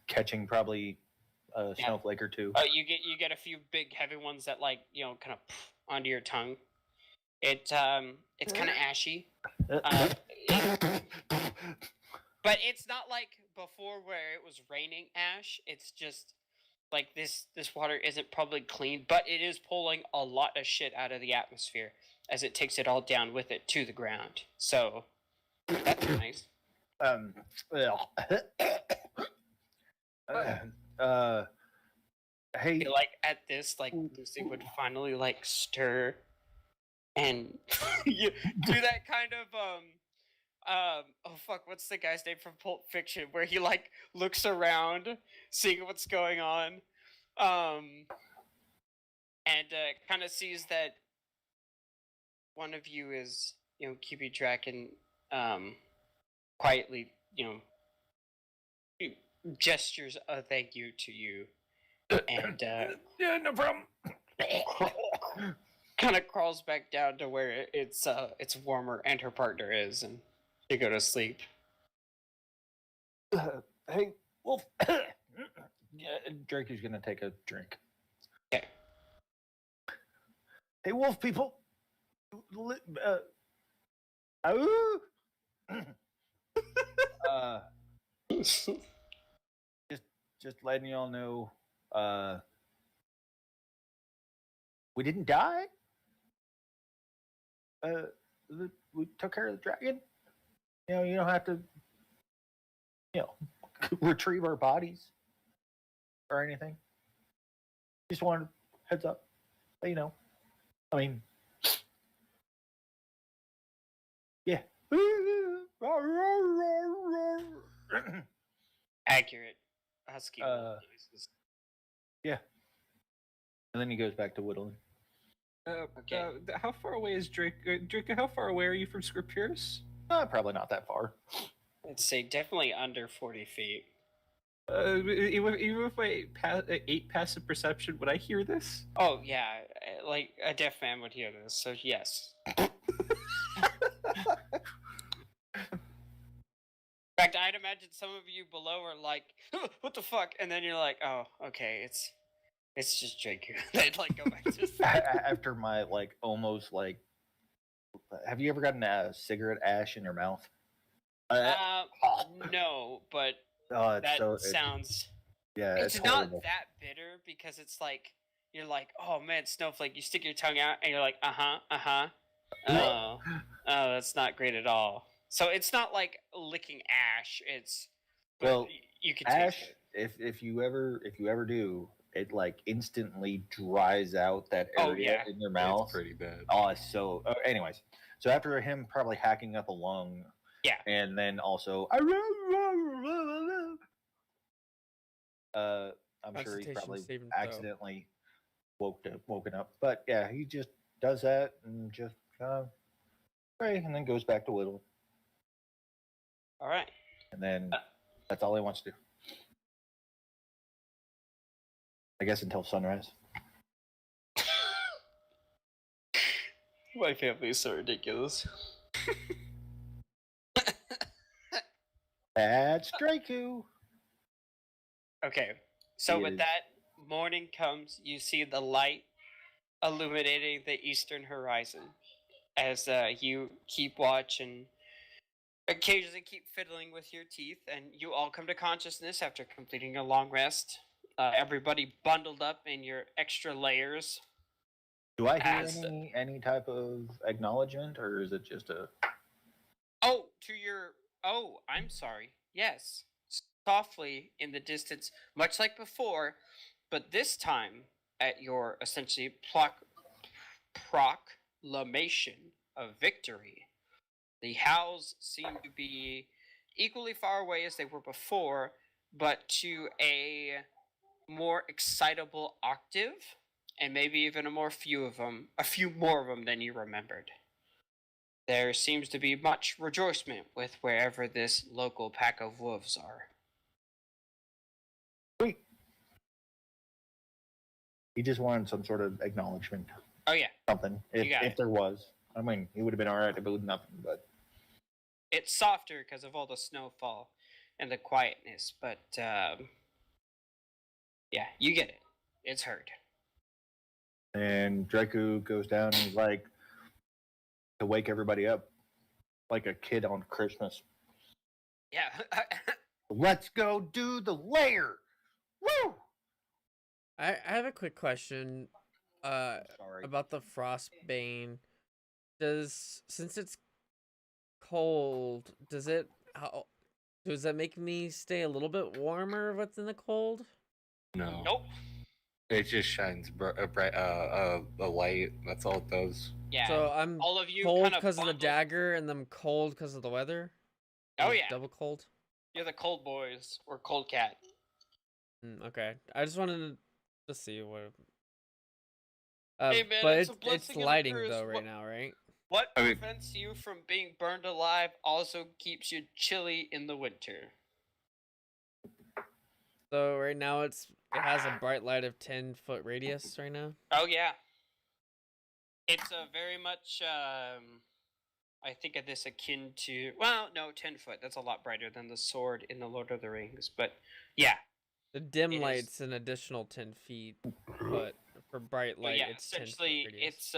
catching probably a Yeah. snowflake or 2. You get a few big heavy ones that kind of onto your tongue. It's kind of ashy. But it's not like before where it was raining ash. It's just like this water isn't probably clean, but it is pulling a lot of shit out of the atmosphere as it takes it all down with it to the ground. So that's nice. Hey, Feel like at this, like Lucy would finally like stir and you do that kind of oh fuck, what's the guy's name from Pulp Fiction where he like looks around seeing what's going on and kind of sees that one of you is keeping track and quietly gestures a thank you to you and yeah, no problem. kind of crawls back down to where it's warmer and her partner is, and they go to sleep. Hey, Wolf. Yeah, Drake is gonna take a drink. Okay. Hey, wolf people. Ooh. Just letting y'all know, we didn't die. We took care of the dragon. You know, you don't have to, retrieve our bodies or anything. Just wanted heads up. You know, I mean, yeah. Accurate. Husky noises. Yeah. And then he goes back to whittling. Okay. How far away is Drake? Draco, how far away are you from Scripurus? Probably not that far. Let's say definitely under 40 feet. Even with my 8 passive perception, would I hear this? Oh, yeah. Like, a deaf man would hear this, so yes. In fact, I'd imagine some of you below are like, what the fuck? And then you're like, oh, okay, it's just Drake. They'd like go back to sleep. After my almost have you ever gotten a cigarette ash in your mouth? No, but Oh, that sounds. Yeah, It's it's not horrible. that bitter because it's like you're like, oh man, Snowflake. You stick your tongue out and you're like, oh, that's not great at all. So it's not like licking ash. It's Well, you can ash. taste it. If you ever do, it instantly dries out that Oh, area yeah. in your mouth. It's pretty bad. Oh, it's so. Anyways, so after him probably hacking up a lung. Yeah. And then also, I'm sure he's Constitution probably saving throw. accidentally woken up. But yeah, he just does that and just pray, and then goes back to whittling. All right. And then that's all he wants to do. I guess until sunrise. My family is so ridiculous. That's Draku. Okay, so He with is- that, morning comes. You see the light illuminating the eastern horizon as you keep watch and occasionally keep fiddling with your teeth, and you all come to consciousness after completing a long rest. Everybody bundled up in your extra layers. Do I hear As- any type of acknowledgement, or is it just a? Oh, Oh, I'm sorry. Yes. Softly in the distance, much like before, but this time at your essentially proclamation of victory. The howls seem to be equally far away as they were before, but to a more excitable octave, and maybe even a few more of them than you remembered. There seems to be much rejoicement with wherever this local pack of wolves are. Sweet. He just wanted some sort of acknowledgement, Oh yeah, something. You got If it. there was, I mean, he would have been all right about nothing. But it's softer because of all the snowfall and the quietness, but yeah, you get it. It's heard. and Draku goes down and he's like to wake everybody up, like a kid on Christmas. Yeah. Let's go do the lair. Woo! I have a quick question Sorry. about the Frostbane. Since it's cold, does that make me stay a little bit warmer if it's in the cold? No. Nope. It just shines a light. That's all it does. Yeah. So I'm all of you cold kind of because of the bundled- dagger, and I'm cold because of the weather. Oh Like, yeah. double cold. You're the cold boys or cold cat. Okay, I just wanted to see what. Hey, man, but it's a it's blessing and a lighting curse. though right What- now, right? What I mean- prevents you from being burned alive also keeps you chilly in the winter. So right now it has a bright light of 10-foot radius right now. Oh yeah. It's a very much I think of this akin to 10 foot. That's a lot brighter than the sword in the Lord of the Rings. But yeah. The dim It is- light's an additional 10 feet, but For bright But light, yeah, it's 10 foot essentially, radius.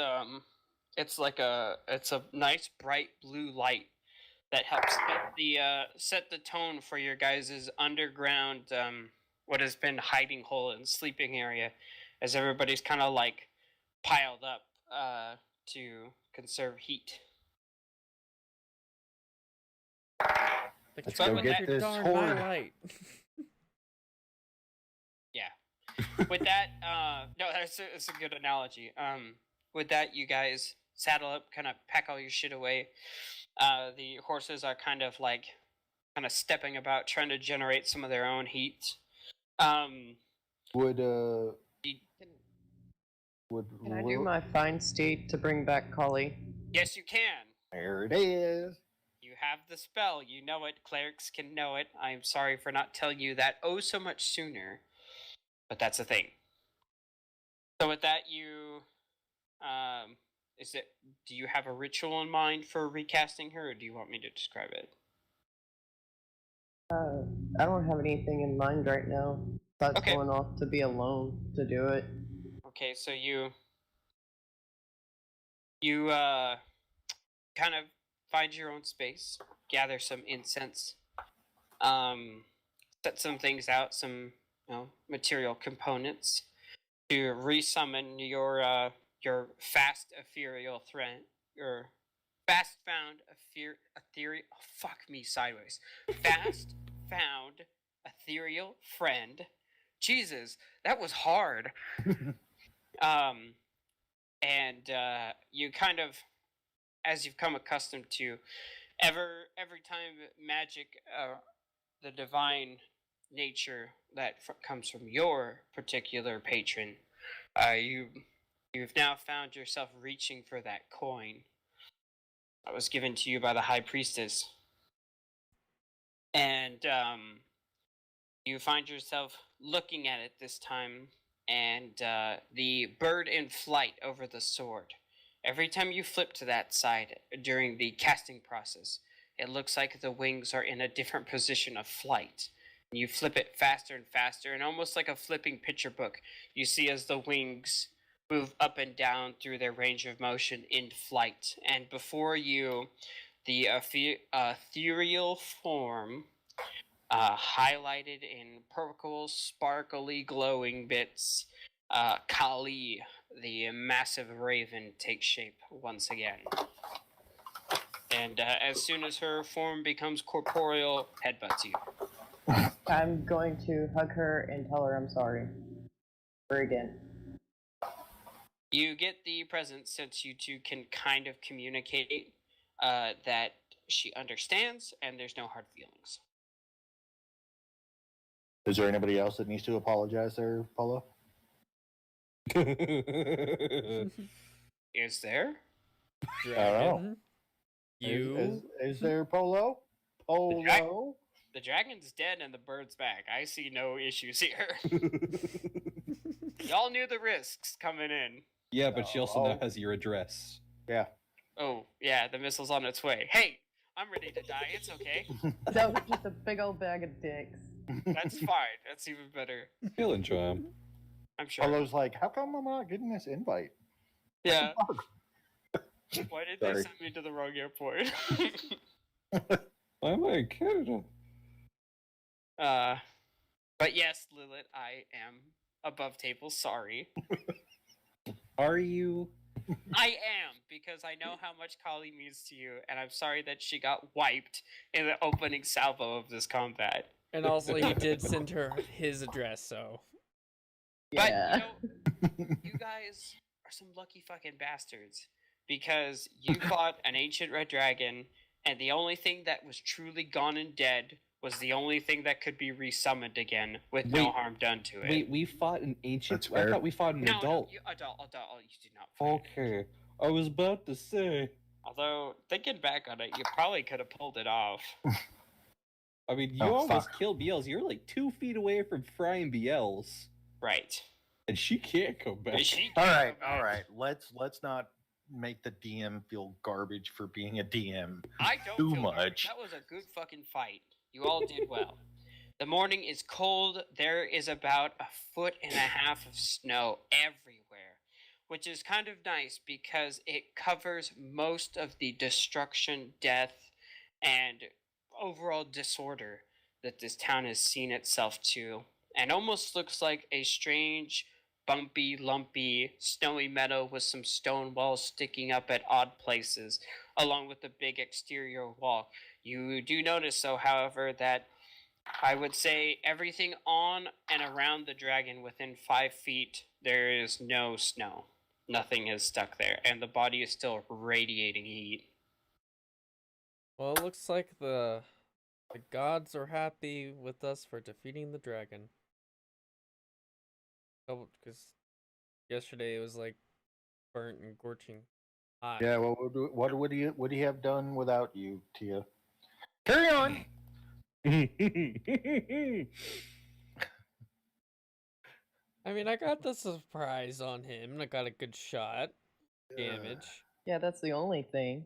it's a nice bright blue light that helps set the tone for your guys' underground what has been hiding hole and sleeping area, as everybody's kind of like piled up to conserve heat. The Let's turn go off get your this darn horde. light. With that, no, that's a good analogy. With that, you guys saddle up, kind of pack all your shit away. The horses are kind of stepping about, trying to generate some of their own heat. Would You- Can I do my fine state to bring back Kali? yes, you can. There it is. You have the spell. You know it. Clerics can know it. I'm sorry for not telling you that oh so much sooner, but that's a thing. So with that, you, do you have a ritual in mind for recasting her, or do you want me to describe it? I don't have anything in mind right now. Besides Okay. going off to be alone to do it. Okay, so you kind of find your own space, gather some incense, set some things out, some material components to resummon your fast ethereal friend, your fast found ethereal. Oh, fuck me sideways. Fast found ethereal friend. Jesus, that was hard. And you kind of, as you've come accustomed to, every time magic, the divine nature that comes from your particular patron, you've now found yourself reaching for that coin that was given to you by the high priestess, and you find yourself looking at it this time, and the bird in flight over the sword. Every time you flip to that side during the casting process, it looks like the wings are in a different position of flight. You flip it faster and faster, and almost like a flipping picture book, you see as the wings move up and down through their range of motion in flight. And before you, the ethereal form, highlighted in purple, sparkly, glowing bits, Kali, the massive raven, takes shape once again. And as soon as her form becomes corporeal, headbutts you. I'm going to hug her and tell her I'm sorry. Her again. You get the present, since you two can kind of communicate that she understands and there's no hard feelings. Is there anybody else that needs to apologize there, Polo? Is there? Dragon. Is there Polo? Polo? The dragon's dead and the bird's back. I see no issues here. Y'all knew the risks coming in. Yeah, but she also now has your address. Yeah. Oh, yeah, the missile's on its way. Hey, I'm ready to die. It's okay. That was just a big old bag of dicks. That's fine. That's even better. He'll enjoy him. I'm sure. Polo's like, how come I'm not getting this invite? Yeah. Why did they Sorry. send me to the wrong airport? Why am I in Canada? But yes, Lilith, I am above table. Sorry. Are you? I am, because I know how much Kali means to you, and I'm sorry that she got wiped in the opening salvo of this combat. And also, he did send her his address, so. But, Yeah. you guys are some lucky fucking bastards, because you fought an ancient red dragon, and the only thing that was truly gone and dead was the only thing that could be resummoned again with no Wait, harm done to it. Wait, we fought an ancient. That's I fair. thought we fought an no, adult. No, you did not fight it. Okay, I was about to say. Although, thinking back on it, you probably could have pulled it off. I mean, you Oh, almost fuck. killed BLs. You're like 2 feet away from frying BLs, Right. and she can't go back. She All can't right, go all back. right. Let's not make the DM feel garbage for being a DM. I don't Too feel much. garbage. That was a good fucking fight. You all did well. The morning is cold. There is about 1.5 feet of snow everywhere. which is kind of nice because it covers most of the destruction, death, and overall disorder that this town has seen itself to, and almost looks like a strange, bumpy, lumpy, snowy meadow with some stone walls sticking up at odd places, along with a big exterior wall. You do notice, though, however, that I would say everything on and around the dragon within 5 feet, there is no snow. Nothing is stuck there, and the body is still radiating heat. Well, it looks like the gods are happy with us for defeating the dragon. Oh, because yesterday it was like burnt and scorching hot. Yeah, well, what would he have done without you, Tia? Carry on. I mean, I got the surprise on him, and I got a good shot. Damage. Yeah, that's the only thing.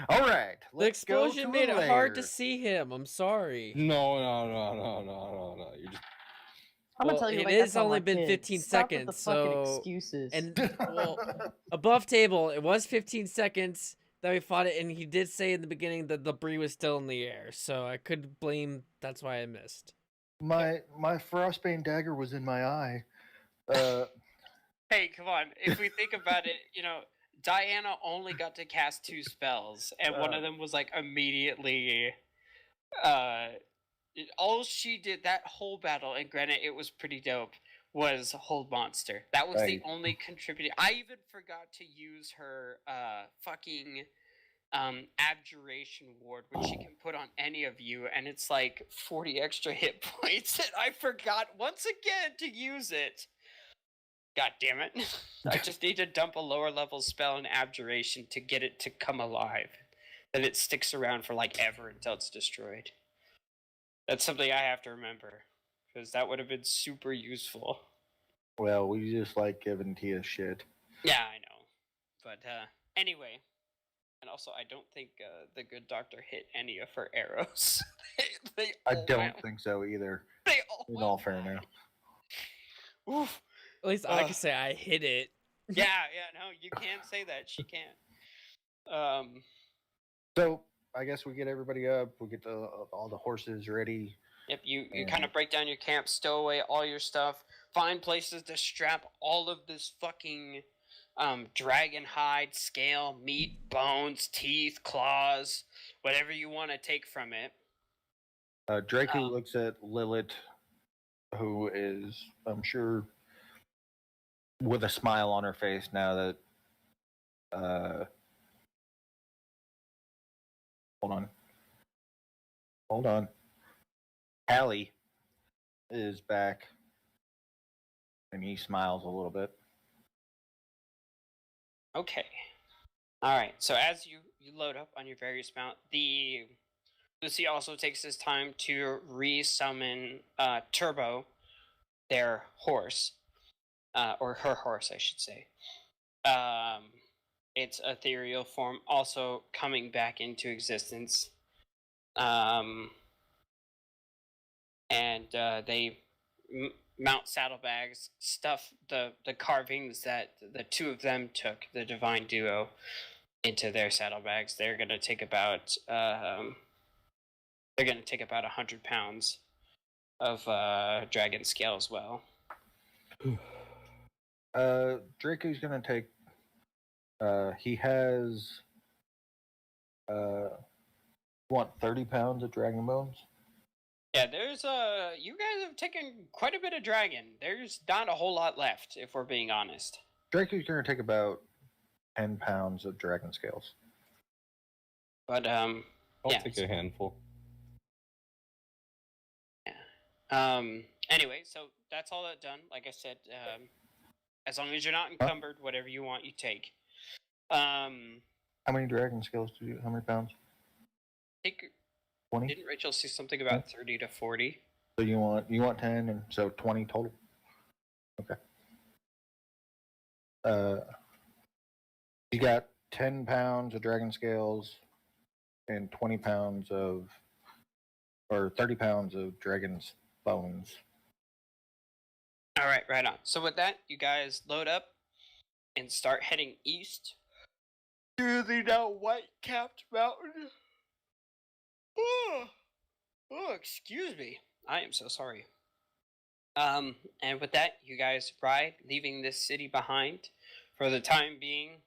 All right. The explosion made it hard to see him. I'm sorry. No. You're just I'm Well, gonna tell you, it like, has that's not only my been kid. 15 Stop with the seconds, fucking so- excuses. And well, above table, it was 15 seconds that we fought it, and he did say in the beginning that the debris was still in the air, so I could blame. That's why I missed. my frostbane dagger was in my eye. Hey, come on. If we think about it, Diana only got to cast 2 spells, and one of them was like immediately. All she did that whole battle, and granted, it was pretty dope, was hold monster. That was the Right. only contributing. I even forgot to use her fucking abjuration ward, which she can put on any of you, and it's like 40 extra hit points, and I forgot once again to use it. God damn it. I just need to dump a lower level spell in abjuration to get it to come alive. Then it sticks around for like ever until it's destroyed. That's something I have to remember, because that would have been super useful. Well, we just like giving Tia shit. Yeah, I know. But anyway, and also I don't think the good doctor hit any of her arrows. They I all don't went- think so either. They all In went all fairness. wide. Oof. At least I can say I hit it. Yeah, no, you can't say that. She can't. So I guess we get everybody up. We get all the horses ready. Yep, you Yeah. kind of break down your camp, stow away all your stuff, find places to strap all of this fucking dragon hide, scale, meat, bones, teeth, claws, whatever you want to take from it. Draco Um, looks at Lilith, who is, I'm sure, with a smile on her face now that. Hold on. Hallie is back, and he smiles a little bit. Okay. All right. So as you load up on your various mount, Lucy also takes this time to re-summon Turbo, their horse, or her horse, I should say. Its ethereal form also coming back into existence. And they mount saddlebags, stuff the carvings that the two of them took, the divine duo, into their saddlebags. They're gonna take about 100 pounds of dragon scale as well. Draco's gonna take. He has. Want 30 pounds of dragon bones? Yeah, there's you guys have taken quite a bit of dragon. There's not a whole lot left, if we're being honest. Draco's gonna take about 10 pounds of dragon scales. But I'll yeah. take a handful. Anyway, so that's all that done. Like I said, as long as you're not encumbered, whatever you want, you take. How many dragon scales do you? How many pounds? I think 20. didn't Rachel say something about 30 to 40? So you want 10, and so 20 total. Okay. You got 10 pounds of dragon scales, and 20 pounds of, or 30 pounds of dragon's bones. All right, right on. So with that, you guys load up and start heading east through the now white-capped mountain. Oh, excuse me. I am so sorry. And with that, you guys ride, leaving this city behind for the time being.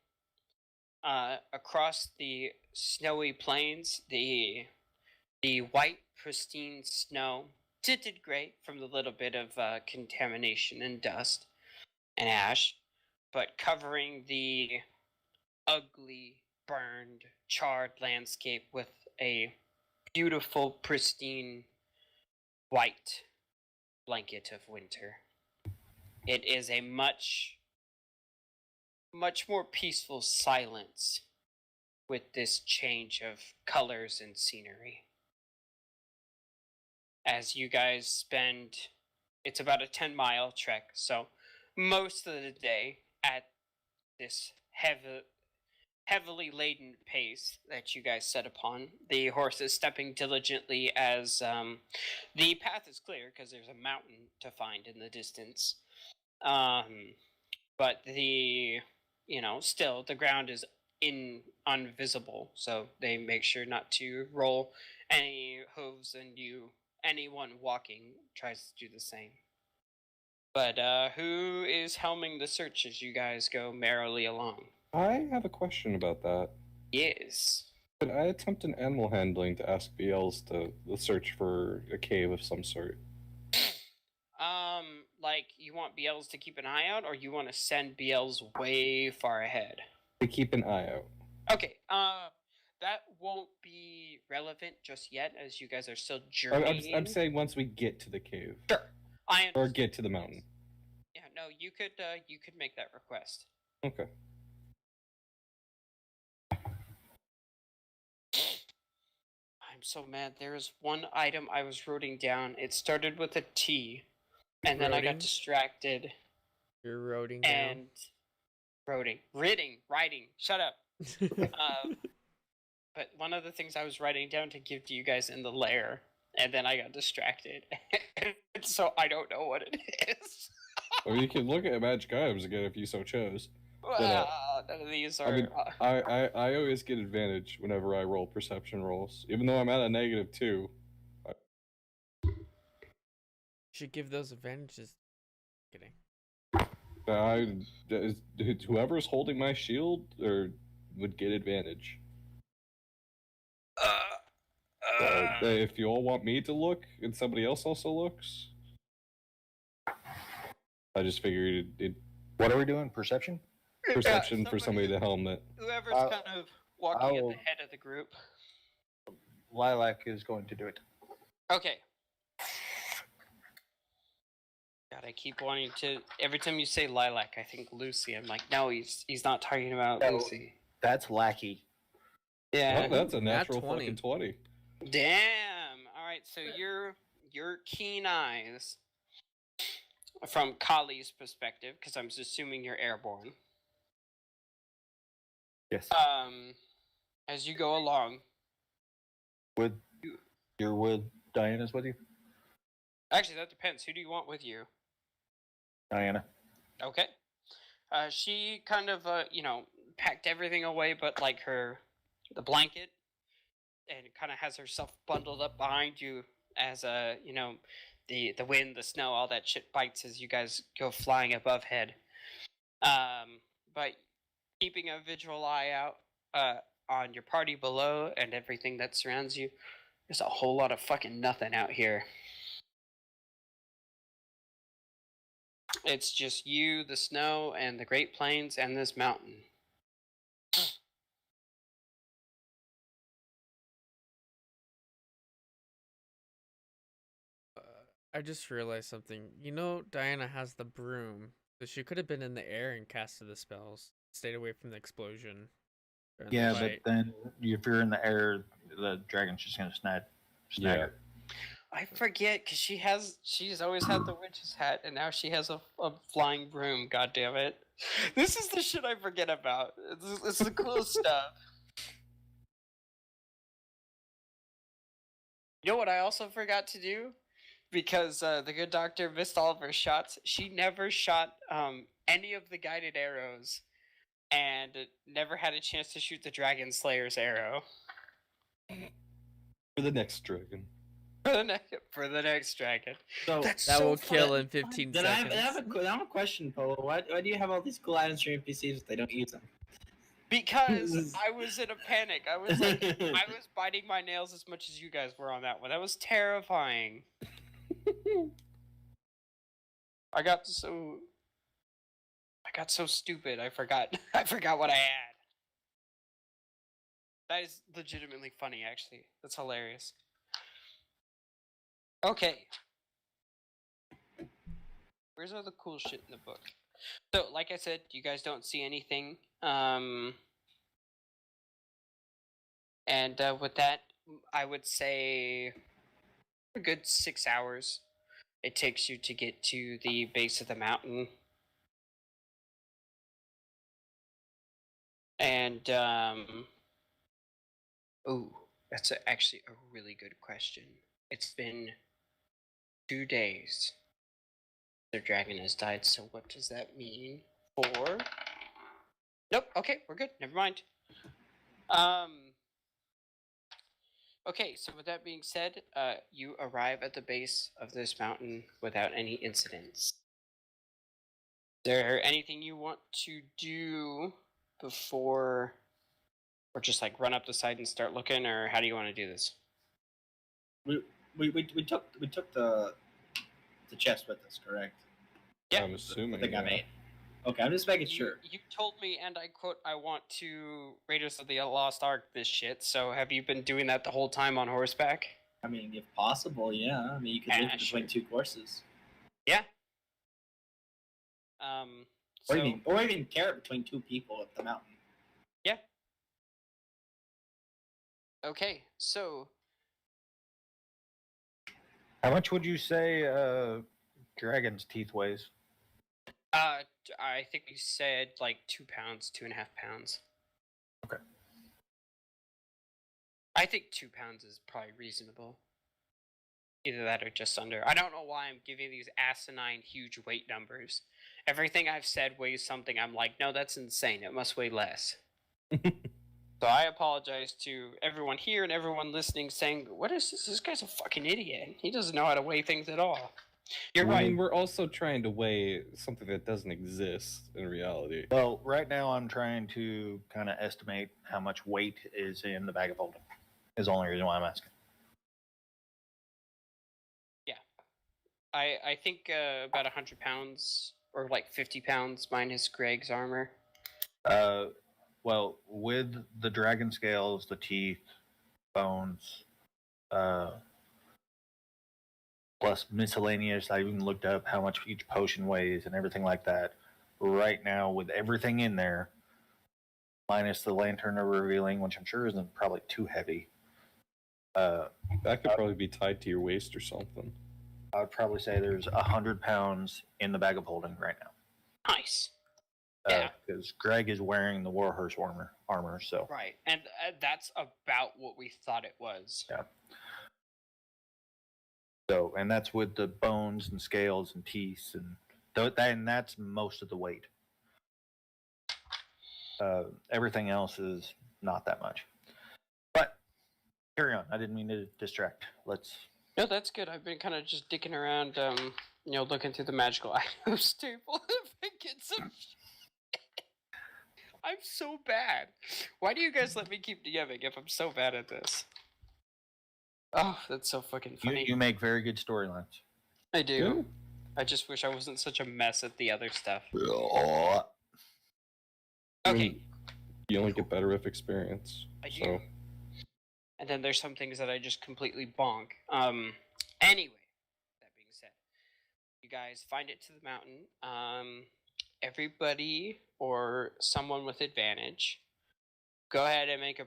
Across the snowy plains, the white, pristine snow, tinted gray from the little bit of contamination and dust and ash, but covering the ugly, burned, charred landscape with a beautiful, pristine, white blanket of winter. It is a much more peaceful silence with this change of colors and scenery. As you guys spend, it's about a 10-mile trek, so most of the day at this heavily laden pace that you guys set upon. The horse is stepping diligently as the path is clear because there's a mountain to find in the distance. But still the ground is unvisible, so they make sure not to roll any hooves, and anyone walking tries to do the same. But who is helming the search as you guys go merrily along? I have a question about that. Yes. Could I attempt an animal handling to ask BLs to search for a cave of some sort? Like, you want BLs to keep an eye out, or you want to send BLs way far ahead? To keep an eye out. Okay, that won't be relevant just yet, as you guys are still journeying. I'm saying once we get to the cave. Sure. I understand. Or get to the mountain. Yeah, no, you could make that request. Okay. I'm so mad. There is one item I was writing down. It started with a T, and then I got distracted. You're roading down. And writing. Shut up. But one of the things I was writing down to give to you guys in the lair, and then I got distracted. So I don't know what it is. Or you can look at magic items again if you so chose. Well, none of these are. I mean, I always get advantage whenever I roll perception rolls, even though I'm at a -2. You should give those advantages. Kidding. Whoever's holding my shield would get advantage. If you all want me to look and somebody else also looks, I just figured it. What are we doing? Perception? Perception for somebody to helm it. Whoever's kind of walking at the head of the group. Lilac is going to do it. Okay. God, I keep wanting to. Every time you say Lilac, I think Lucy. I'm like, no, he's not talking about Lucy. That's Lackey. Yeah. Oh, that's a natural 20. fucking 20. Damn. All right, so your keen eyes, from Kali's perspective, because I'm assuming you're airborne. Yes. As you go along. You're with Diana's with you? Actually, that depends. Who do you want with you? Diana. Okay. She kind of, packed everything away but, like, the blanket, and kind of has herself bundled up behind you as, the wind, the snow, all that shit bites as you guys go flying above head. But keeping a visual eye out on your party below and everything that surrounds you, there's a whole lot of fucking nothing out here. It's just you, the snow, and the Great Plains, and this mountain. I just realized something. You know, Diana has the broom, so she could have been in the air and casted the spells. Stayed away from the explosion. Yeah, but then if you're in the air, the dragon's just gonna snag her. I forget, because she's always had the witch's hat, and now she has a flying broom. God damn it! This is the shit I forget about. It's the cool stuff. You know what I also forgot to do? because the good doctor missed all of her shots. She never shot any of the guided arrows, and never had a chance to shoot the Dragon Slayer's arrow. For the next dragon. For the next dragon. So That's That so will kill fun. in 15 then I seconds. have a question, Polo. Why do you have all these cool items for NPCs if they don't use them? Because I was in a panic. I was like, I was biting my nails as much as you guys were on that one. That was terrifying. I got so stupid. I forgot what I had. That is legitimately funny, actually. That's hilarious. Okay. Where's all the cool shit in the book? So, like I said, you guys don't see anything. And with that, I would say a good 6 hours it takes you to get to the base of the mountain. And, ooh, that's actually a really good question. It's been 2 days. The dragon has died, so what does that mean for... Nope, okay, we're good, never mind. Okay, so with that being said, you arrive at the base of this mountain without any incidents. Is there anything you want to do before, or just like run up the side and start looking, or how do you want to do this? We took the chest with us, correct? Yeah. I'm assuming. I think I yeah. made. Okay, I'm just making sure. You told me, and I quote, I want to Raiders of the Lost Ark this shit, so have you been doing that the whole time on horseback? I mean, if possible, yeah. I mean, you could Yeah, live between two courses, Yeah. or So, even carrot between two people up the mountain. yeah. Okay, so How much would you say dragon's teeth weighs? I think we said like 2 pounds, 2.5 pounds. Okay. I think 2 pounds is probably reasonable. Either that or just under. I don't know why I'm giving these asinine huge weight numbers. Everything I've said weighs something. I'm like, no, that's insane. It must weigh less. So I apologize to everyone here and everyone listening saying, what is this? This guy's a fucking idiot. He doesn't know how to weigh things at all. You're I right. mean, we're also trying to weigh something that doesn't exist in reality. Well, right now I'm trying to kind of estimate how much weight is in the bag of holding. Is the only reason why I'm asking. I think about 100 pounds or like 50 pounds minus Greg's armor. Well, with the dragon scales, the teeth, bones, plus miscellaneous, I even looked up how much each potion weighs and everything like that. Right now, with everything in there, minus the lantern of revealing, which I'm sure isn't probably too heavy, That could probably be tied to your waist or something. I would probably say there's 100 pounds in the bag of holding right now. Nice. Yeah. Because Greg is wearing the Warhorse armor, so. Right. And that's about what we thought it was. Yeah. So, and that's with the bones and scales and teeth, and that's most of the weight. Everything else is not that much. But carry on. I didn't mean to distract. Let's. No, that's good. I've been kind of just dicking around, looking through the magical items table if I get some. I'm so bad. Why do you guys let me keep DMing if I'm so bad at this? Oh, that's so fucking funny. You make very good storylines. I do. Yeah. I just wish I wasn't such a mess at the other stuff. I Okay, mean, you only get better with experience. I do. So And then there's some things that I just completely bonk. Anyway, that being said, you guys find it to the mountain. Everybody or someone with advantage, go ahead and make a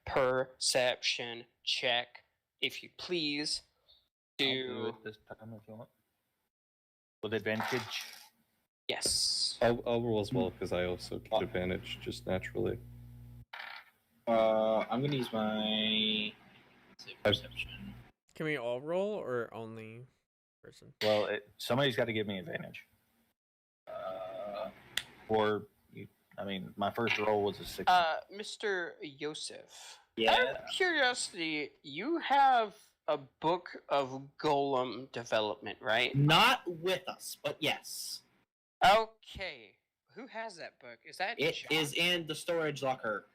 perception check, if you please. I'll do it this time if you want. With advantage. Yes. I'll roll as well because I also get advantage just naturally. I'm gonna use my perception. Can we all roll or only person? Well, somebody's got to give me advantage. Or, my first roll was a 6. Mr. Yosef. Yeah. Out of curiosity, you have a book of golem development, right? Not with us, but yes. Okay. Who has that book? Is that It John? is in the storage locker.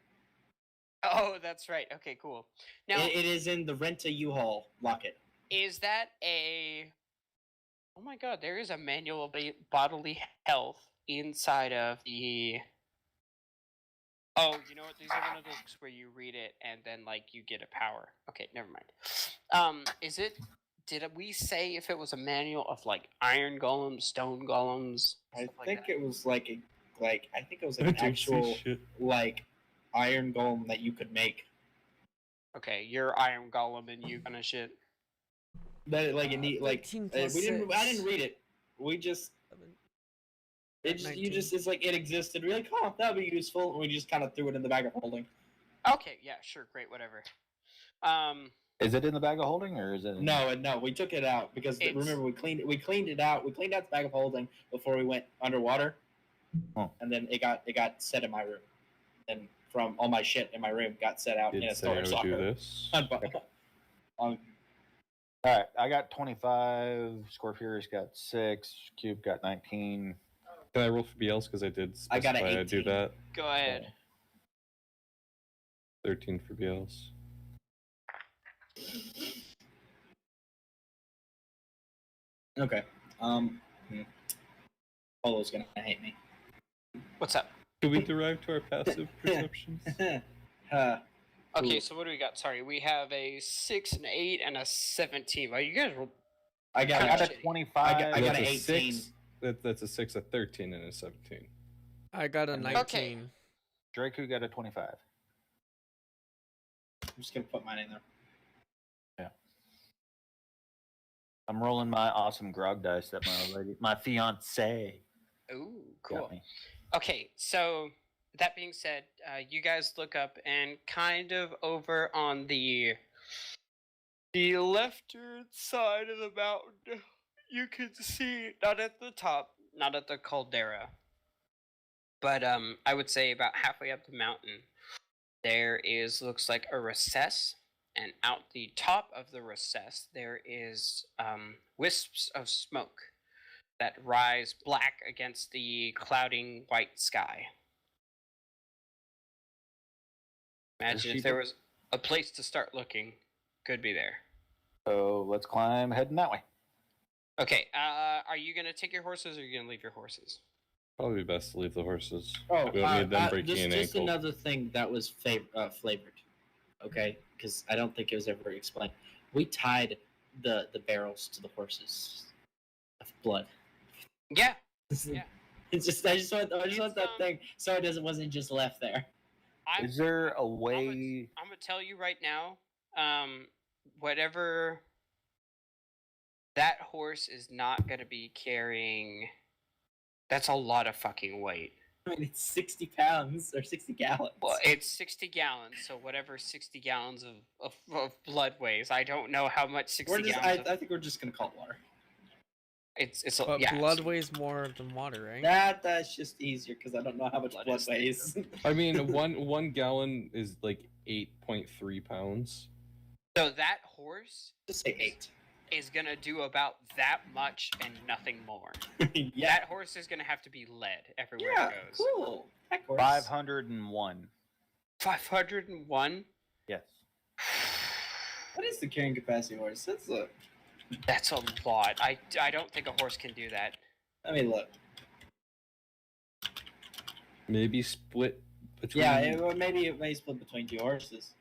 Oh, that's right. Okay, cool. Now, It is in the Renta U-Haul locket. is that a... Oh my god, there is a manual of bodily health inside of the... Oh, you know what? These are one of those books where you read it and then, like, you get a power. Okay, never mind. Is it... Did we say if it was a manual of, like, iron golems, stone golems? I stuff like think that? it was like an actual like iron golem that you could make. Okay, you're iron golem and you kind of shit. That like it need like 13 we plus didn't. I 6. didn't read it. We just it just 19. it's like it existed. We're like, oh, that'd be useful, and we just kind of threw it in the bag of holding. Okay, yeah, sure, great, whatever. Is it in the bag of holding, or is it? No, we took it out because remember we cleaned it out. We cleaned out the bag of holding before we went underwater, and then it got set in my room, and from all my shit in my room got set out in a storage do locker. this. All right, I got 25. Scorpius got 6. Cube got 19. Can I roll for BLs because I did I got an specify I do 18. that? Go ahead. 13 for BLs. Okay. Polo's gonna hate me. What's up? Do we derive to our passive perceptions? Okay, Ooh. so what do we got? Sorry, we have a 6, an 8, and a 17. Well, you guys rolled... I got I got a shitty. 25. I got That's an a 18. 6. That's a 6, a 13, and a 17. I got a 19. Okay. Draku got a 25. I'm just gonna put mine in there. I'm rolling my awesome grog dice that my fiance Ooh, got cool. me. Okay, so that being said, you guys look up and kind of over on the left side of the mountain, you can see, not at the top, not at the caldera, but I would say about halfway up the mountain, there looks like a recess, and out the top of the recess, there is wisps of smoke that rise black against the clouding white sky. Imagine if there was a place to start looking, could be there. So let's climb, heading that way. Okay, are you going to take your horses or are you going to leave your horses? Probably best to leave the horses. Oh, We don't need them breaking an just ankle. another thing that was flavored. Okay, because I don't think it was ever explained. We tied the barrels to the horses of blood. Yeah. Yeah. It's just I just want that thing so it wasn't just left there. Is there a way? I'm going to tell you right now, whatever that horse is not going to be carrying, that's a lot of fucking weight. I mean, it's 60 pounds or 60 gallons. Well, it's 60 gallons, so whatever 60 gallons of blood weighs. I don't know how much 60 gallons. I think we're just gonna call it water. It's But yeah. blood weighs more than water, right? That's just easier because I don't know how much Blood blood is weighs. I mean, one gallon is like 8.3 pounds. So that horse Just say 8. is gonna do about that much and nothing more. Yeah. That horse is gonna have to be led everywhere Yeah. it goes. Cool. Heck, horse. 501. 501. Yes. What is the carrying capacity horse? That's a lot. I don't think a horse can do that. Let me look. Maybe split between. Yeah, maybe it may split between 2 horses.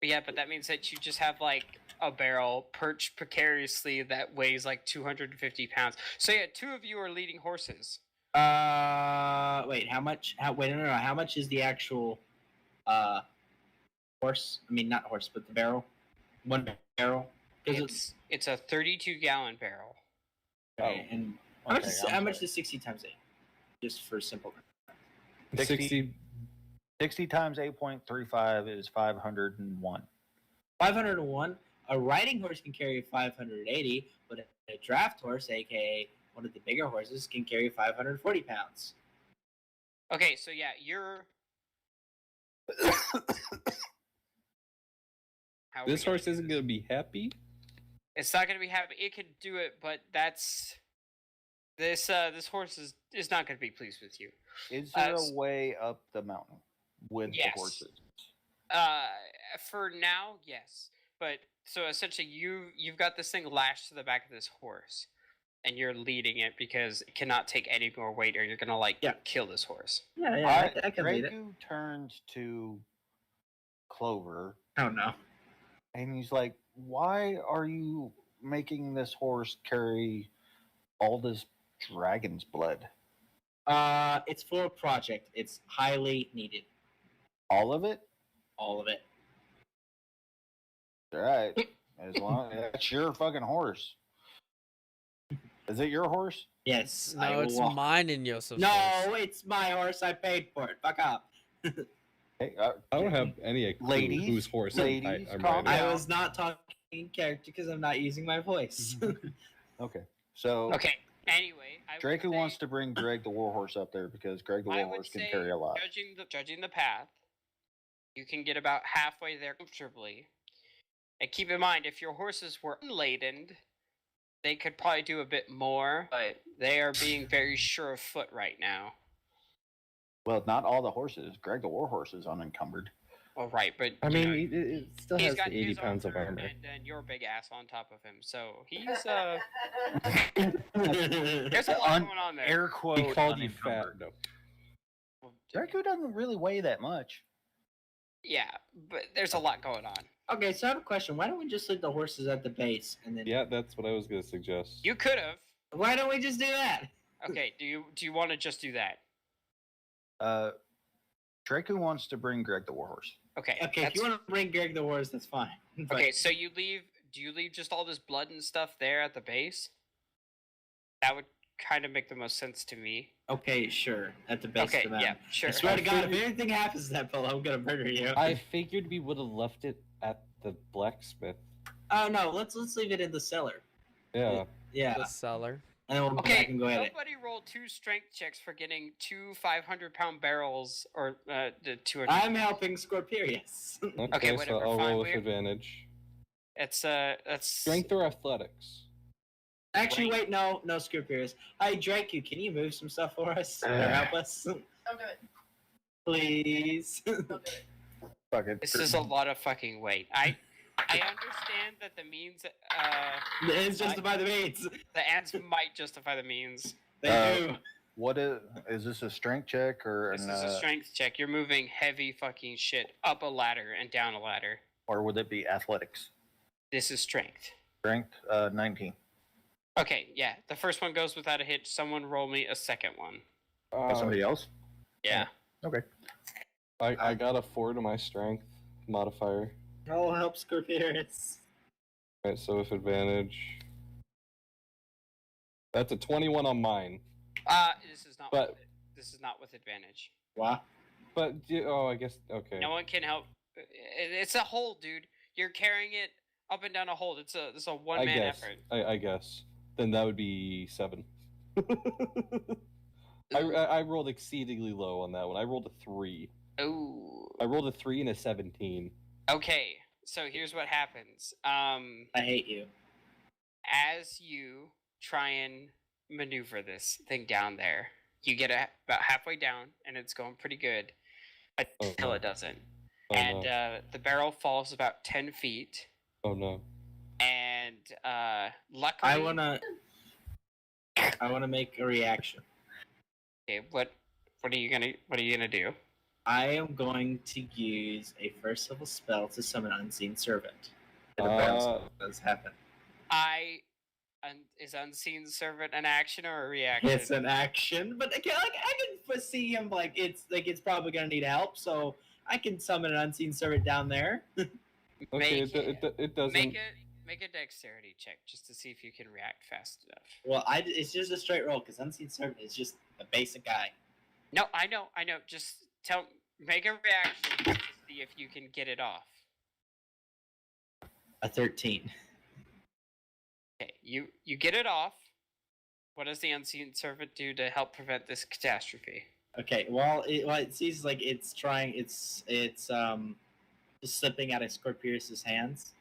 But yeah, but that means that you just have like a barrel perched precariously that weighs like 250 pounds. So yeah, 2 of you are leading horses. Wait, how much? No. How much is the actual, horse? I mean, not horse, but the barrel. 1 barrel. It's a 32-gallon barrel. Okay, and how much is 60 times 8? Just for simple. 60. 60 times 8.35 is 501. 501. a riding horse can carry 580, but a draft horse, aka one of the bigger horses, can carry 540 pounds. Okay, so yeah, you're. How are we This gonna horse do isn't this? gonna be happy. It's not gonna be happy. It could do it, but that's this. This horse is not gonna be pleased with you. Is there s- a way up the mountain with Yes. the horses? For now, yes. But so essentially, you've got this thing lashed to the back of this horse, and you're leading it because it cannot take any more weight, or you're gonna kill this horse. Yeah, I can lead it. Dragu turns to Clover Oh no. and he's like, "Why are you making this horse carry all this dragon's blood? It's for a project. It's highly needed. All of it? All of it. All right. As long as that's your fucking horse. Is it your horse? Yes. I No, will it's walk. mine and Yosef's No, horse. it's my horse. I paid for it. Fuck up. Hey, I don't have any clue Ladies, whose horse ladies, I'm calm riding. I down. was not talking in character because I'm not using my voice. Okay. So Okay. Anyway, I would Draco say- wants to bring Greg the Warhorse up there because Greg the I would Warhorse can say, carry a lot. Judging the path, you can get about halfway there comfortably. And keep in mind, if your horses were unladen, they could probably do a bit more, but they are being very sure of foot right now. Well, not all the horses. Greg the Warhorse is unencumbered. Well, right, but I you mean, know, it still he's has got the 80 his pounds of armor armor. and then your big ass on top of him, so he's there's a lot going on there. Air quote. He called you fat. unencumbered. No. Draco doesn't really weigh that much. Yeah, but there's a lot going on. Okay, so I have a question. Why don't we just leave the horses at the base and then? Yeah, that's what I was gonna suggest. You could have. Why don't we just do that? Okay, do you want to just do that? Draco wants to bring Greg the Warhorse. Okay. Okay, if you want to bring Greg the horse, that's fine. But- Okay, so you leave. Do you leave just all this blood and stuff there at the base? That would kind of make the most sense to me. Okay, sure. At the base Okay, for them. yeah, sure. I swear to I God, if figured- anything happens to that fellow, I'm gonna murder you. I figured we would have left it at the blacksmith. Oh no, let's leave it in the cellar. Yeah. Yeah, The cellar. and then we'll go Okay, back and go at it. somebody roll 2 strength checks for getting 2 500-pound barrels, or the 200. I'm helping Scorpirius. Okay, so whatever, I'll fine, roll with we- advantage. It's that's Strength or athletics? Actually, wait, no, Scorpirius. Hi, Draco, can you move some stuff for us or help us, Don't do it. please? Don't do it. Fuck it. This is a lot of fucking weight. I understand that the means It's justify the means. the ends might justify the means. They do. What is this a strength check or This an, is a strength check. You're moving heavy fucking shit up a ladder and down a ladder. or would it be athletics? This is strength. Strength 19. Okay, yeah. The first one goes without a hit. Someone roll me a second one. Somebody else? Yeah. Okay. I got a 4 to my strength modifier. I'll help Scorpirius. Alright, so with advantage. That's a 21 on mine. This is not. But- with it. This is not with advantage. What? But, oh, I guess, okay. No one can help. It's a hold, dude. You're carrying it up and down a hold. It's a one I man guess. effort. I guess. Then that would be 7. I rolled exceedingly low on that one. I rolled a 3. Ooh. I rolled a 3 and a 17. Okay. So here's what happens. I hate you. As you try and maneuver this thing down there, you get about halfway down, and it's going pretty good until no. it doesn't. Oh, And no. the barrel falls about 10 feet. Oh no. And luckily, I wanna make a reaction. Okay, what are you gonna do? I am going to use a first level spell to summon Unseen Servant. Does happen. Is Unseen Servant an action or a reaction? It's an action, but I can foresee him it's probably gonna need help, so I can summon an Unseen Servant down there. Okay, Make it doesn't. Make a dexterity check just to see if you can react fast enough. Well, it's just a straight roll because Unseen Servant is just a basic guy. No, I know. Just make a reaction to see if you can get it off. A 13. Okay, you get it off. What does the unseen servant do to help prevent this catastrophe? Okay, well, it seems like it's trying. It's just slipping out of Scorpius's hands.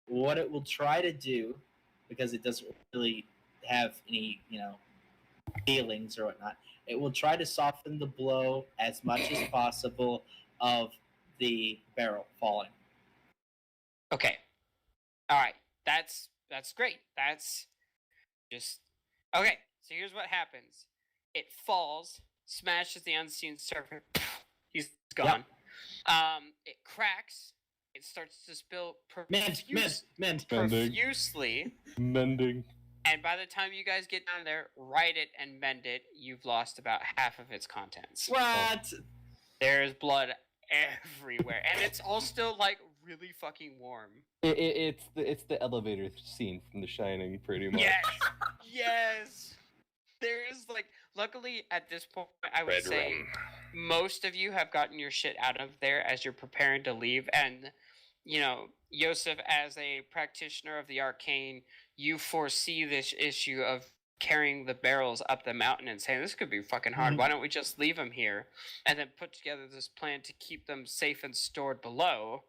What it will try to do, because it doesn't really have any, feelings or whatnot, it will try to soften the blow as much as possible of the barrel falling. Okay. All right. That's great. That's just okay. So here's what happens. It falls, smashes the unseen servant. He's gone. It cracks. It starts to spill Mend. profusely. Mending. And by the time you guys get down there, right it and mend it, you've lost about half of its contents. What? There's blood everywhere, and it's all still like really fucking warm. It's the elevator scene from The Shining, pretty much. Yes. There is like, luckily at this point, I would say most of you have gotten your shit out of there as you're preparing to leave, and Yosef, as a practitioner of the arcane, you foresee this issue of carrying the barrels up the mountain and saying, this could be fucking hard. Why don't we just leave them here and then put together this plan to keep them safe and stored below?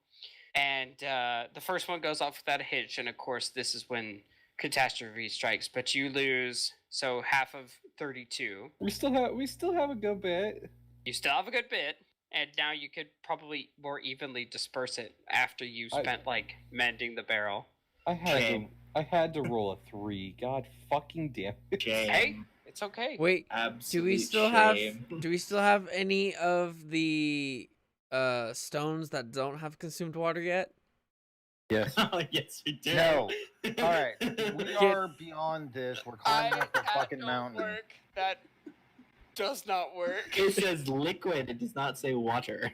And the first one goes off without a hitch, and of course, this is when catastrophe strikes. But you lose, so half of 32. We still have a good bit. You still have a good bit, and now you could probably more evenly disperse it after you spent mending the barrel. I had to roll a 3. God fucking damn it. Hey, it's okay. Wait, Absolute do we still have any of the stones that don't have consumed water yet? Yes. Oh, yes, we do. No. All right. We are beyond this. We're climbing up the fucking mountain. That does not work. It says liquid. It does not say water.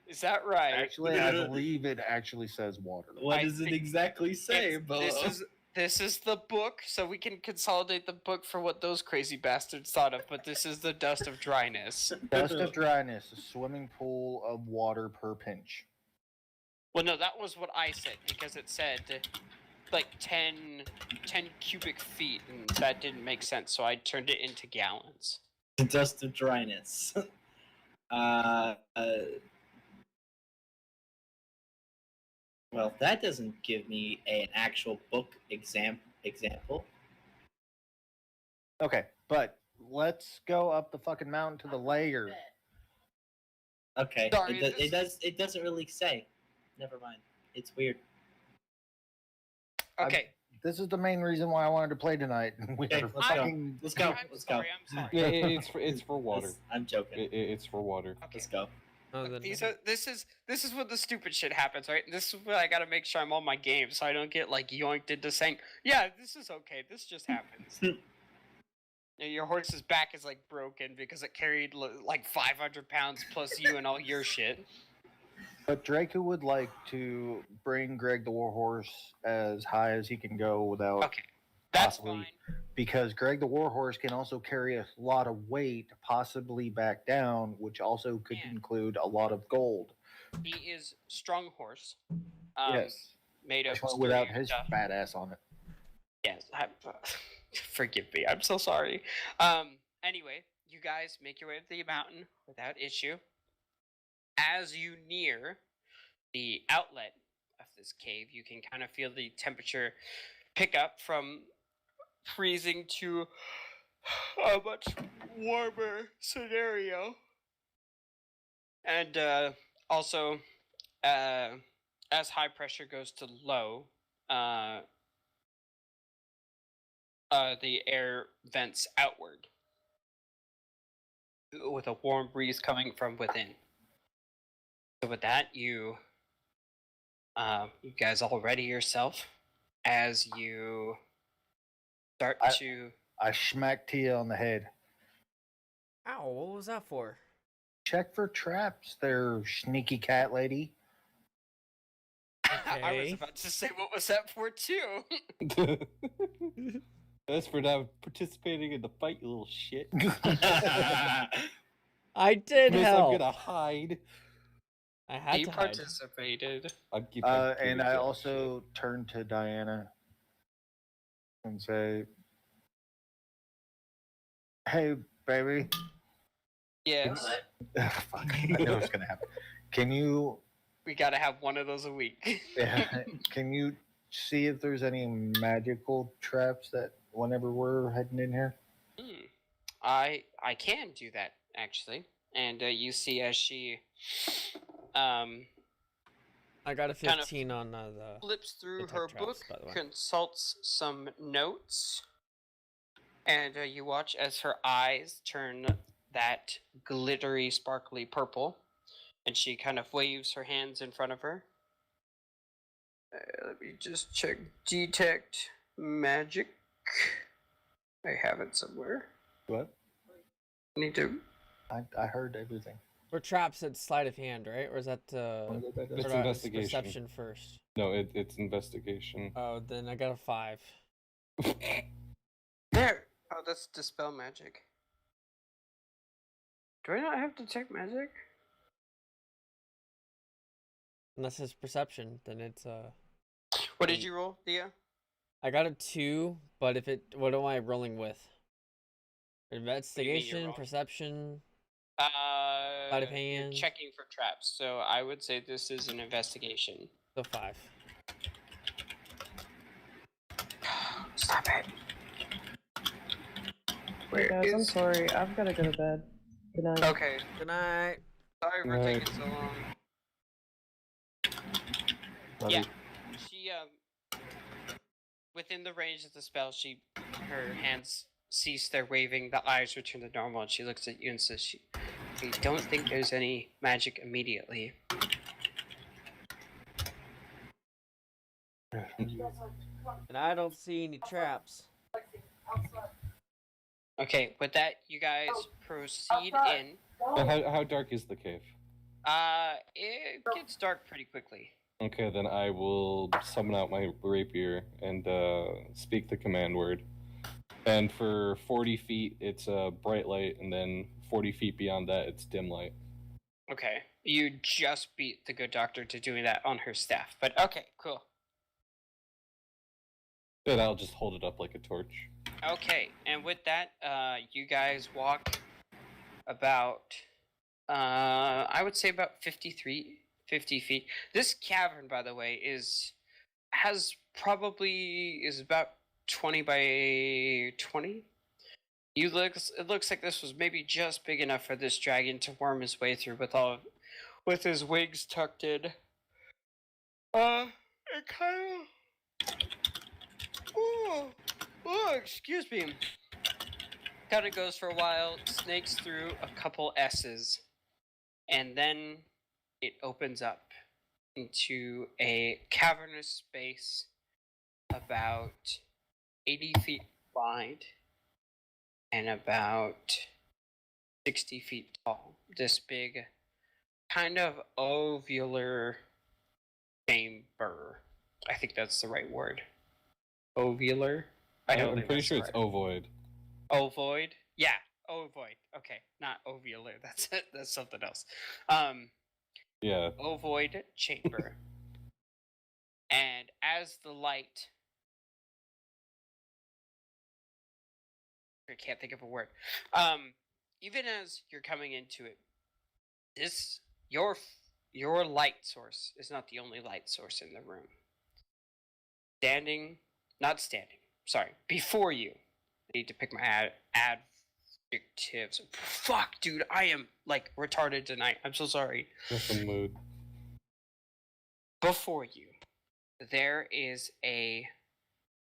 Is that right? Actually, I believe it actually says water. What does it exactly say, Bo? This is the book, so we can consolidate the book for what those crazy bastards thought of, but this is the dust of dryness. Dust of dryness, a swimming pool of water per pinch. Well, no, that was what I said, because it said, 10 cubic feet, and that didn't make sense, so I turned it into gallons. The dust of dryness. Well, that doesn't give me an actual book example. Okay, but let's go up the fucking mountain to the layer. Okay, Sorry, it doesn't really say. Never mind. It's weird. Okay. This is the main reason why I wanted to play tonight. We Okay, are let's go. fucking... Let's go. I'm Let's sorry. Yeah, it's for water. I'm joking. It's for water. Let's go. Oh, then This is when the stupid shit happens, right? This is when I gotta make sure I'm on my game, so I don't get yoinked into saying, "Yeah, this is okay. This just happens." Your horse's back is broken because it carried 500 pounds plus you and all your shit. But Draco would like to bring Greg the Warhorse as high as he can go without... Okay, that's possibly, fine. because Greg the Warhorse can also carry a lot of weight, possibly back down, which also could Yeah. include a lot of gold. He is strong horse. Yes. Made of Just went without sturdy his stuff. fat ass on it. Yes, forgive me. I'm so sorry. Anyway, you guys make your way to the mountain without issue. As you near the outlet of this cave, you can kind of feel the temperature pick up from freezing to a much warmer scenario. And also, as high pressure goes to low, the air vents outward with a warm breeze coming from within. So with that, you guys all ready yourself as you start to... I smacked Tia on the head. Ow, what was that for? Check for traps there, sneaky cat lady. I was Okay. about to say, what was that for too? That's for not participating in the fight, you little shit. I did Miss, help. I'm gonna hide. I had He to hide. participated. I'd keep. And I also turn to Diana and say, "Hey, baby." Yes. Fuck, I knew it was gonna happen. Can you We gotta have one of those a week. can you see if there's any magical traps that whenever we're heading in here? I can do that actually, and you see as she I got a Kind of 15 on the. flips through Detect her traps, book, by the way. consults some notes, and you watch as her eyes turn that glittery, sparkly purple, and she kind of waves her hands in front of her. Let me just check detect magic. I have it somewhere. What? Need to. I heard everything. For traps, it's sleight of hand, right? Or is that It's or it's investigation. perception first? No, it's investigation. Oh, then I got a 5. There! Oh, that's dispel magic. Do I not have detect magic? Unless it's perception, then it's What did you roll, Thea? I got a 2, but if it, what am I rolling with? Investigation, rolling? perception. Sleight of You're hand. checking for traps, so I would say this is an investigation. So 5. Stop it. Wait, guys, I'm sorry. I've gotta go to bed. Good night. Okay, Good night. sorry for Right. taking so long. Love Yeah. you. She within the range of the spell, her hands cease their waving, the eyes return to normal, and she looks at you and says, "I don't think there's any magic immediately." And I don't see any traps. Okay, with that, you guys proceed in. How dark is the cave? It gets dark pretty quickly. Okay, then I will summon out my rapier and speak the command word. And for 40 feet, it's a bright light, and then 40 feet beyond that, it's dim light. Okay, you just beat the good doctor to doing that on her staff, but okay, cool. Then I'll just hold it up like a torch. Okay, and with that, you guys walk about, I would say about 50 feet. This cavern, by the way, is about 20 by 20. It looks like this was maybe just big enough for this dragon to worm his way through with his wings tucked in. It kind of. Oh, excuse me. Kind of goes for a while, snakes through a couple S's, and then it opens up into a cavernous space about 80 feet wide and about 60 feet tall. This big, kind of ovular chamber. I think that's the right word. Ovular? I'm pretty sure it's ovoid. Ovoid? Yeah, ovoid. Okay, not ovular. That's it. That's something else. Yeah. Ovoid chamber. And as the light, I can't think of a word. Even as you're coming into it, your light source is not the only light source in the room. Before you. I need to pick my adjectives. Fuck, dude, I am like retarded tonight. I'm so sorry. Just a mood. Before you, there is a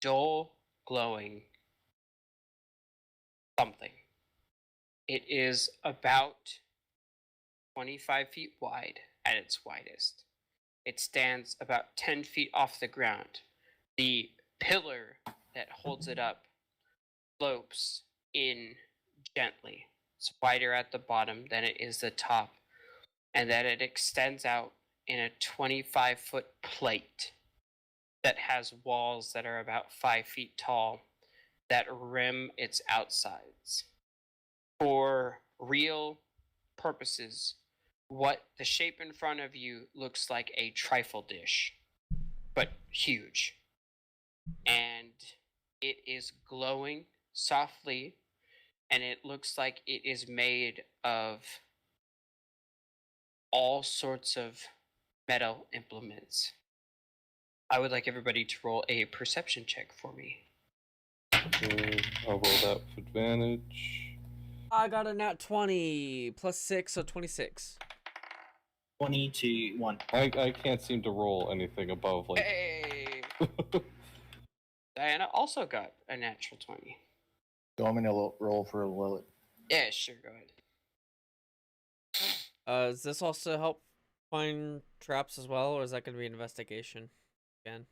dull, glowing something. It is about 25 feet wide at its widest. It stands about 10 feet off the ground. The pillar that holds it up slopes in gently. It's wider at the bottom than it is the top, and that it extends out in a 25-foot plate that has walls that are about 5 feet tall that rim its outsides. For real purposes, what the shape in front of you looks like a trifle dish, but huge. And it is glowing softly, and it looks like it is made of all sorts of metal implements. I would like everybody to roll a perception check for me. I'll roll that with advantage. I got a nat 20 plus 6, so 26. 21. I can't seem to roll anything above like. Hey! Diana also got a natural 20. So I'm gonna roll for Lilith. Yeah, sure, go ahead. Does this also help find traps as well, or is that going to be investigation again?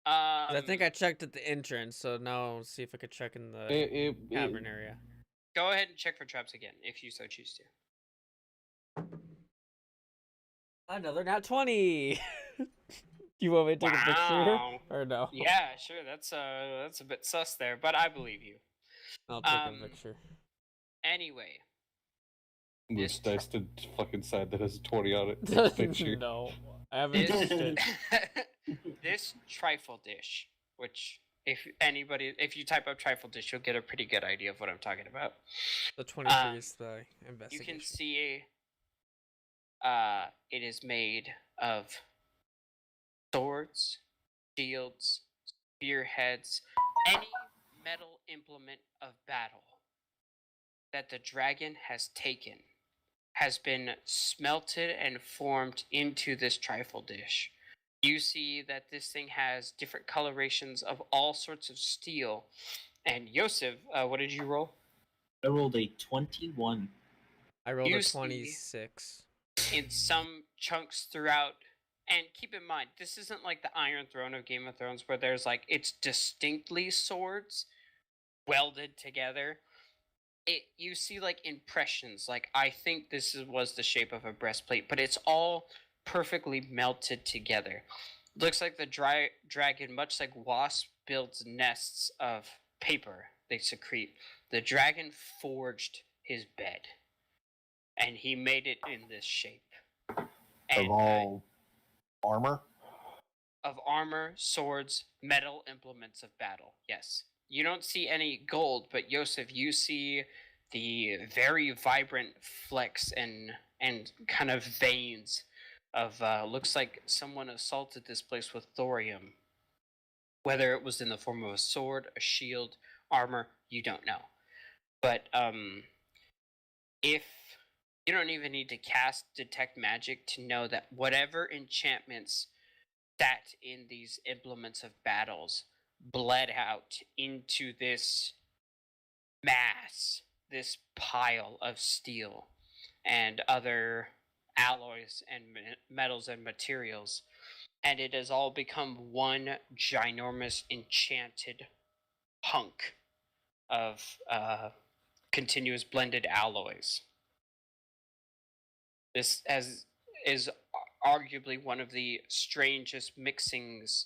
'Cause I think I checked at the entrance, so now I'll see if I could check in the cavern area. Go ahead and check for traps again, if you so choose to. Another nat 20! You want me to take a picture? Wow. Or no? Yeah, sure, that's a bit sus there, but I believe you. I'll take a picture. Anyway. This dice to fucking side that has a 20 on it. Take a picture. No. I haven't touched it. This trifle dish, which if you type up trifle dish, you'll get a pretty good idea of what I'm talking about. The 23 is the You investigation. can see it is made of swords, shields, spearheads, any metal implement of battle that the dragon has taken has been smelted and formed into this trifle dish. You see that this thing has different colorations of all sorts of steel. And Yosef, what did you roll? I rolled a 21. I rolled You a see- 26. In some chunks throughout. And keep in mind, this isn't like the Iron Throne of Game of Thrones where there's like, it's distinctly swords welded together. You see like impressions, like I think was the shape of a breastplate, but it's all perfectly melted together. Looks like the dragon, much like wasp builds nests of paper they secrete. The dragon forged his bed, and he made it in this shape. And, Of all armor? of armor, swords, metal implements of battle. Yes. You don't see any gold, but Yosef, you see the very vibrant flecks and kind of veins of looks like someone assaulted this place with thorium. Whether it was in the form of a sword, a shield, armor, you don't know. But if you don't even need to cast detect magic to know that whatever enchantments sat in these implements of battles bled out into this mass, this pile of steel and other alloys and metals and materials, and it has all become one ginormous enchanted hunk of continuous blended alloys. This is arguably one of the strangest mixings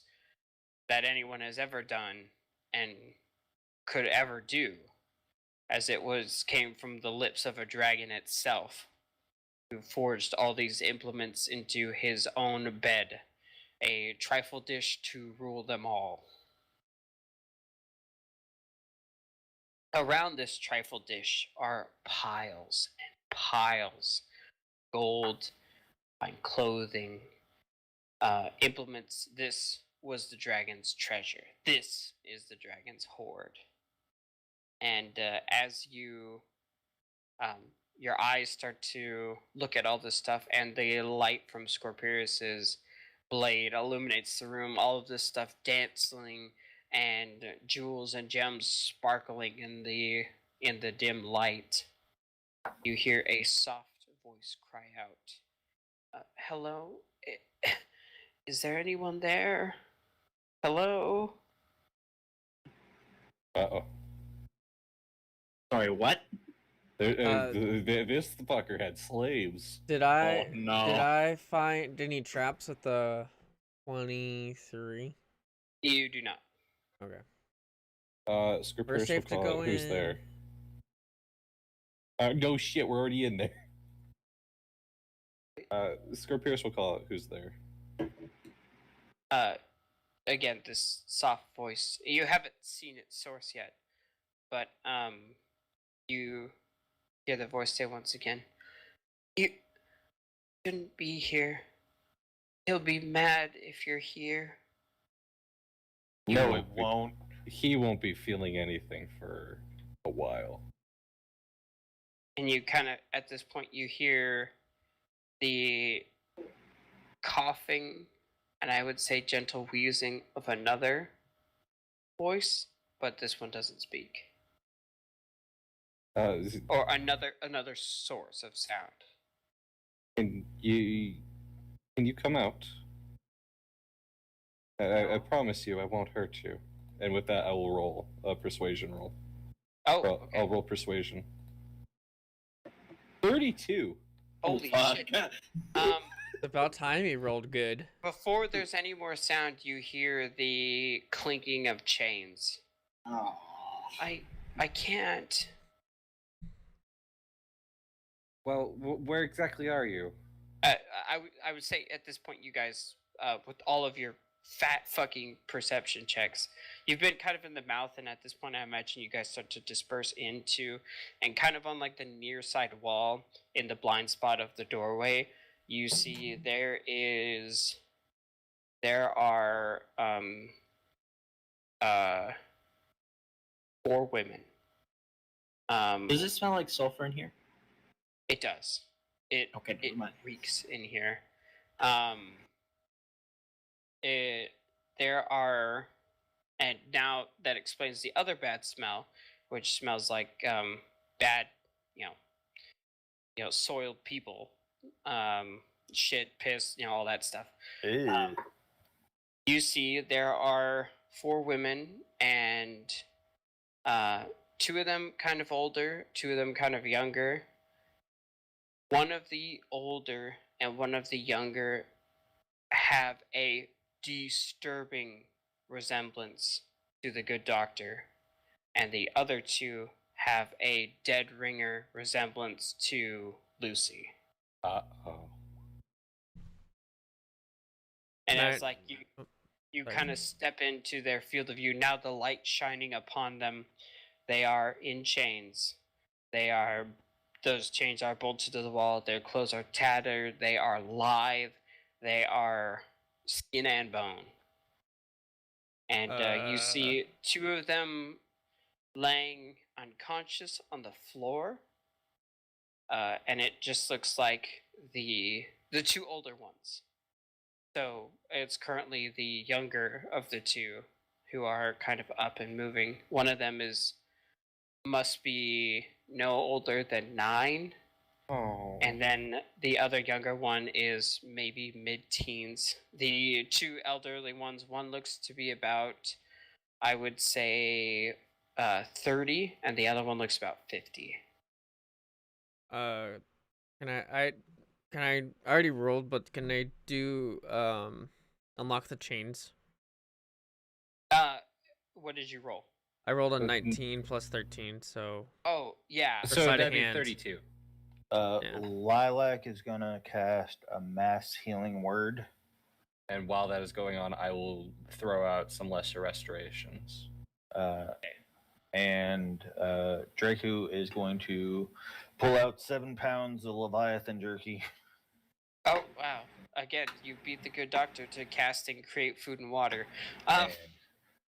that anyone has ever done and could ever do, as it came from the lips of a dragon itself, who forged all these implements into his own bed, a trifle dish to rule them all. Around this trifle dish are piles and piles, gold, fine clothing, implements. This was the dragon's treasure. This is the dragon's hoard. And as you, your eyes start to look at all this stuff, and the light from Scorpirus's blade illuminates the room, all of this stuff dancing, and jewels and gems sparkling in the dim light. You hear a soft voice cry out, "Hello? Is there anyone there? Hello?" Uh-oh. Sorry, what? This fucker had slaves. Did I Oh, no. did I find any traps with the 23? You do not. Okay. Scripters We're safe to will go call it. Who's in. there? No shit, we're already in there. Scorpius will call out who's there. Again, this soft voice. You haven't seen its source yet, but you hear the voice say once again, "You shouldn't be here. He'll be mad if you're here." No, won't it be- won't. He won't be feeling anything for a while. And you kind of, at this point, you hear the coughing, and I would say gentle wheezing of another voice, but this one doesn't speak. Or another source of sound. Can you come out? I promise you I won't hurt you. And with that, I will roll a persuasion roll. Oh, Okay. I'll roll persuasion. 32. Holy Fuck. shit. It's about time he rolled good. Before there's any more sound, you hear the clinking of chains. Oh. I can't. Well, where exactly are you? I would say at this point, you guys, with all of your fat fucking perception checks, you've been kind of in the mouth, and at this point, I imagine you guys start to disperse into, and kind of on like the near side wall in the blind spot of the doorway, you see there are 4 women. Does it smell like sulfur in here? It does. It Okay, never mind. reeks in here. There are, and now that explains the other bad smell, which smells like bad, soiled people, shit, piss, all that stuff. Ew. You see, there are 4 women, and 2 of them kind of older, 2 of them kind of younger. One of the older and one of the younger have a disturbing resemblance to the good doctor, and the other 2 have a dead ringer resemblance to Lucy. Uh-oh. And Right. as like you Sorry. kind of step into their field of view, now the light shining upon them, they are in chains. Those chains are bolted to the wall, their clothes are tattered, they are lithe, they are skin and bone. And you see 2 of them laying unconscious on the floor. And it just looks like the 2 older ones. So it's currently the younger of the 2 who are kind of up and moving. One of them must be no older than 9, Oh. and then the other younger one is maybe mid-teens. The 2 elderly ones, one looks to be about, I would say, 30, and the other one looks about 50. Can I already rolled, but can I do unlock the chains? What did you roll? I rolled a 19 plus 13, so Oh, yeah. So sleight of that'd be hand. 32. Yeah. Lilac is gonna cast a mass healing word. And while that is going on, I will throw out some lesser restorations. And Draco is going to pull out 7 pounds of Leviathan jerky. Oh, wow. Again, you beat the good doctor to casting Create Food and Water. And,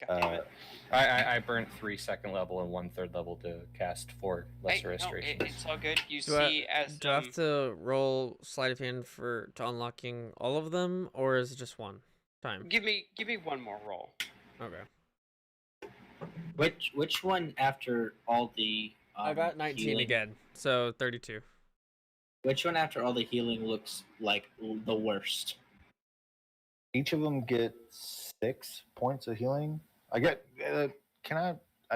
God damn it. I burnt 3 second level and 1 third level to cast 4 Hey, lesser no, restorations. it's all good. You do I, see, as do I have to roll sleight of hand to unlocking all of them, or is it just one time? give me one more roll. Okay. Which one after all the I got 19 healing, again, so 32. Which one after all the healing looks like the worst? Each of them get 6 points of healing. I get. I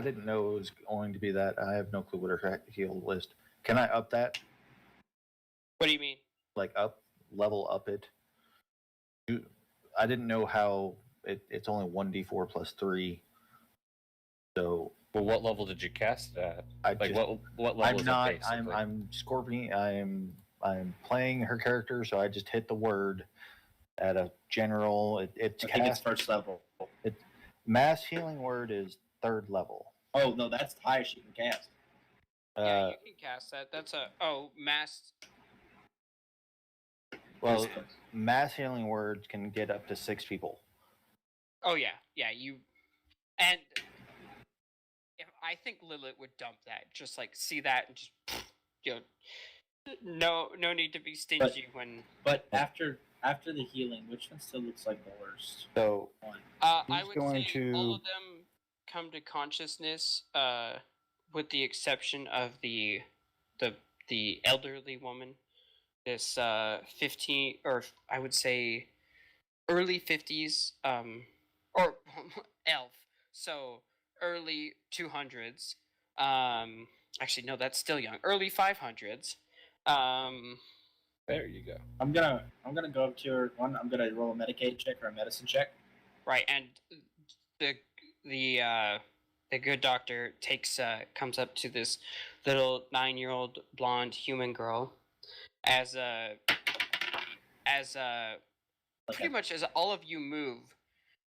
didn't know it was going to be that. I have no clue what her heal list. Can I up that? What do you mean? Like level up it? I didn't know how it's only 1d4 plus 3. So But what level did you cast it at? I Like just, what level I'm is not. it basically? I'm Scorpion. I'm I'm playing her character, so I just hit the word at a general. It's I think it's cast. first level. Mass healing word is 3rd level. Oh no, that's the highest you can cast. Yeah, you can cast that. That's mass. Well, mass healing words can get up to 6 people. Oh yeah, you. And if I think Lilith would dump that, just like see that and just, you know, no need to be stingy when. But after the healing, which one still looks like the worst? So One. I He's would going say all to- of them come to consciousness, with the exception of the elderly woman. This 15, or I would say early 50s, or elf, so early 200s. Actually, no, that's still young. Early 500s. There you go. I'm gonna go up to her. One, I'm gonna roll a Medicaid check or a medicine check. Right, and the good doctor comes up to this little 9-year-old blonde human girl, as pretty much as all of you move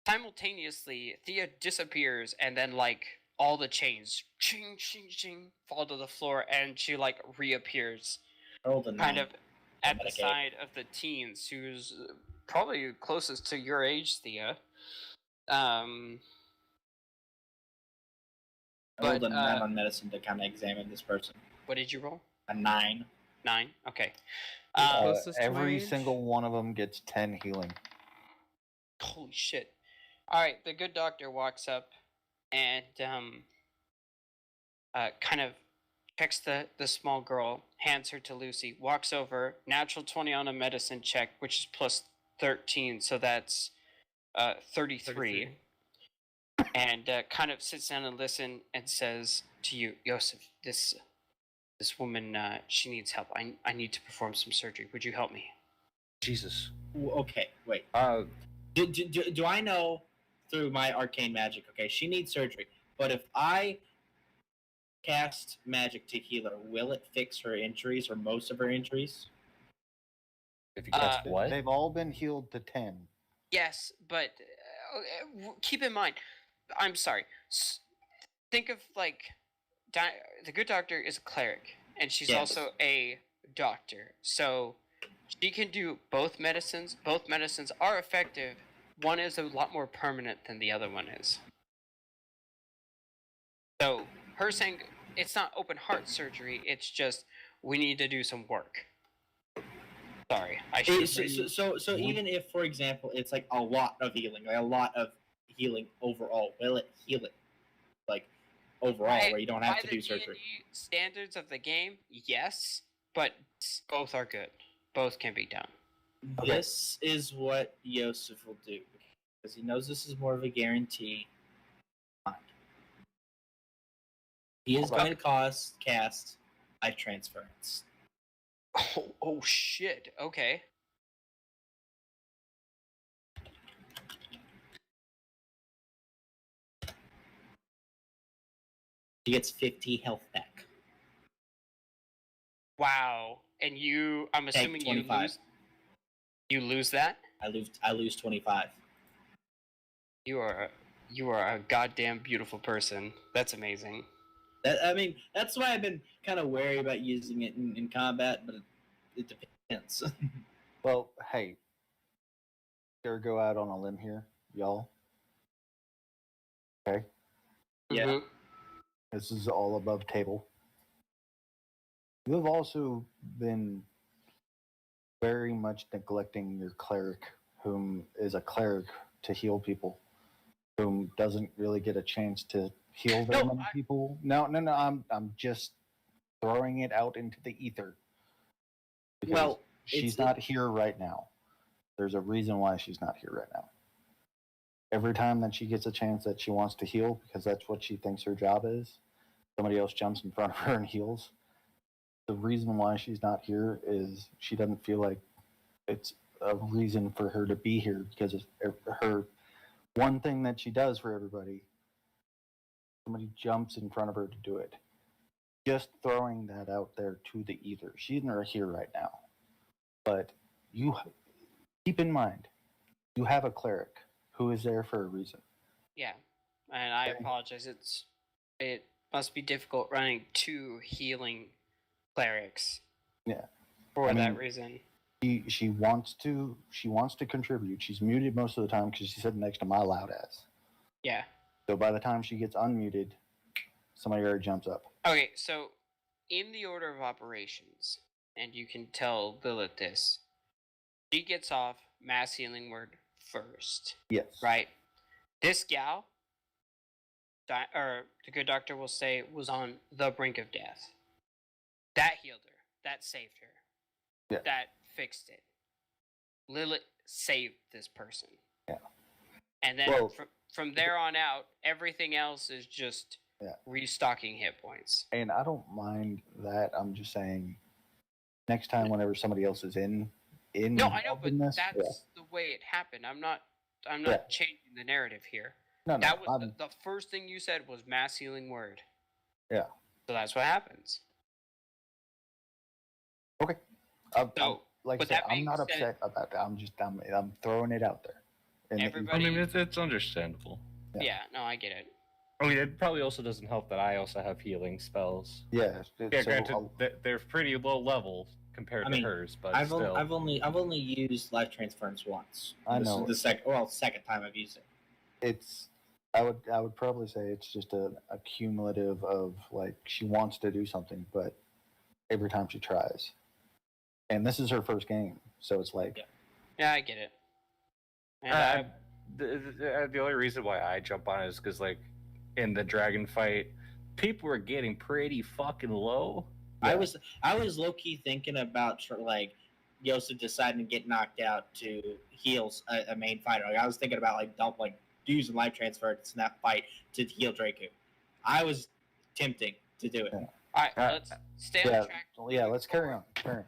simultaneously. Thea disappears, and then like all the chains, ching ching ching, fall to the floor, and she like reappears, Rolled a kind 9. of at the Medicaid. side of the teens, who's probably closest to your age, Thea. I rolled But a 9 on medicine to kind of examine this person. what did you roll? A 9. 9. Okay. Closest to my every age? single one of them gets 10 healing. Holy shit! All right, the good doctor walks up and kind of checks the small girl, hands her to Lucy, walks over, natural 20 on a medicine check, which is plus 13, so that's 33. And kind of sits down and listen and says to you, Yosef, this woman, she needs help. I need to perform some surgery. Would you help me? Jesus. Okay, wait. Uh, Do I know through my arcane magic? Okay, she needs surgery, but if I cast magic to heal her, will it fix her injuries or most of her injuries? if you cast what? They've all been healed to 10. Yes, but keep in mind, I'm sorry. Think of like the good doctor is a cleric, and she's Yes. also a doctor, so she can do both medicines. Both medicines are effective. One is a lot more permanent than the other one is. So her saying it's not open heart surgery. It's just we need to do some work. Sorry, I should. So even if, for example, it's like a lot of healing, like a lot of healing overall, will it heal it, like overall, where you don't have By to the do surgery? D&D standards of the game, yes, but both are good. Both can be done. This is what Yosef will do because he knows this is more of a guarantee. He is going to cast life transference. Oh shit. Okay. He gets 50 health back. Wow. And I'm assuming you 25. lose. You lose that? I lose 25. You are a goddamn beautiful person. That's amazing. That's why I've been kind of wary about using it in combat, but it depends. Well, hey, dare go out on a limb here, y'all. Okay, Yeah. Mhm. this is all above table. You have also been very much neglecting your cleric, whom is a cleric to heal people, whom doesn't really get a chance to heal very No, many people. No, I'm just throwing it out into the ether. Because Well, she's it's- not here right now. There's a reason why she's not here right now. Every time that she gets a chance that she wants to heal, because that's what she thinks her job is, somebody else jumps in front of her and heals. The reason why she's not here is she doesn't feel like it's a reason for her to be here, because it's her one thing that she does for everybody. Somebody jumps in front of her to do it. Just throwing that out there to the ether. She's not here right now, but you keep in mind, you have a cleric who is there for a reason. Yeah, and I Okay. apologize. It must be difficult running 2 healing clerics. Yeah. For I that mean, reason. She wants to contribute. She's muted most of the time because she's sitting next to my loud ass. Yeah. So by the time she gets unmuted, somebody already jumps up. Okay, so in the order of operations, and you can tell Lilith this, she gets off mass healing word first, Yes. right? This gal, or the good doctor will say, was on the brink of death. That healed her. That saved her. Yeah. That fixed it. Lilith saved this person. Yeah. And then Well, from there on out, everything else is just restocking hit points. And I don't mind that. I'm just saying, next time, whenever somebody else is in No, I know, but in this, that's the way it happened. I'm not Yeah. changing the narrative here. no, That was I'm- the first thing you said was mass healing word. Yeah. So that's what happens. okay. So, Like I with said, that I'm being not said- upset about that. I'm throwing it out there. And Everybody- I mean, it's understandable. Yeah. Yeah, no, I get it. I mean, it probably also doesn't help that I also have healing spells. yeah. Yeah, so granted, they're pretty low level compared I to mean, hers, but I've still. only used life transference once. I This know. is the second time I've used it. it's I would probably say it's just a cumulative of like she wants to do something, but every time she tries, and this is her first game, so it's like Yeah, I get it. And The only reason why I jump on it is because, like, in the dragon fight, people were getting pretty fucking low. I was low key thinking about like Yosa deciding to get knocked out to heal a main fighter. Like, I was thinking about like using life transfer to snap fight to heal Draku. I was tempting to do it. Yeah. all right, let's stay on track. let's carry on.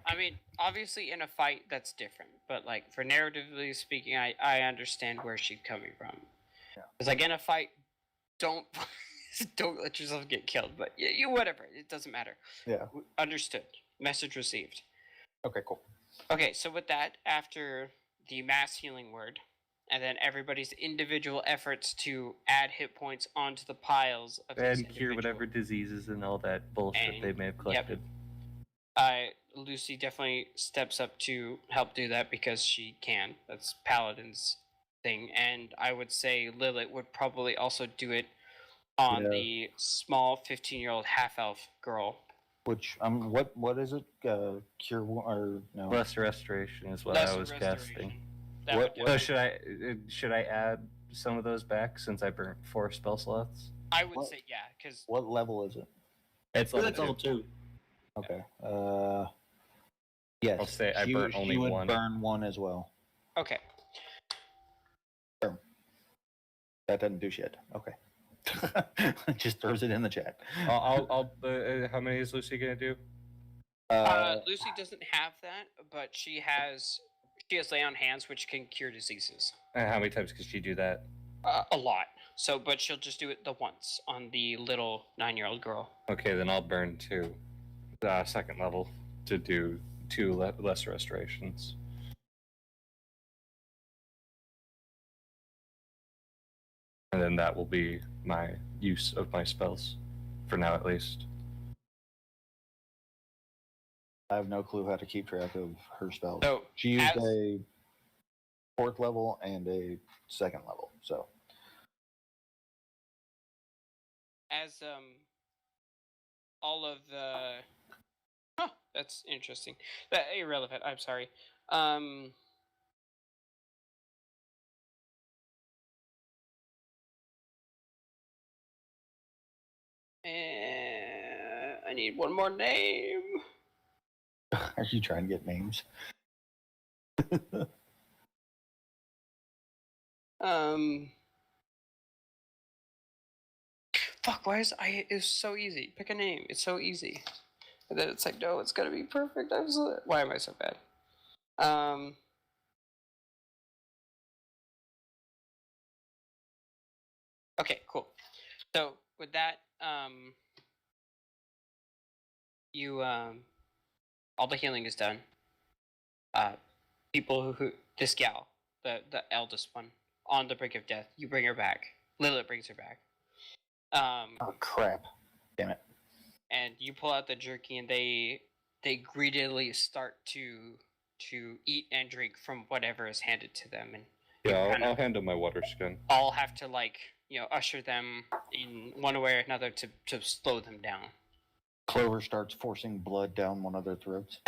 I mean, obviously, in a fight, that's different. But, like, for narratively speaking, I understand where she's coming from. Yeah. Because, like, in a fight, don't let yourself get killed. But you whatever, it doesn't matter. Yeah. Understood. Message received. Okay, cool. Okay, so with that, after the mass healing word, and then everybody's individual efforts to add hit points onto the piles of these And cure individual- whatever diseases and all that bullshit And- they may have collected. Lucy definitely steps up to help do that because she can. That's Paladin's thing. And I would say Lilith would probably also do it on Yeah. the small 15-year-old half-elf girl. Which what is it? Cure or no? Lesser restoration is what Lesser I was restoration. casting. That What- would So definitely- should I add some of those back since I burnt 4 spell slots? I would what- say yeah, because What level is it? It's Well, level that's level 2. 2. Okay. Yes. I'll say I she burnt she only would 1. burn 1 as well. okay. That doesn't do shit. Okay. Just throws it in the chat. I'll how many is Lucy gonna do? Lucy doesn't have that, but she has lay on hands, which can cure diseases. How many times could she do that? A lot. So, but she'll just do it the once on the little 9-year-old girl. Okay, then I'll burn 2. Second level to do 2 lesser restorations. And then that will be my use of my spells, for now at least. I have no clue how to keep track of her spells. So, She used as- a 4th level and a 2nd level. So as all of the that's interesting. That irrelevant. I'm sorry. I need one more name. are you trying to get names? Fuck. Why is it's so easy? Pick a name. It's so easy. And then it's like, no, it's gotta be perfect. Why am I so bad? Okay, cool. So with that, you all the healing is done. People who this gal, the eldest one, on the brink of death, you bring her back. Lilith brings her back. Oh crap! Damn it! And you pull out the jerky, and they greedily start to eat and drink from whatever is handed to them, and Yeah, I'll hand him my water skin. all have to usher them in one way or another to slow them down. Clover starts forcing blood down one of their throats.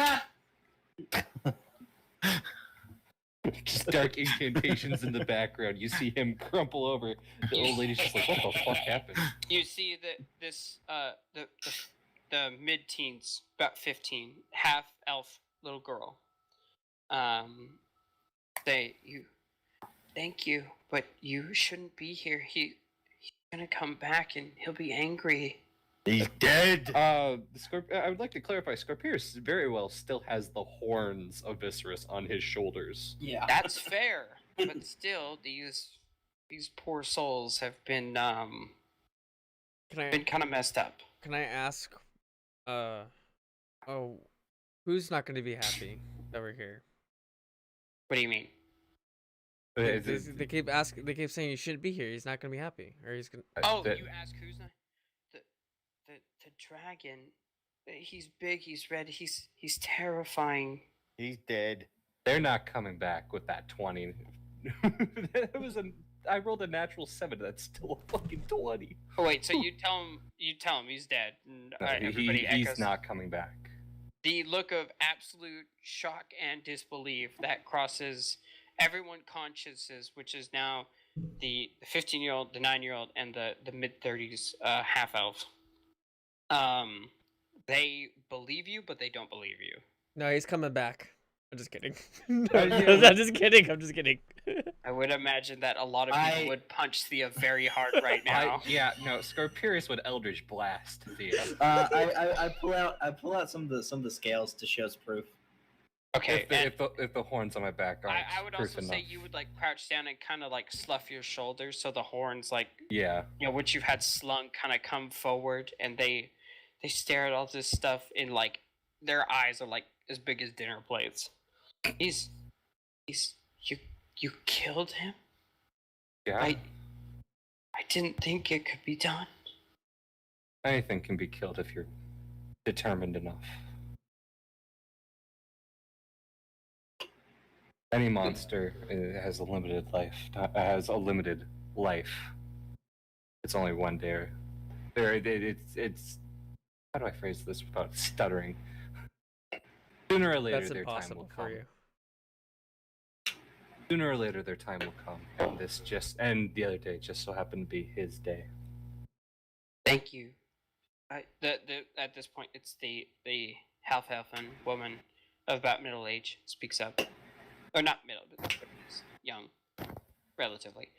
Just dark incantations in the background. You see him crumple over. The old lady's just like, what the fuck happened? You see that this the mid-teens, about 15, half elf little girl. Thank you, but you shouldn't be here. He's gonna come back and he'll be angry. He's dead. I would like to clarify. Scorpius very well still has the horns of Viscerus on his shoulders. Yeah. That's fair, but still, these poor souls have been Can kind of messed up. I ask, who's not going to be happy that we're here? What do you mean? They keep asking. They keep saying you shouldn't be here. He's not going to be happy, or he's going. Oh, you ask who's not? The dragon. He's big. He's red. He's terrifying. He's dead. They're not coming back with that 20. I rolled a natural 7. That's still a fucking 20. Oh wait, so you tell him he's dead. And, everybody He's echoes. not coming back. The look of absolute shock and disbelief that crosses everyone's consciences, which is now the 15-year-old, the 9-year-old, and the mid-30s half elf. They believe you, but they don't believe you. No, he's coming back. I'm just kidding. Yeah. I'm just kidding. I'm just kidding. I would imagine that a lot of people would punch Thea very hard right now. Scorpius would Eldritch Blast Thea. I pull out some of the scales to show as proof. Okay, If the horns on my back aren't I would proof also say enough. you would crouch down and kind of slough your shoulders so the horns Yeah. which you've had slung kind of come forward, and they stare at all this stuff in their eyes are as big as dinner plates. You killed him? Yeah. I didn't think it could be done. Anything can be killed if you're determined enough. Any monster has a limited life. It's only one day. It's how do I phrase this without stuttering? Sooner or later, That's their time will impossible come. for you. Sooner or later, their time will come, and the other day just so happened to be his day. Thank you. At this point, it's the half-elfen woman of about middle age speaks up, or not middle, but young, relatively.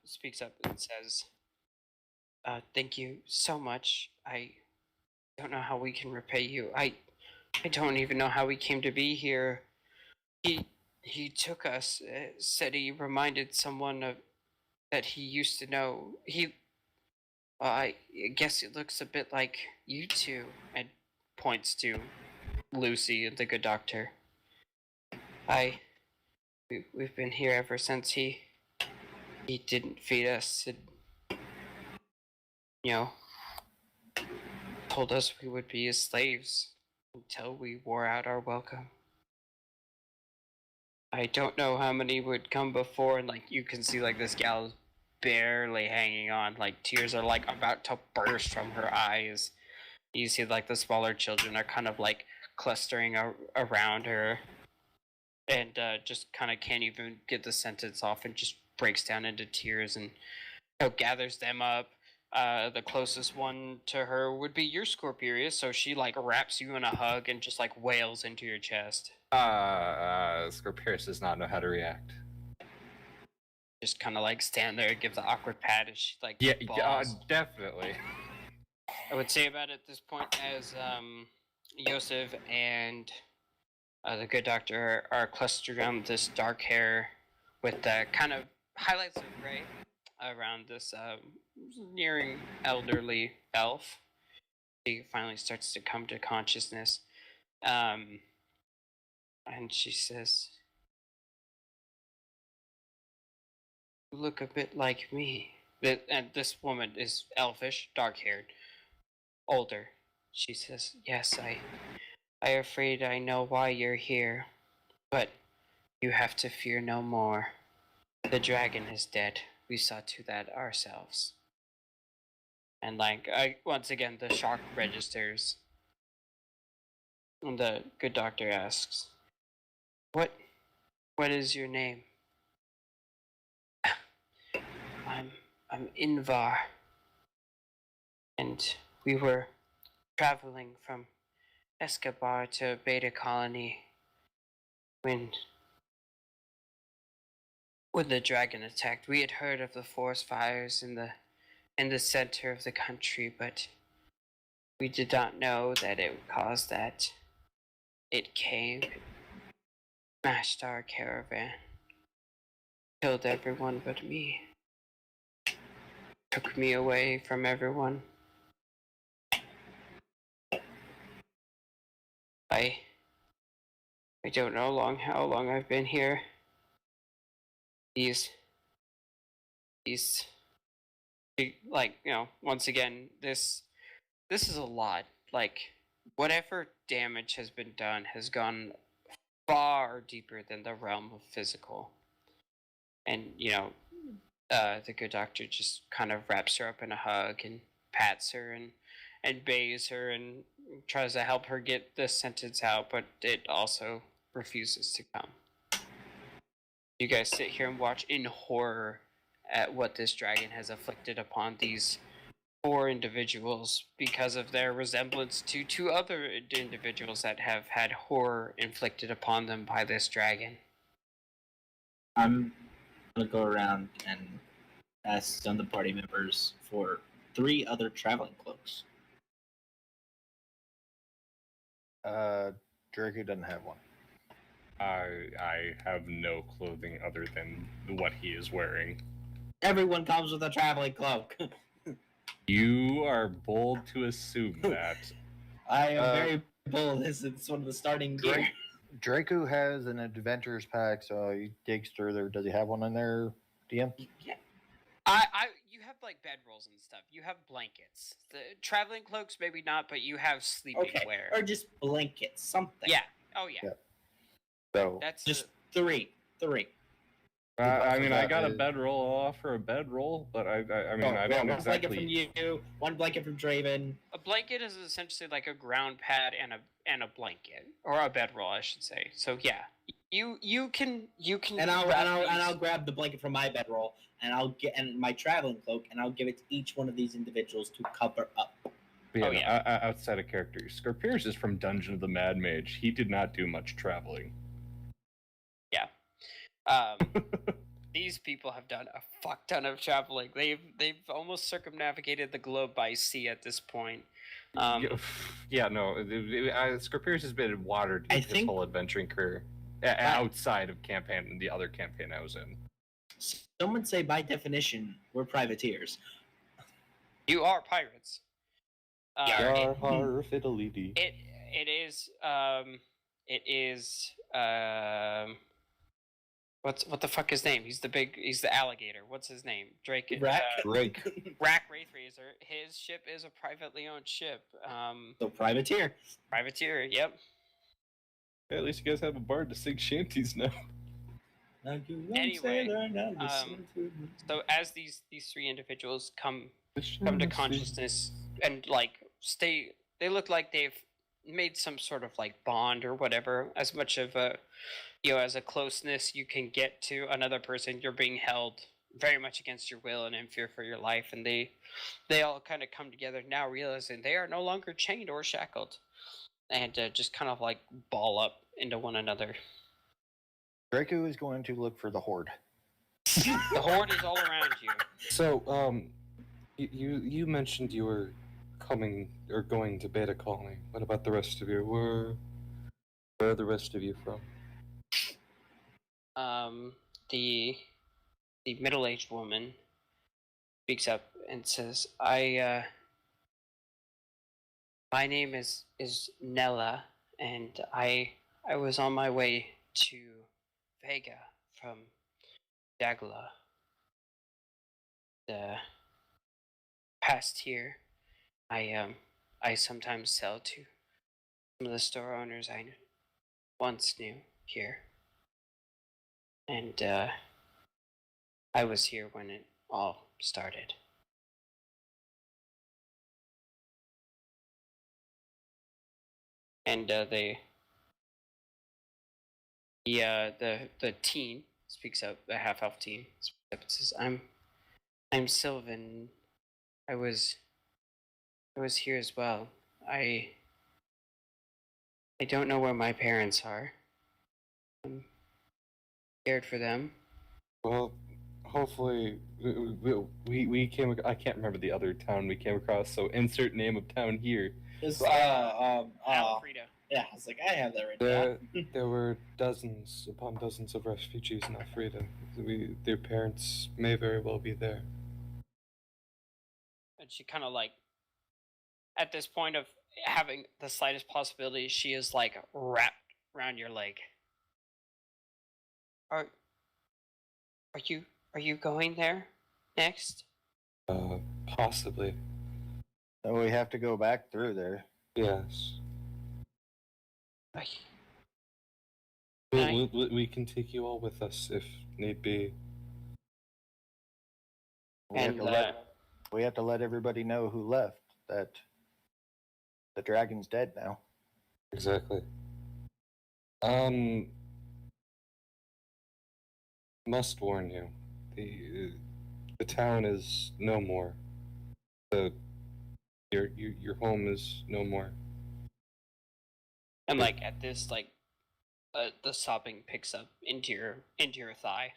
Speaks up and says, "Thank you so much. I don't know how we can repay you. I don't even know how we came to be here. He took us. Said he reminded someone that he used to know. I guess it looks a bit like you two," and points to Lucy and the good doctor. We've been here ever since he didn't feed us. And, told us we would be his slaves until we wore out our welcome. I don't know how many would come before, and you can see this gal's barely hanging on. Tears are about to burst from her eyes. You see the smaller children are kind of clustering around her, and just kind of can't even get the sentence off, and just breaks down into tears and gathers them up. The closest one to her would be your Scorpius, so she wraps you in a hug and just wails into your chest. Scorpius does not know how to react. Just kind of stand there and give the awkward pat as she balls. Definitely. I would say about at this point as Yosef and the good doctor are clustered around this dark hair with the kind of highlights of gray around this nearing elderly elf. she finally starts to come to consciousness. And she says, "You look a bit like me." And this woman is elfish, dark-haired, older. She says, "Yes, I afraid I know why you're here, but you have to fear no more. The dragon is dead. We saw to that ourselves." And like, once again, the shock registers. And the good doctor asks, What is your name?" I'm Invar, and we were traveling from Escobar to Beta Colony when the dragon attacked. We had heard of the forest fires in the center of the country, but we did not know that it would cause that. It came, smashed our caravan, killed everyone but me, took me away from everyone. I don't know how long I've been here. These, like, once again, this is a lot. Like, whatever damage has been done has gone far deeper than the realm of physical. And, the good doctor just kind of wraps her up in a hug and pats her and bathes her and tries to help her get the sentence out, but it also refuses to come. You guys sit here and watch in horror at what this dragon has afflicted upon these 4 individuals because of their resemblance to 2 other individuals that have had horror inflicted upon them by this dragon. I'm gonna go around and ask some of the party members for 3 other traveling cloaks. Draco doesn't have one. I have no clothing other than what he is wearing. Everyone comes with a traveling cloak. You are bold to assume that. I am very bold. This is one of the starting gear. Draco has an adventurer's pack, so he digs through there. Does he have one in there, DM? Yeah. You have like bedrolls and stuff. You have blankets. The traveling cloaks, maybe not, but you have sleeping Okay. wear. Or just blankets, something. Yeah. Oh yeah. Yeah. So That's Just 3. I mean, I got a is- bedroll. I'll offer a bedroll, but I mean, I one don't blanket from exactly. you, 1 blanket from Draven. a blanket is essentially like a ground pad and a blanket, or a bedroll, I should say. So yeah, you can. And grab I'll these. grab the blanket from my bedroll, and I'll get my traveling cloak, and I'll give it to each one of these individuals to cover up. Yeah, Oh, yeah. Outside of character, Scorpius is from Dungeon of the Mad Mage. He did not do much traveling. These people have done a fuck ton of traveling. They've almost circumnavigated the globe by sea at this point. Yeah, no. Scorpius has been in water I his think- whole adventuring career, outside of campaign and the other campaign I was in. Someone say, by definition, we're privateers. You are pirates. Yeah. Fiddly-dee. It is what the fuck his name? He's the alligator. What's his name? Drake. Rack? Drake. Rack Wraithrazor. His ship is a privately owned ship. So privateer. Privateer. Yep. At least you guys have a bard to sing shanties now. Anyway, So as these 3 individuals come to consciousness and like they look like they've made some sort of like bond or whatever, as much of a as a closeness you can get to another person. You're being held very much against your will and in fear for your life, and they all kind of come together now, realizing they are no longer chained or shackled, and just kind of like ball up into one another. Draco is going to look for the horde. The horde is all around you. So, you mentioned you were coming or going to Beta Colony. What about the rest of you? Where are the rest of you from? The middle-aged woman speaks up and says, I My name is Nella, and I was on my way to Vega from Dagla. The past year, I sometimes sell to some of the store owners I once knew here, and I was here when it all started. And the teen speaks up. The half elf teen speaks up and says, I'm Sylvan. I was here as well. I don't know where my parents are. I'm scared for them. Well, hopefully we came. I can't remember the other town we came across. So insert name of town here. It's Alfreda. yeah, I was like, I have that written down. There were dozens upon dozens of refugees in Alfreda. Their parents may very well be there. And she kind of like, at this point of having the slightest possibility, she is like wrapped around your leg. Are you going there next? Possibly. So we have to go back through there. Yes. I, We can take you all with us if need be. We have, and to we have to let everybody know who left, that the dragon's dead now. Exactly. Must warn you, the town is no more. Your home is no more. and like at this like, the sobbing picks up into your thigh.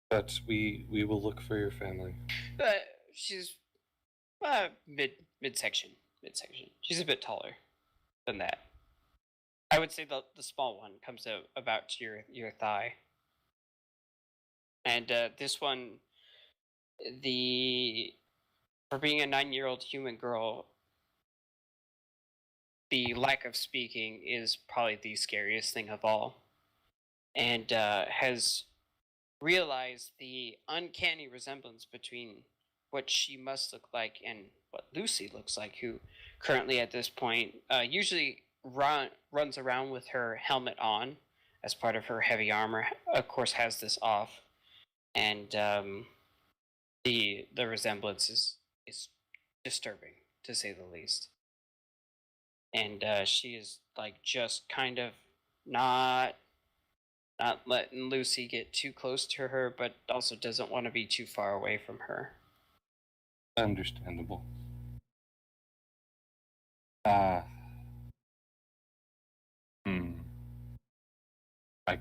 But we will look for your family. She's midsection. She's a bit taller than that. I would say the small one comes out about to your thigh. And this one, for being a 9-year-old human girl, the lack of speaking is probably the scariest thing of all, and has realized the uncanny resemblance between what she must look like and what Lucy looks like, who currently at this point usually runs around with her helmet on as part of her heavy armor. Of course, has this off, and the resemblance is disturbing, to say the least. And she is like just kind of not letting Lucy get too close to her, but also doesn't want to be too far away from her. Understandable. I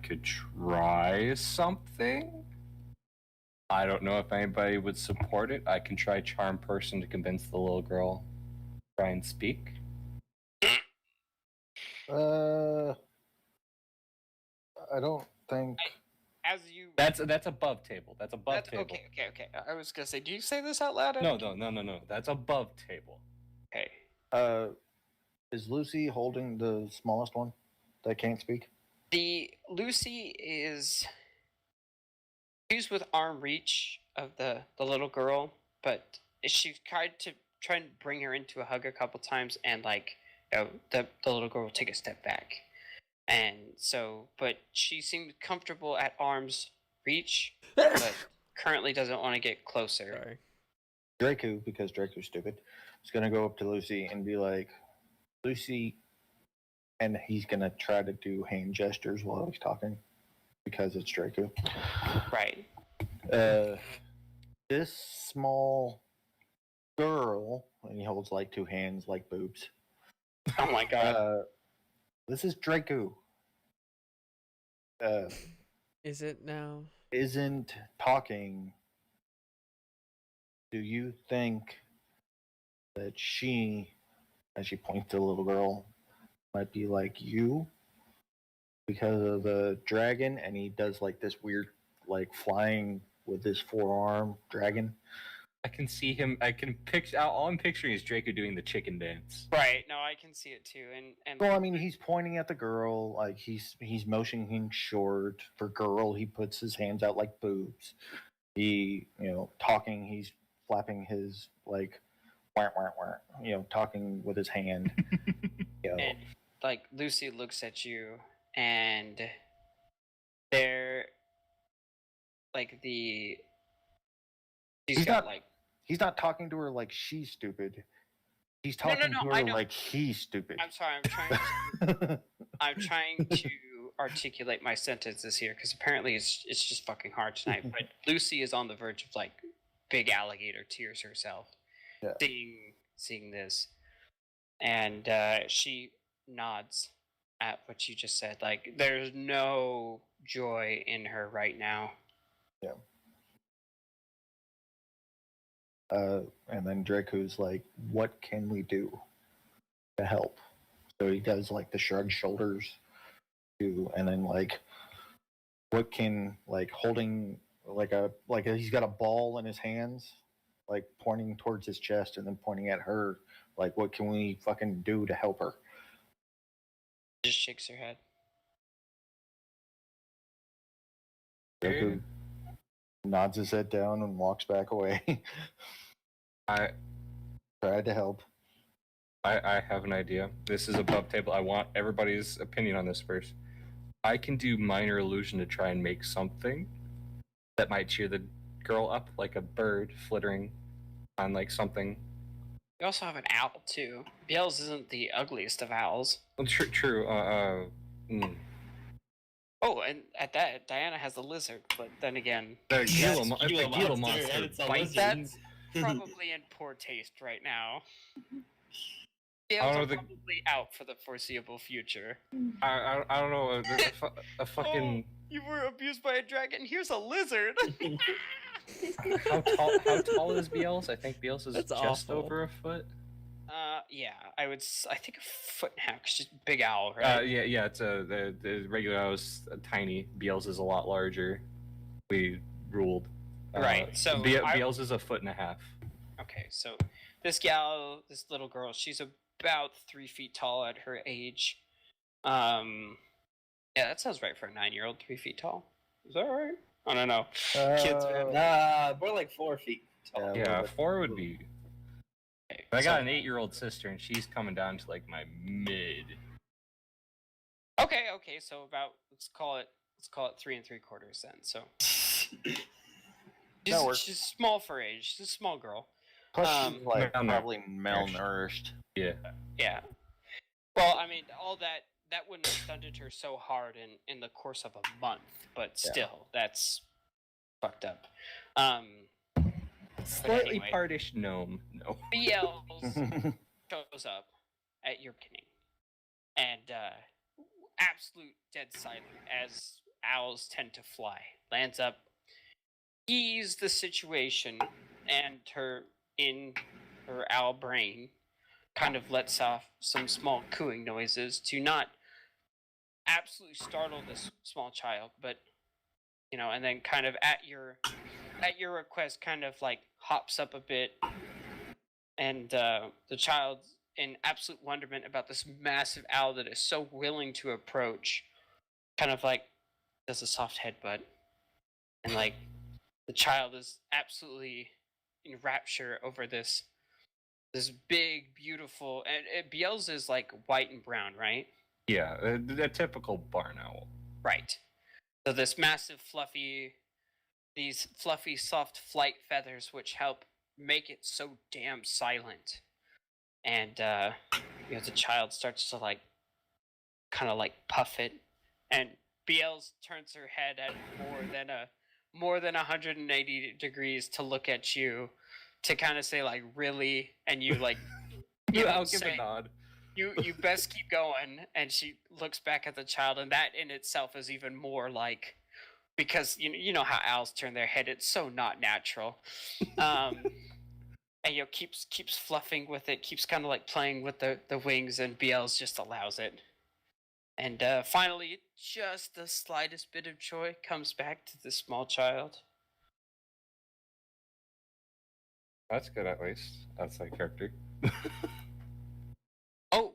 could try something. I don't know if anybody would support it. I can try charm person to convince the little girl. Try and speak. I don't think. As you That's above table. That's above table. Okay. I was gonna say, do you say this out loud? No. That's above table. Okay. Is Lucy holding the smallest one that can't speak? The Lucy she's with arm reach of the little girl, but she tried to try and bring her into a hug a couple times, and like, the little girl will take a step back, and so, but she seemed comfortable at arm's reach, but currently doesn't want to get closer. Sorry. Draco, because Draco's stupid, is gonna go up to Lucy and be like, Lucy, and he's gonna try to do hand gestures while he's talking, because it's Draco. Right. This small girl, and he holds like two hands like boobs. Oh my god. This is Draco. Is it now? Isn't talking. Do you think that she, as she points to the little girl, might be like you because of the dragon, and he does like this weird, like flying with his forearm dragon? I can see him. I can picture. All I'm picturing is Draco doing the chicken dance. Right. No, I can see it too. And Well, I mean, he's pointing at the girl, like he's motioning short. For girl, he puts his hands out like boobs. He, talking. He's flapping his like, wah, wah, wah, talking with his hand. and like Lucy looks at you, and they're like the. He's not talking to her like she's stupid. He's talking to her like he's stupid. I'm sorry. I'm trying to articulate my sentences here because apparently it's just fucking hard tonight. But Lucy is on the verge of like big alligator tears herself, seeing this, and she nods at what you just said. Like there's no joy in her right now. Yeah. And then Draco's like, "What can we do to help?" So he does like the shrug shoulders, and then like, what can like holding like he's got a ball in his hands, like pointing towards his chest and then pointing at her, like, what can we fucking do to help her? Just shakes her head. Draco nods his head down and walks back away. I tried to help. I have an idea. This is above table. I want everybody's opinion on this first. I can do minor illusion to try and make something that might cheer the girl up, like a bird flittering on like something. You also have an owl too. Biel's isn't the ugliest of owls. Well, true. Oh, and at that, Diana has a lizard, but then again, the Gila monster bites that. Probably in poor taste right now. Scales are probably out for the foreseeable future. I don't know. A fucking. Oh, you were abused by a dragon. Here's a lizard. How tall is Biel's? I think Biel's is just awful. over a foot. Yeah, I think a foot and a half. 'Cause she's a big owl, right? Yeah. It's the regular owl is tiny. Biel's is a lot larger. We ruled. Right. So Biel's is a foot and a half. Okay, so this little girl, she's about 3 feet tall at her age. Yeah, that sounds right for a 9-year-old, 3 feet tall. Is that right? I don't know. Kids, man. We're like 4 feet tall. Yeah, 4 would be. Okay, I got an 8-year-old sister, and she's coming down to like my mid. Okay, so about let's call it 3 3/4 then. So she's small for age. She's a small girl. Plus, she's like probably malnourished. Yeah. Yeah. Well, I mean, all that wouldn't have stunted her so hard in the course of a month, but still, that's fucked up. Slightly anyway. partish gnome. No. BL shows up at your beginning, and absolute dead silent as owls tend to fly. Lands up, ease the situation, and in her owl brain kind of lets off some small cooing noises to not absolutely startle this small child, but and then kind of at your request kind of like hops up a bit, and the child in absolute wonderment about this massive owl that is so willing to approach kind of like does a soft headbutt, and like the child is absolutely in rapture over this big, beautiful, and Biel's is like white and brown, right? Yeah, a typical barn owl. Right. So this massive, these fluffy, soft flight feathers, which help make it so damn silent, and the child starts to like, kind of like puff it, and Biel's turns her head at more than 180 degrees to look at you, to kind of say like, really, and you like I'll give a nod. You best keep going, and she looks back at the child, and that in itself is even more like, because you know how owls turn their head, it's so not natural. And keeps fluffing with it, keeps kind of like playing with the wings, and BL's just allows it. And finally, just the slightest bit of joy comes back to the small child. That's good, at least. Outside character. Oh,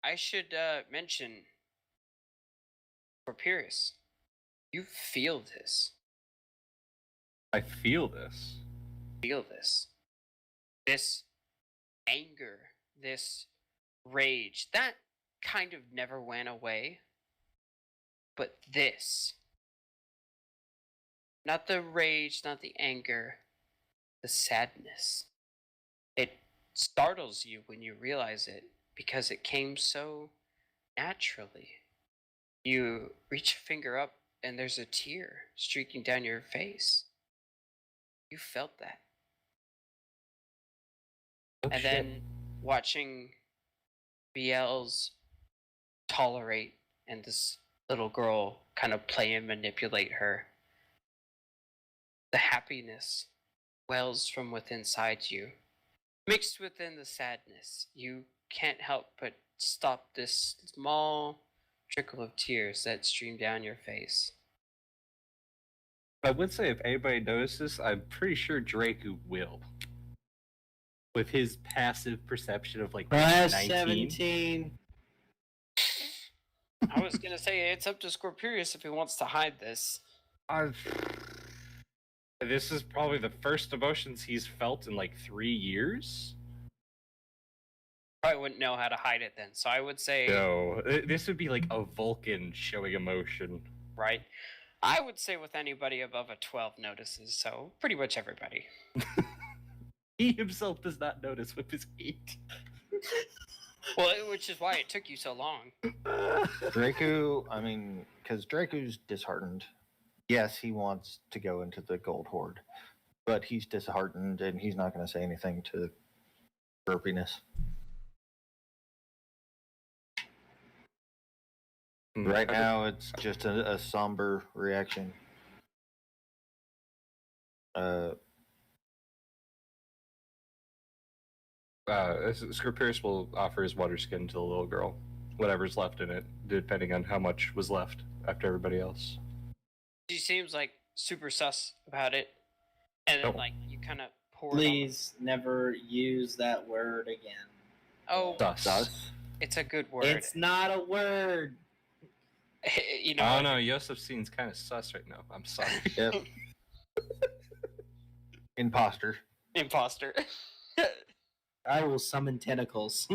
I should mention, Porpyrus, you feel this. I feel this. Feel this. This anger, this rage, that kind of never went away. But this. Not the rage, not the anger, the sadness. It startles you when you realize it because it came so naturally. You reach a finger up and there's a tear streaking down your face. You felt that. Oh, And shit. then watching BL's tolerate and this little girl kind of play and manipulate her. The happiness wells from within inside you. Mixed within the sadness, you can't help but stop this small trickle of tears that stream down your face. I would say if anybody notices, I'm pretty sure Draku will. With his passive perception of like 19. 17. I was gonna say it's up to Scorpirius if he wants to hide this. This is probably the first emotions he's felt in like 3 years. Probably wouldn't know how to hide it then, so I would say No, this would be like a Vulcan showing emotion. right. I would say with anybody above a 12 notices, so pretty much everybody. He himself does not notice with his 8. Well, which is why it took you so long. Draku, I mean, because Draku's disheartened. Yes, he wants to go into the Gold Horde, but he's disheartened and he's not going to say anything to burpiness. Right now, it's just a somber reaction. Scorpirus will offer his water skin to the little girl, whatever's left in it, depending on how much was left after everybody else. She seems like super sus about it, and then Oh. like you kind of pour. it on- Please never use that word again. Oh, Sus. it's a good word. It's not a word. You know. Oh no, Yosef seems kind of sus right now. I'm sorry. Yep. Imposter. Imposter. I will summon tentacles.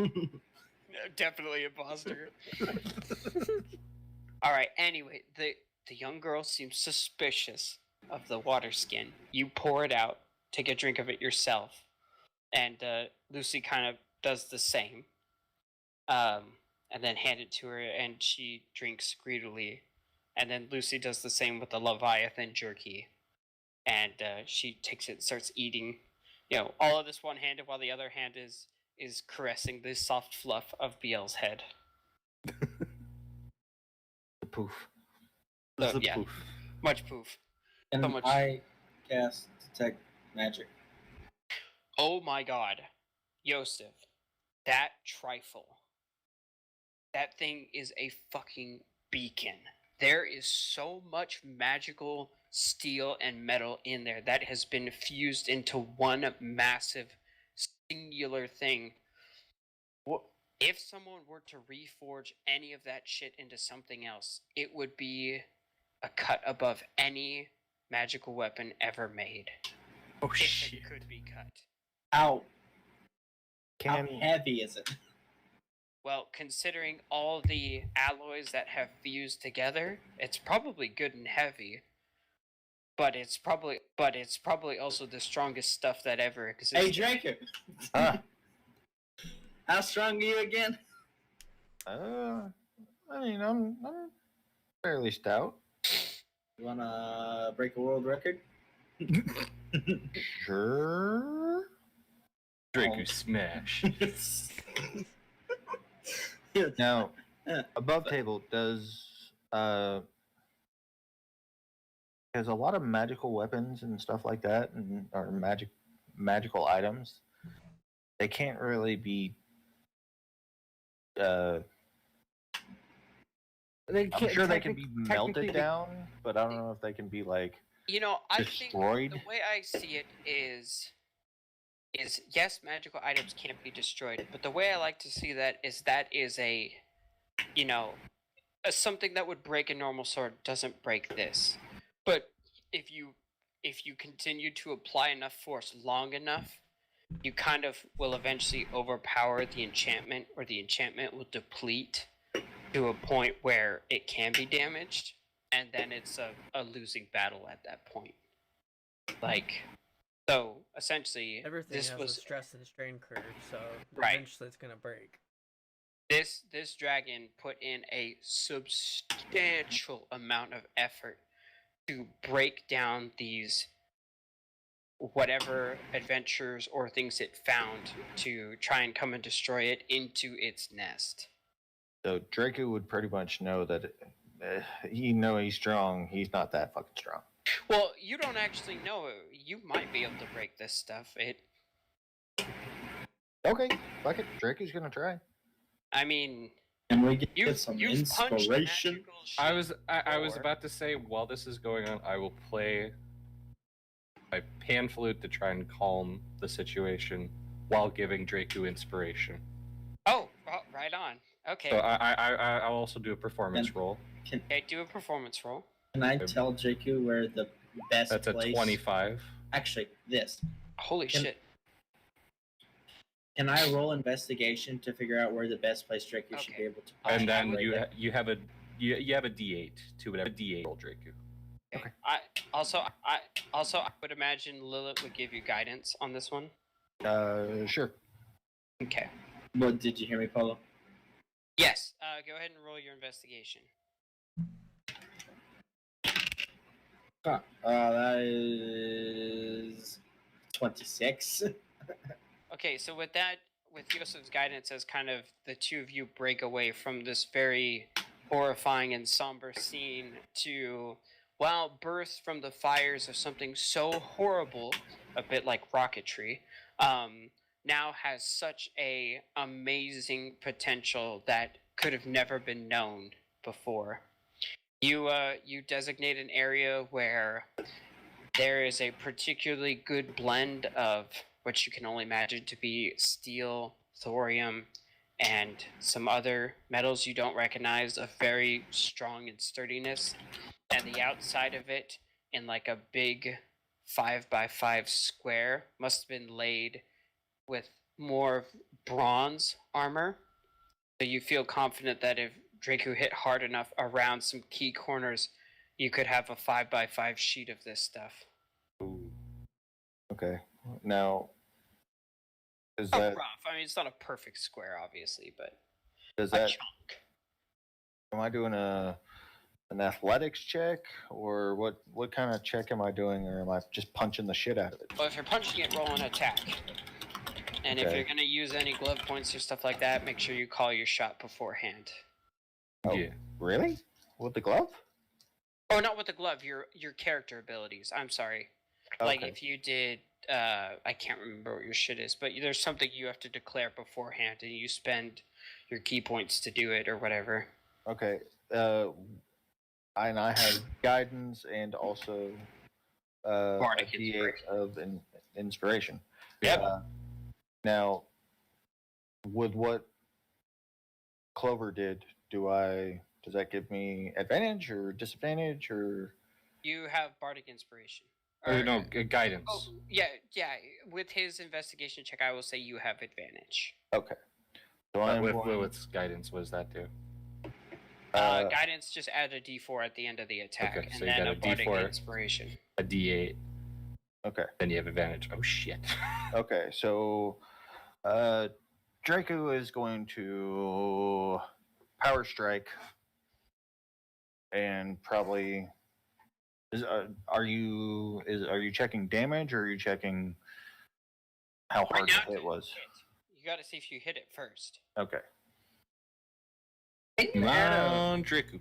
Definitely imposter. All right. Anyway, the young girl seems suspicious of the water skin. You pour it out, take a drink of it yourself, and Lucy kind of does the same. And then hand it to her, and she drinks greedily. And then Lucy does the same with the Leviathan jerky, and she takes it and starts eating. You know, all of this one-handed, while the other hand is caressing the soft fluff of BL's head. The poof. So, The yeah, poof. much poof. And So much- I cast detect magic. Oh my god. Yosef, that trifle. That thing is a fucking beacon. There is so much magical steel and metal in there that has been fused into one massive singular thing. If someone were to reforge any of that shit into something else, it would be a cut above any magical weapon ever made. Oh If shit. it could be cut. How Can heavy is it? Well, considering all the alloys that have fused together, it's probably good and heavy. But it's probably also the strongest stuff that ever existed. Hey, Draco. How strong are you again? I mean, I'm fairly stout. You wanna break a world record? Sure. Draku smash. Now, Yeah. above table does a lot of magical weapons and stuff like that, and or magical items. They can't really be. I'm sure they can be melted down, but I don't know if they can be like You know, I think destroyed. the way I see it is is yes, magical items can't be destroyed, but the way I like to see that is a, you know, something that would break a normal sword doesn't break this. But if you continue to apply enough force long enough, you kind of will eventually overpower the enchantment, or the enchantment will deplete to a point where it can be damaged, and then it's a losing battle at that point. Like, so essentially, Everything this has was a stress and strain curve, so Right. eventually it's gonna break. this dragon put in a substantial amount of effort to break down these whatever adventures or things it found to try and come and destroy it into its nest. So Draco would pretty much know that he's strong. He's not that fucking strong. Well, you don't actually know. You might be able to break this stuff. Okay, fuck it. Draco's gonna try. I mean, And we get you've some punched inspiration. magical I was before. about to say, while this is going on, I will play my pan flute to try and calm the situation while giving Draco inspiration. Oh, right on. Okay. So I'll also do a performance And- roll. Okay, do a performance roll. Can I tell Jakku where the best That's a place? 25. Actually, this. Holy Can- shit. Can I roll investigation to figure out where the best place Jakku should Okay. be able to? And then possibly you live? you have a D8 to whatever D8 roll, Draco. Okay. I would imagine Lilith would give you guidance on this one. Sure. Okay. But did you hear me, Polo? Yes. Go ahead and roll your investigation. That is 26. Okay, so with Yosef's guidance as kind of the two of you break away from this very horrifying and somber scene to, well, birth from the fires of something so horrible, a bit like rocketry, now has such a amazing potential that could have never been known before. You designate an area where there is a particularly good blend of what you can only imagine to be steel, thorium, and some other metals you don't recognize of very strong and sturdiness. And the outside of it, in like a big 5x5 square, must have been laid with more bronze armor. So you feel confident that if Draco hit hard enough around some key corners, you could have a 5x5 sheet of this stuff. Ooh. Okay. Now, is Not that rough. I mean, it's not a perfect square, obviously, but does a that? chunk. Am I doing an athletics check, or what kind of check am I doing, or am I just punching the shit out of it? Well, if you're punching it, roll an attack. And if Okay. you're gonna use any glove points or stuff like that, make sure you call your shot beforehand. Oh. Yeah. Really? With the glove? Or not with the glove, your character abilities. I'm sorry. Like Okay. if you did, I can't remember what your shit is, but there's something you have to declare beforehand, and you spend your key points to do it or whatever. Okay. And I have guidance and also a Bardic D8 inspiration. of inspiration. Yep. Now, with what Clover did, does that give me advantage or disadvantage or? You have bardic inspiration. Or no, guidance. Oh, yeah. With his investigation check, I will say you have advantage. Okay. So I'm With going, Lilith's guidance, what does that do? Guidance, just add a d4 at the end of the attack, Okay, and so you then got a a bardic D4. inspiration. A D8, okay. then you have advantage. Oh shit. Okay. So, Draco is going to power strike, and probably are you checking damage, or are you checking how hard now, the hit was? You got to see if you hit it first. Okay. Come on, Draco.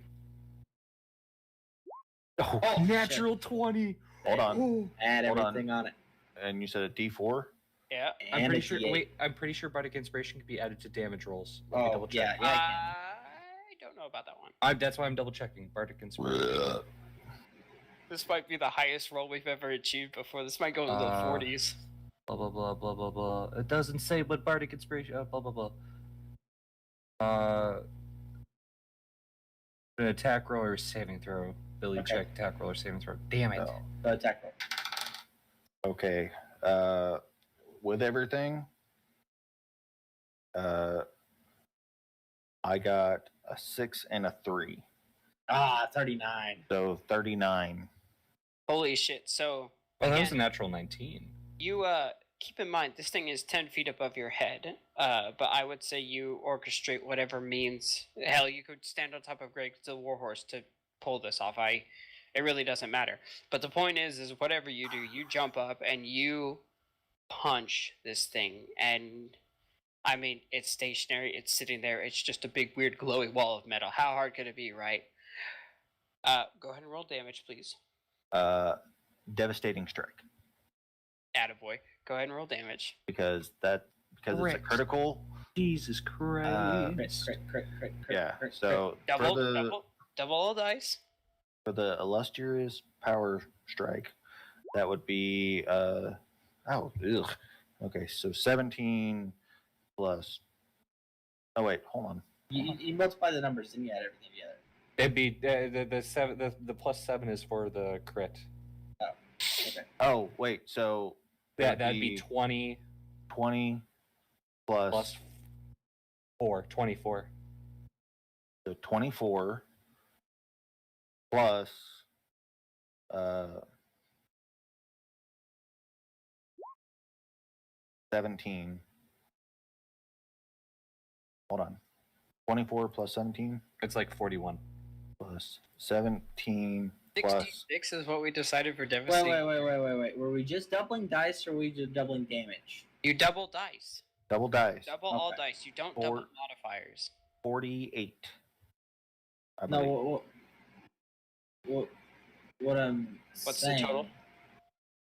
Oh, Oh, Natural 20. hold on. Add Hold on. everything on it. And you said a D4? Yeah. I'm And pretty a sure. D8. Wait, I'm pretty sure bardic inspiration can be added to damage rolls. Let me Oh, double yeah, check. yeah, I can. I don't know about that one. That's why I'm double checking. Bardic inspiration. This might be the highest roll we've ever achieved before. This might go into the 40s. Blah blah blah blah blah blah. It doesn't say what bardic inspiration. Blah blah blah. An attack roll or saving throw. Ability Okay. check, attack roll or saving throw. Damn it. No. The attack roll. Okay. With everything, I got a 6 and a 3. 39. So 39. Holy shit! So Oh, that was again, a natural 19. you keep in mind this thing is 10 feet above your head. But I would say you orchestrate whatever means. Hell, you could stand on top of Greg the Warhorse to pull this off. It really doesn't matter. But the point is whatever you do, you jump up and you punch this thing, and I mean, it's stationary. It's sitting there. It's just a big, weird, glowy wall of metal. How hard could it be, right? Go ahead and roll damage, please. Devastating strike. Attaboy. Go ahead and roll damage. Because it's a Correct. critical. Jesus Christ. Crit. Yeah. crit, So Double, for the double all dice. for the illustrious power strike, that would be Okay, so 17 plus. Oh wait, hold on. You multiply the numbers, then you add everything together. It'd be the plus 7 is for the crit. Okay. Oh wait, so That'd be 20 20 plus, plus 4, 24. so 24 plus 17. Hold on. 24 plus 17 It's like 41. plus 17 plus 66 is what we decided for Wait. devastating. Were we just doubling dice or were we just doubling damage? You double dice. double dice. Double all Okay. dice. You don't Four. double modifiers. 48. I believe. No, what I'm What's the saying, total?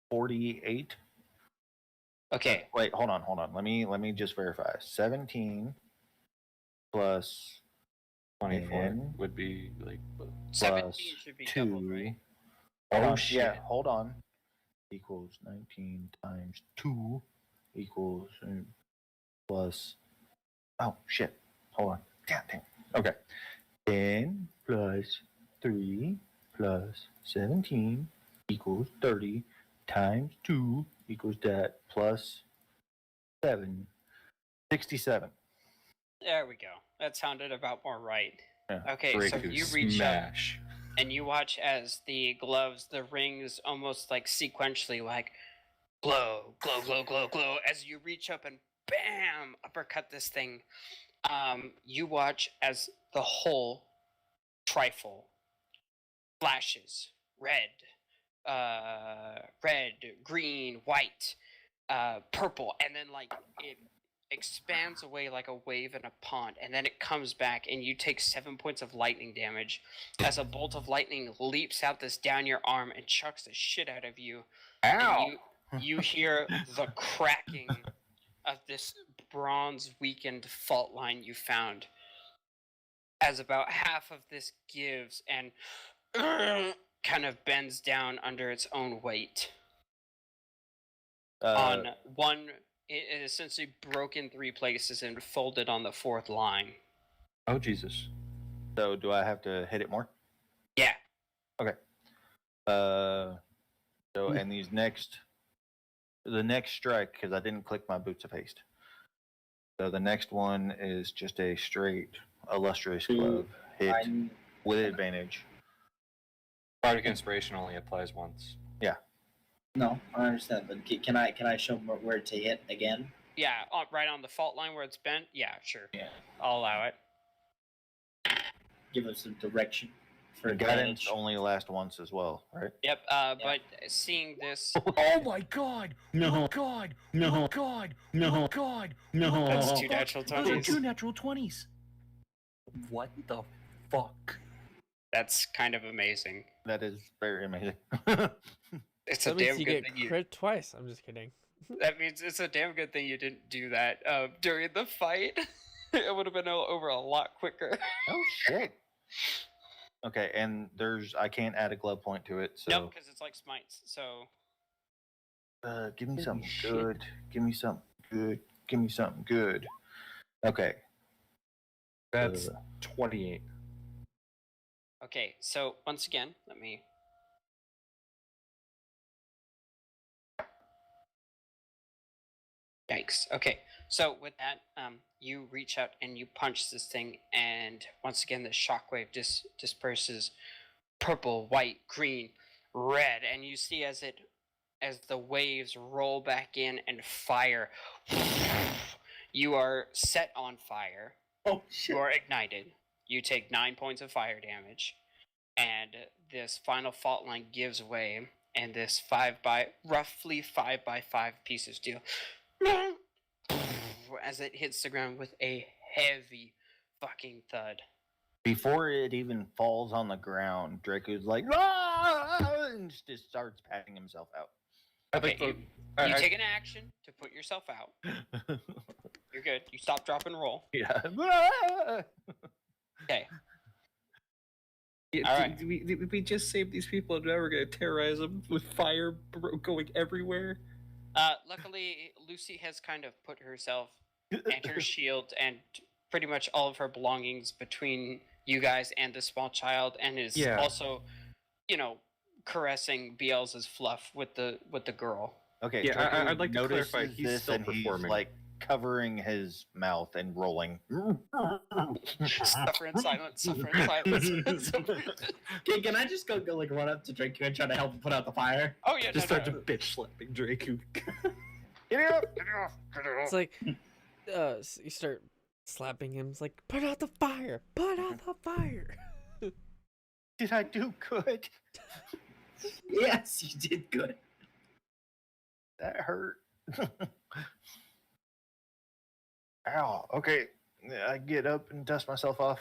48. Okay. Wait, hold on. Let me just verify. 17 plus 24 10 would be like 17 plus should be doubled, 2. right? Hold Oh, on. shit. Yeah, hold on. Equals 19 times 2 equals plus. Oh, shit. Hold on. Damn. Okay. 10 plus 3 plus 17 equals 30 times 2 equals that plus 7. 67. There we go. That sounded about more right. Yeah. Okay, so breakthrough you reach up smash. and you watch as the gloves, the rings, almost like sequentially, like glow, glow, glow, glow, glow, as you reach up and bam, uppercut this thing. You watch as the whole trifle flashes red, green, white, purple, and then like it expands away like a wave in a pond, and then it comes back, and you take 7 points of lightning damage as a bolt of lightning leaps out this down your arm and chucks the shit out of you. Ow! And you hear the cracking of this bronze weakened fault line you found as about half of this gives and kind of bends down under its own weight. On one, it essentially broke in 3 places and folded on the 4th line. Oh, Jesus. So do I have to hit it more? Yeah. Okay. So and the next strike, because I didn't click my boots of haste. So the next one is just a straight illustrious glove hit with advantage. Bardic inspiration only applies once. No, I understand, but can I show where to hit again? Yeah, right on the fault line where it's bent? Yeah, sure. Yeah. I'll allow it. Give us some direction for The guidance advantage. only lasts once as well, right? Yep, but seeing this... Oh my god! No. God! No. God! No. God! No. That's 2 natural Those are 20s. 2 natural 20s. What the fuck? That's kind of amazing. That is very amazing. It's a That means damn you good get thing crit twice. I'm just kidding. That means it's a damn good thing you didn't do that during the fight. It would have been over a lot quicker. Oh shit. Okay, and I can't add a glove point to it, so Nope, because it's like smites. So Give me Holy something shit. good. Give me something good. Give me something good. Okay. That's Uh, 28. Okay, so once again, let me. Yikes. Okay, so with that, you reach out and you punch this thing, and once again, the shockwave disperses purple, white, green, red, and you see as the waves roll back in and fire, you are set on fire. Oh shit! You are ignited. You take 9 points of fire damage, and this final fault line gives way, and this roughly 5x5 piece of steel, as it hits the ground with a heavy fucking thud. Before it even falls on the ground, Draco's like, "Ah!" and just starts patting himself out. Okay, you take an action to put yourself out. You're good. You stop, drop, and roll. Yeah. Okay. Yeah, All right. we just saved these people, and now we're gonna terrorize them with fire going everywhere. Luckily, Lucy has kind of put herself and her shield and pretty much all of her belongings between you guys and the small child, and is Yeah. also, caressing Bielsa's fluff with the girl. Okay. Yeah, Draco I'd like to clarify, notices he's this still and performing. he's like covering his mouth and rolling. Suffer in silence. Suffer in silence. Okay, can I just go like run up to Draco and try to help him put out the fire? Oh yeah. Just no, start to bitch slapping Draco. Get up! Get off! Get off! It's like, you start slapping him. It's like, put out the fire! Put out the fire! Did I do good? Yes, you did good. That hurt. Ow. Okay. I get up and dust myself off.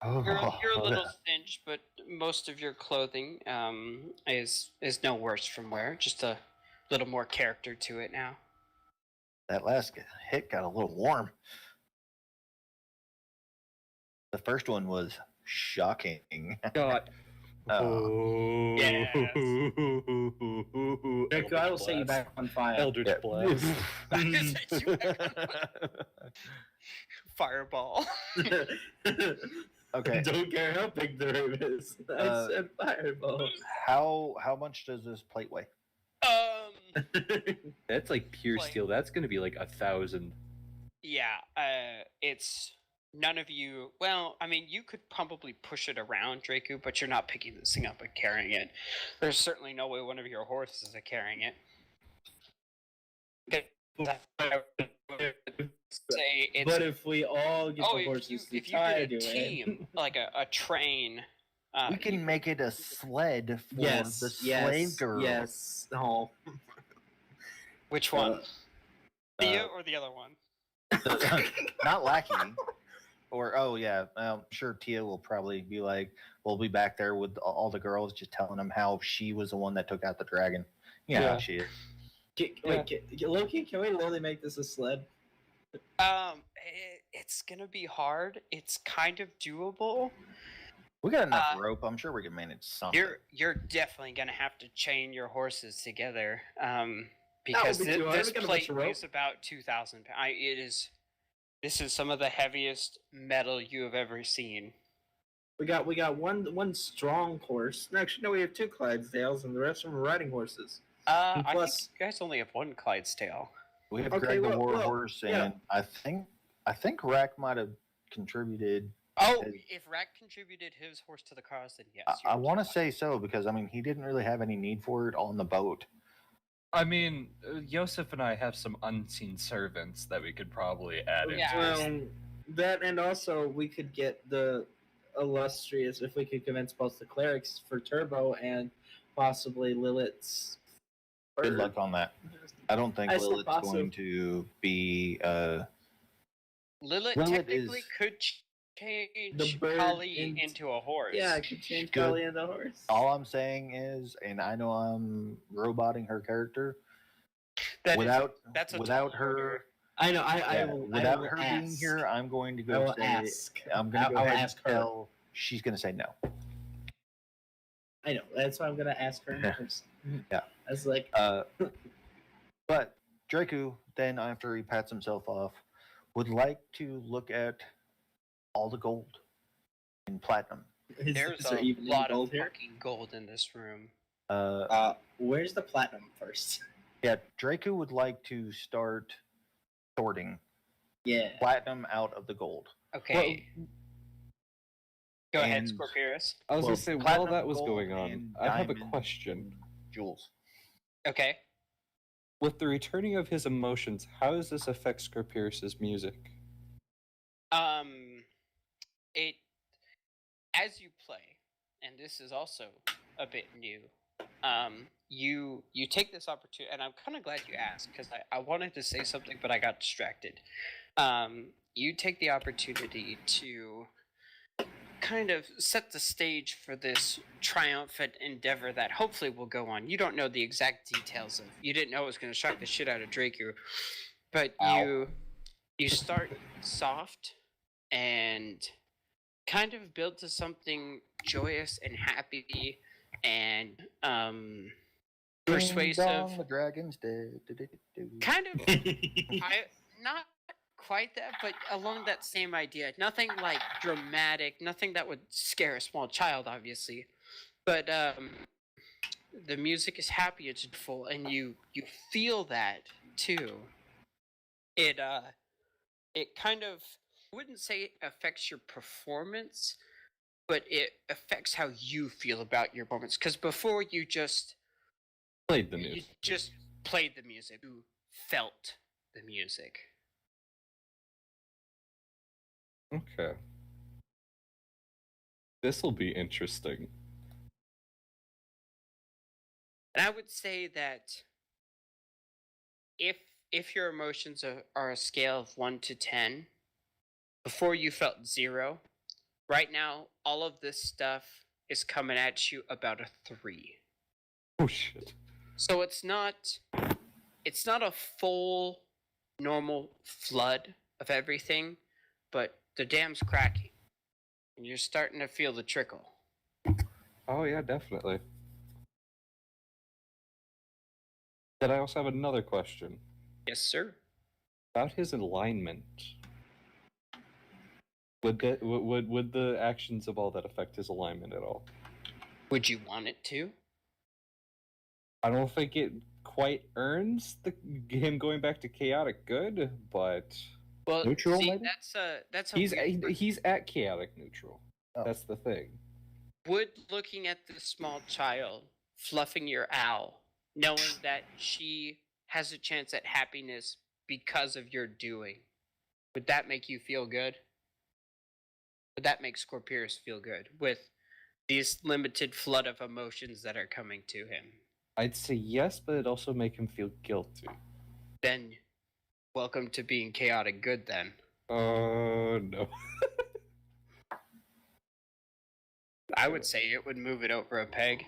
You're a little singed, but most of your clothing is no worse from wear. Just a little more character to it now. That last hit got a little warm. The first one was shocking. God. Oh. Yes. Draco, I will set you back on fire. Eldritch Yeah. Blast. Fireball. Okay. Don't care how big the room is. I said fireball. How much does this plate weigh? That's like pure Like- steel. That's gonna be like 1,000. Yeah. It's none of you. Well, I mean, you could probably push it around, Draco, but you're not picking this thing up and carrying it. There's certainly no way one of your horses is carrying it. Say it's. But if we all get Oh, the if horses you to get tie a to team, like a train, We can make it a sled for yes, the yes, slave girl. yes. Oh. which one? Uh, Thea or the other one? Not Lackey. Or, oh, yeah. I'm sure Tia will probably be like, we'll be back there with all the girls just telling them how she was the one that took out the dragon. Yeah, Yeah. she is. Loki, can we literally make this a sled? It's gonna be hard. It's kind of doable. We got enough rope. I'm sure we can manage something. You're definitely gonna have to chain your horses together. Because be too hard. this We got a bunch plate of rope. weighs about 2,000 pounds. This is some of the heaviest metal you have ever seen. We got one strong horse. Actually, no, we have two Clydesdales, and the rest of them are riding horses. I plus- think you guys only have one Clydesdale. We have Okay, Greg the well, Warhorse, yeah. and I think Rack might have contributed. Oh, His- if Rack contributed his horse to the cause, then yes. I want to say so because I mean he didn't really have any need for it on the boat. I mean, Yosef and I have some unseen servants that we could probably add into Yeah. this. Well, that and also we could get the illustrious if we could convince both the clerics for Turbo and possibly Lilith's. Good luck on that. I don't think I said Lilith's possible. going to be. Lilith Lilith technically is- could change The bird Kali into a horse. Yeah, I could change Good. Kali into a horse. All I'm saying is, and I know I'm roboting her character. That is- without that's a without tall her, order. I know. I yeah, will. without I will her ask. being here, I'm going to I go will say. ask. I'm going to go I'll ahead ask and her. tell. She's going to say no. I know. That's why I'm gonna ask her in Yeah. person. Yeah. I was like, But Draku, then after he pats himself off, would like to look at all the gold and platinum. There's is there a even any lot of gold here? fucking gold in this room. Where's the platinum first? Yeah, Draku would like to start sorting Yeah. platinum out of the gold. Okay. Go ahead, and- Scorpius. I was Well, gonna say, while platinum, that was gold, going on, and I have a diamond. question. Jewels. Okay. With the returning of his emotions, how does this affect Scorpius's music? It as you play, and this is also a bit new. You take this opportunity, and I'm kind of glad you asked because I wanted to say something, but I got distracted. You take the opportunity to kind of set the stage for this triumphant endeavor that hopefully will go on. You don't know the exact details of. You didn't know it was going to shock the shit out of Draku, but you start soft and kind of build to something joyous and happy and persuasive. Ding dong, the dragon's dead. Do-do-do-do. Kind of not quite that, but along that same idea. Nothing like dramatic, nothing that would scare a small child, obviously. But the music is happy, it's full, and you feel that too. It kind of, I wouldn't say it affects your performance, but it affects how you feel about your performance. Because before you just Played the music. you just played the music, you felt the music. Okay. This will be interesting. And I would say that if your emotions are a scale of 1 to 10, before you felt 0, right now all of this stuff is coming at you about a 3. Oh shit. So it's not a full normal flood of everything, but the dam's cracking. And you're starting to feel the trickle. Oh yeah, definitely. Then I also have another question Yes, sir. about his alignment. Would the actions of all that affect his alignment at all? Would you want it to? I don't think it quite earns him going back to chaotic good, but Well, Neutral, see, maybe? that's a he's weird he's at chaotic neutral. Oh. That's the thing. Would looking at this small child fluffing your owl, knowing that she has a chance at happiness because of your doing, would that make you feel good? Would that make Scorpius feel good with these limited flood of emotions that are coming to him? I'd say yes, but it'd also make him feel guilty. Then, welcome to being chaotic good then. Oh no. I would say it would move it over a peg.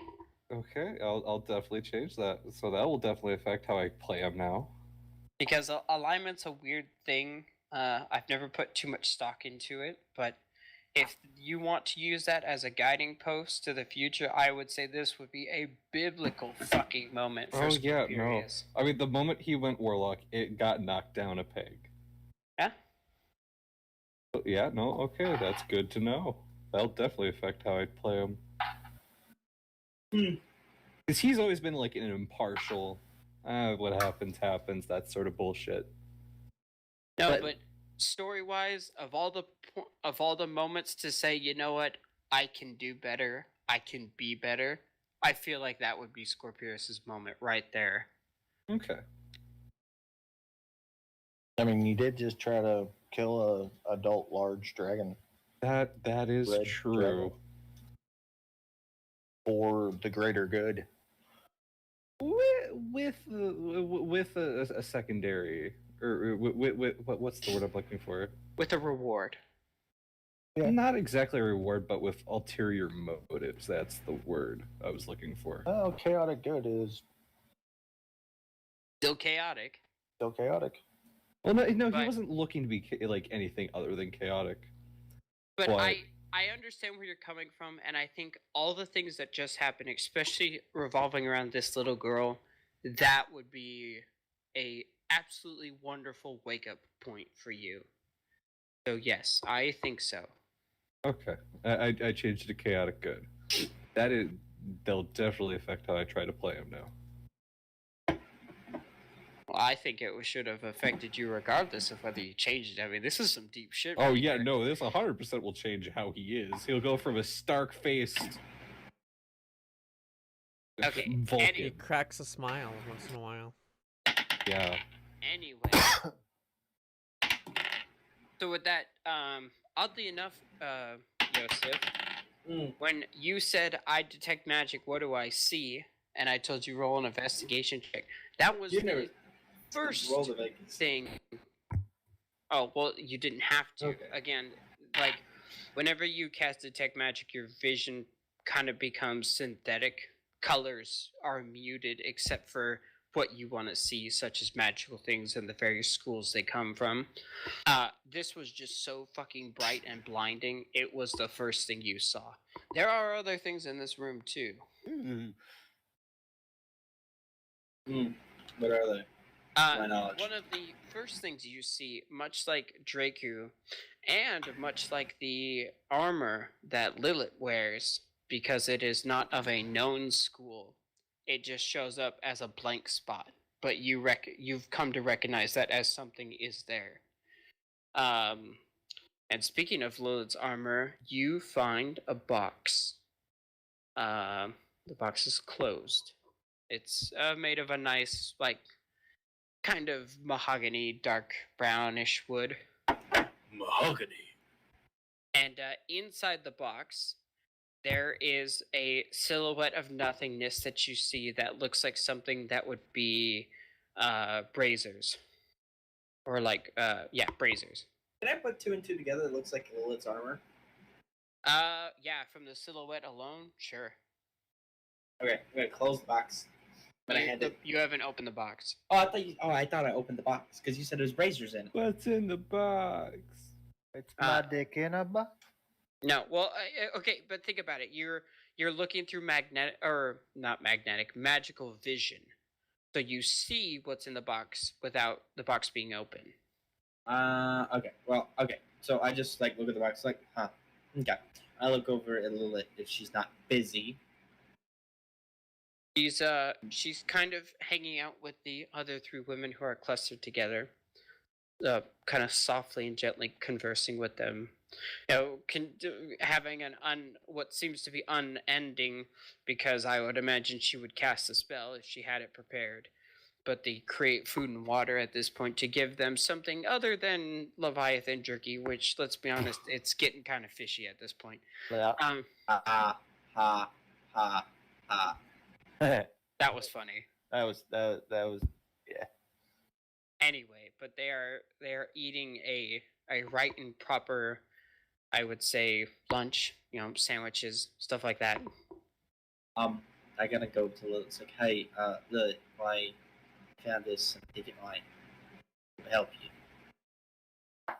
Okay, I'll definitely change that. So that will definitely affect how I play him now. Because alignment's a weird thing. I've never put too much stock into it, but if you want to use that as a guiding post to the future, I would say this would be a biblical fucking moment for Oh yeah, no. Scorpius. I mean, the moment he went warlock, it got knocked down a peg. Yeah? But yeah, no, okay, that's good to know. That'll definitely affect how I play him. Because he's always been like an impartial, what happens, happens, that sort of bullshit. No, But- but story-wise, of all the moments to say, you know what, I can do better, I can be better, I feel like that would be Scorpius's moment right there. Okay. I mean, you did just try to kill a adult large dragon That is Red true. dragon. For the greater good. With a secondary, or with what's the word I'm looking for? With a reward. Yeah. Not exactly a reward, but with ulterior motives. That's the word I was looking for. Oh, chaotic good is Still chaotic. still chaotic. Well, no, he But- wasn't looking to be like anything other than chaotic. But What? I understand where you're coming from, and I think all the things that just happened, especially revolving around this little girl, that would be a absolutely wonderful wake up point for you. So yes, I think so. Okay, I changed it to chaotic good. They'll definitely affect how I try to play him now. Well, I think it should have affected you regardless of whether you changed it. I mean, this is some deep shit. Oh right yeah, here. no, this 100% will change how he is. He'll go from a stark-faced Okay, He Vulcan. cracks a smile once in a while. Yeah. Anyway. So with that, oddly enough, Yosef, when you said I detect magic, what do I see? And I told you roll an investigation check. That was You never the first roll the vacancy. thing. Oh, well, you didn't have to. Okay. Again, like, whenever you cast detect magic, your vision kind of becomes synthetic. Colors are muted except for what you want to see, such as magical things and the various schools they come from. This was just so fucking bright and blinding. It was the first thing you saw. There are other things in this room, too. What are they? My knowledge. One of the first things you see, much like Draku, and much like the armor that Lilith wears, because it is not of a known school, it just shows up as a blank spot. But you've come to recognize that as something is there. And speaking of Lilith's armor, you find a box. The box is closed. It's made of a nice, like, kind of mahogany, dark brownish wood. Mahogany. And inside the box, there is a silhouette of nothingness that you see that looks like something that would be braziers. Or like, braziers. Can I put two and two together? It looks like Lilith's armor. Yeah, from the silhouette alone, sure. Okay, I'm gonna close the box. But I had to. You haven't opened the box. Oh, I thought I opened the box because you said there's razors in it. What's in the box? It's my dick in a box. No, well, okay, but think about it. You're looking through magical vision, so you see what's in the box without the box being open. Okay. Well, okay. So I just like look at the box, like, huh. Okay. I look over at Lilith if she's not busy. She's kind of hanging out with the other three women who are clustered together, kind of softly and gently conversing with them. You know, having what seems to be unending, because I would imagine she would cast a spell if she had it prepared. But they create food and water at this point to give them something other than Leviathan jerky, which, let's be honest, it's getting kind of fishy at this point. Yeah. Ha ha ha ha. That was funny. That was yeah. Anyway, but they are eating a right and proper, I would say, lunch. You know, sandwiches, stuff like that. I gotta go to Lilith. It's like, hey, Lilith, I found this and I think it might help you.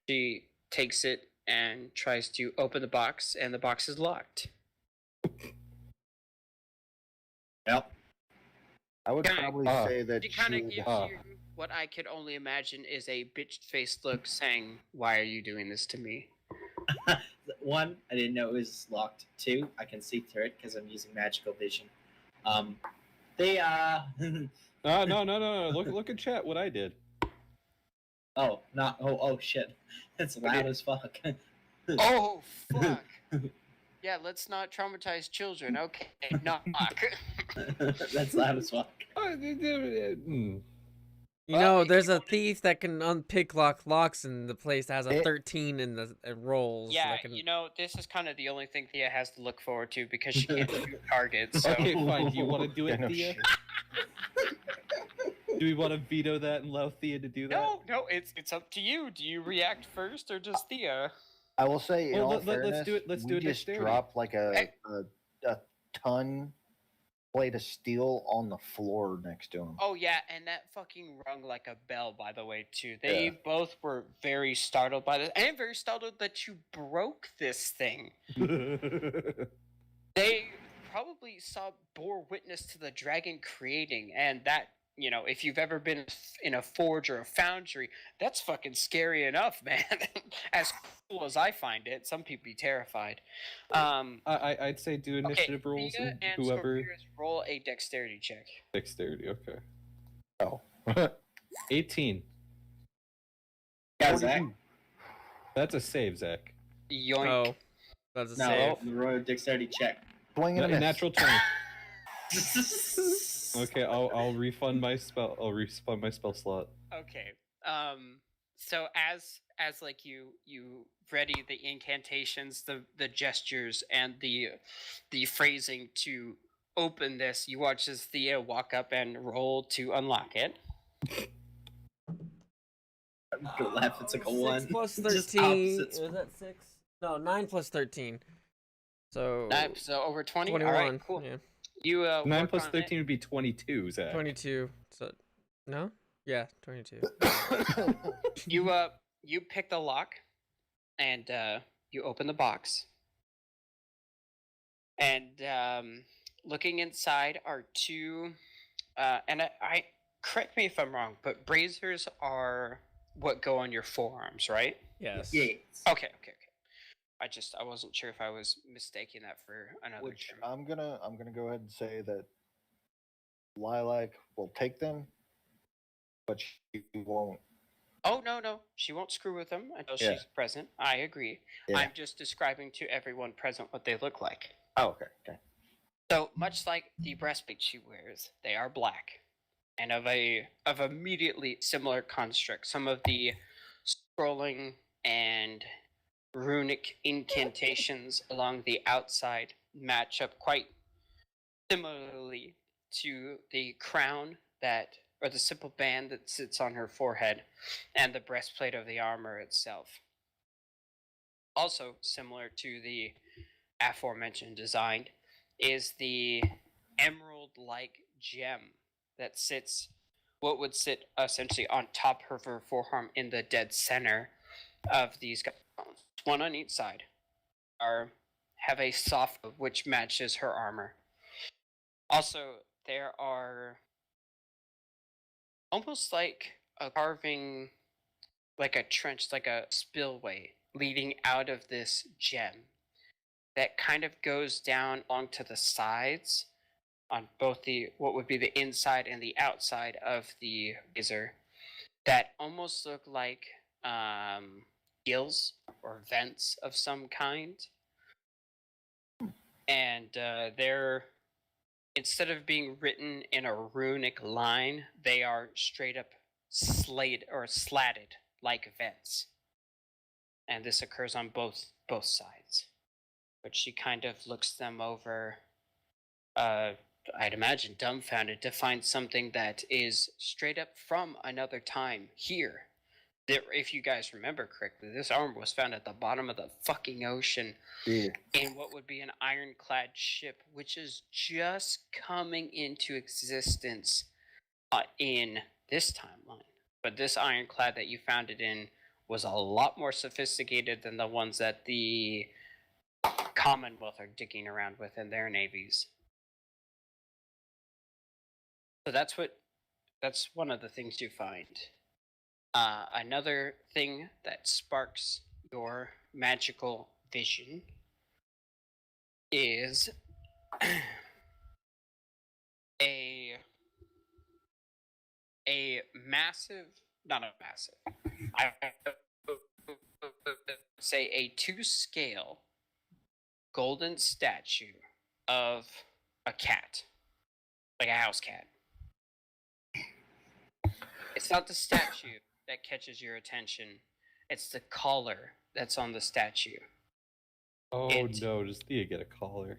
She takes it and tries to open the box, and the box is locked. Yep. I would Kinda- probably say that She kind of would- gives you what I could only imagine is a bitch-faced look, saying, "Why are you doing this to me?" One, I didn't know it was locked. Two, I can see through it because I'm using magical vision. They No. Look at chat. What I did. oh shit, it's loud as fuck. Oh, fuck. Yeah, let's not traumatize children. Okay, knock. That's loud as fuck. You know, there's a thief that can unpick locks in the place that has a It- 13 in the rolls. Yeah, that can... you know, this is kind of the only thing Thea has to look forward to because she can't shoot targets. So. Okay, fine. Do you want to do Yeah, it, no Thea? shit. Do we want to veto that and allow Thea to do that? No, it's up to you. Do you react first or just Thea? I will say, in Well, all let's fairness, do it- let's we do it just dexterity. dropped like Hey. a ton plate of steel on the floor next to him. Oh yeah, and that fucking rung like a bell, by the way, too. They Yeah. both were very startled by this, and very startled that you broke this thing. They probably bore witness to the dragon creating, and that, you know, if you've ever been in a forge or a foundry, that's fucking scary enough, man. As cool as I find it, some people be terrified. I'd say do initiative rolls. Thea and Whoever Scorpius, roll a dexterity check. dexterity. Okay. Oh. 18. Yeah, Zach. That's a save, Zach. Yoink. Oh, that's a No, save. the royal dexterity check. Swing and a miss. Natural 20. Okay, I'll refund my spell. I'll refund my spell slot. Okay. So as like you ready the incantations, the gestures, and the phrasing to open this, you watch as Thea walk up and roll to unlock it. I'm gonna laugh. It's like a 6 1. plus Just 13. opposites. Was that 6? No, 9 plus 13. So So over 20. 21. All right, cool. Yeah. You 9 work plus on it. 13 would be 22, Zach. 22. So no? Yeah, 22. You pick the lock, and you open the box. And looking inside are two, and I correct me if I'm wrong, but braziers are what go on your forearms, right? Yes. Yeah. Okay. I wasn't sure if I was mistaking that for another Which term. I'm gonna go ahead and say that Lilac will take them, but she won't. Oh no, she won't screw with them until Yeah. she's present. I agree. Yeah. I'm just describing to everyone present what they look like. Oh, okay. So much like the breastplate she wears, they are black, and of immediately similar construct. Some of the scrolling and runic incantations along the outside match up quite similarly to the crown or the simple band that sits on her forehead, and the breastplate of the armor itself. Also similar to the aforementioned design is the emerald-like gem that what would sit essentially on top of her forearm in the dead center of these guys. One on each side have a soft which matches her armor. Also, there are almost like a carving, like a trench, like a spillway leading out of this gem that kind of goes down along to the sides on both what would be the inside and the outside of the brazier that almost look like gills or vents of some kind. And they're, instead of being written in a runic line, they are straight up slatted like vents. And this occurs on both sides. But she kind of looks them over, I'd imagine dumbfounded, to find something that is straight up from another time here. If you guys remember correctly, this armor was found at the bottom of the fucking ocean Yeah. in what would be an ironclad ship, which is just coming into existence in this timeline. But this ironclad that you found it in was a lot more sophisticated than the ones that the Commonwealth are digging around with in their navies. So that's one of the things you find. Another thing that sparks your magical vision is a massive, not a massive, I say a 2-scale golden statue of a cat, like a house cat. It's not the statue that catches your attention, it's the collar that's on the statue. Oh It- no, does Thea get a collar?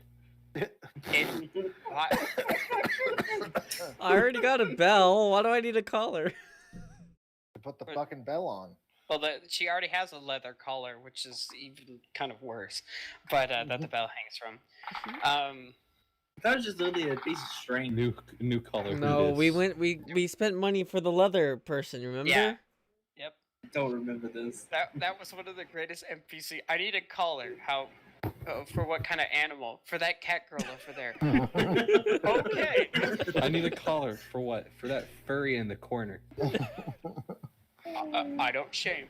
I already got a bell. Why do I need a collar? To put the fucking bell on. Well, she already has a leather collar, which is even kind of worse, but that the bell hangs from. That was just literally a piece of string. New color. No, we spent money for the leather person, remember? Yeah. Yep. I don't remember this. That was one of the greatest NPC. I need a collar. How? For what kind of animal? For that cat girl over there. Okay. I need a collar for what? For that furry in the corner. I don't shame.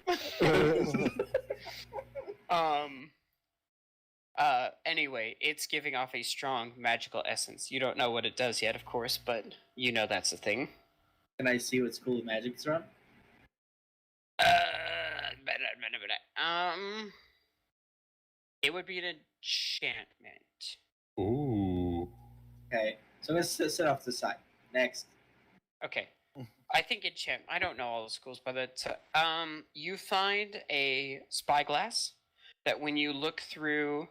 Anyway, it's giving off a strong magical essence. You don't know what it does yet, of course, but you know that's a thing. Can I see what school of magic's from? It would be an enchantment. Ooh. Okay, so let's sit off to the side. Next. Okay. I think enchant. I don't know all the schools, but it's you find a spyglass that when you look through,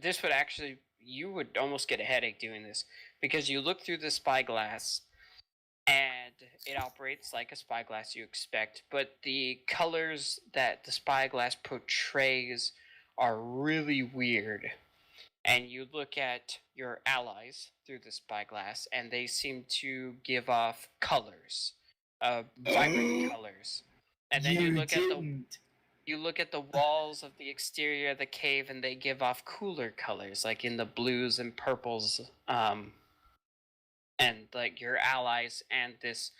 this would actually you would almost get a headache doing this because you look through the spyglass and it operates like a spyglass you expect, but the colors that the spyglass portrays are really weird. And you look at your allies through the spyglass, and they seem to give off colors, vibrant colors. And then you look at the walls of the exterior of the cave, and they give off cooler colors, like in the blues and purples. And like your allies and this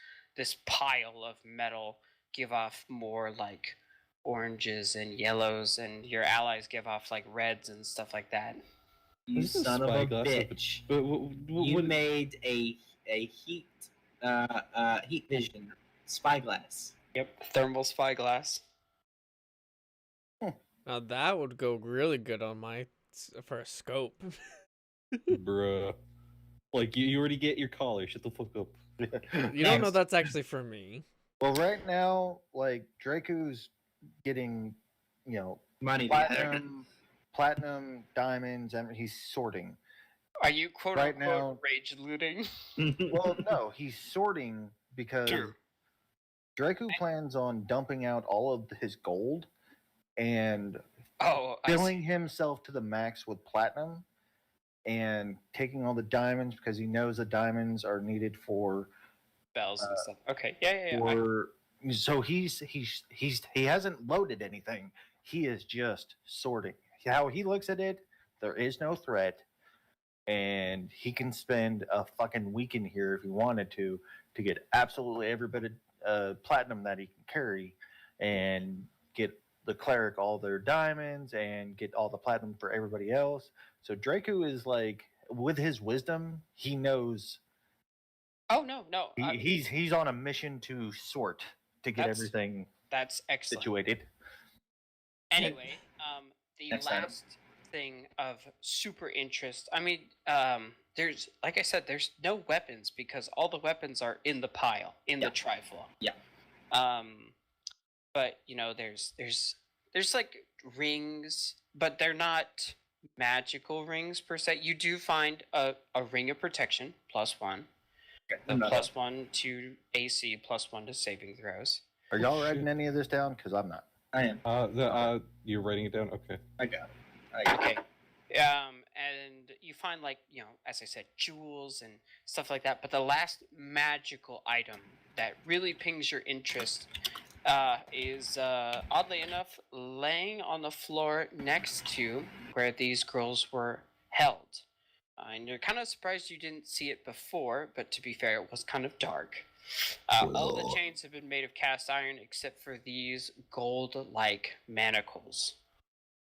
pile of metal give off more like oranges and yellows, and your allies give off like reds and stuff like that. You This is son of a spyglass of bitch. You You made a heat vision spyglass. Yep, thermal spyglass. Now that would go really good on my for a scope. Bruh. Like, you already get your collar. Shut the fuck up. You don't know that's actually for me. Well, right now, like Draco's getting, you know, Money together. platinum, diamonds, and he's sorting. Are you quote Right unquote now- rage looting? Well, no, he's sorting because True. Draco plans on dumping out all of his gold and Oh, I see. filling himself to the max with platinum and taking all the diamonds because he knows the diamonds are needed for Bells and stuff. Okay, yeah. so he hasn't loaded anything. He is just sorting. How he looks at it, there is no threat, and he can spend a fucking week in here if he wanted to get absolutely every bit of platinum that he can carry, and get the cleric all their diamonds and get all the platinum for everybody else. So Draco is like, with his wisdom, he knows Oh no. he's on a mission to sort to get That's- everything That's excellent. situated. Anyway, the Next item. last thing of super interest. I mean, there's like I said, there's no weapons because all the weapons are in the pile in the trifle. Yeah. But you know, there's like rings, but they're not magical rings per se. You do find a ring of protection +1, the +1 to AC, +1 to saving throws. Are y'all writing any of this down? Because I'm not. I am. You're writing it down? Okay. I got it. Okay. And you find like, you know, as I said, jewels and stuff like that. But the last magical item that really pings your interest is, oddly enough, laying on the floor next to where these girls were held. And you're kind of surprised you didn't see it before, but to be fair, it was kind of dark. All the chains have been made of cast iron except for these gold-like manacles.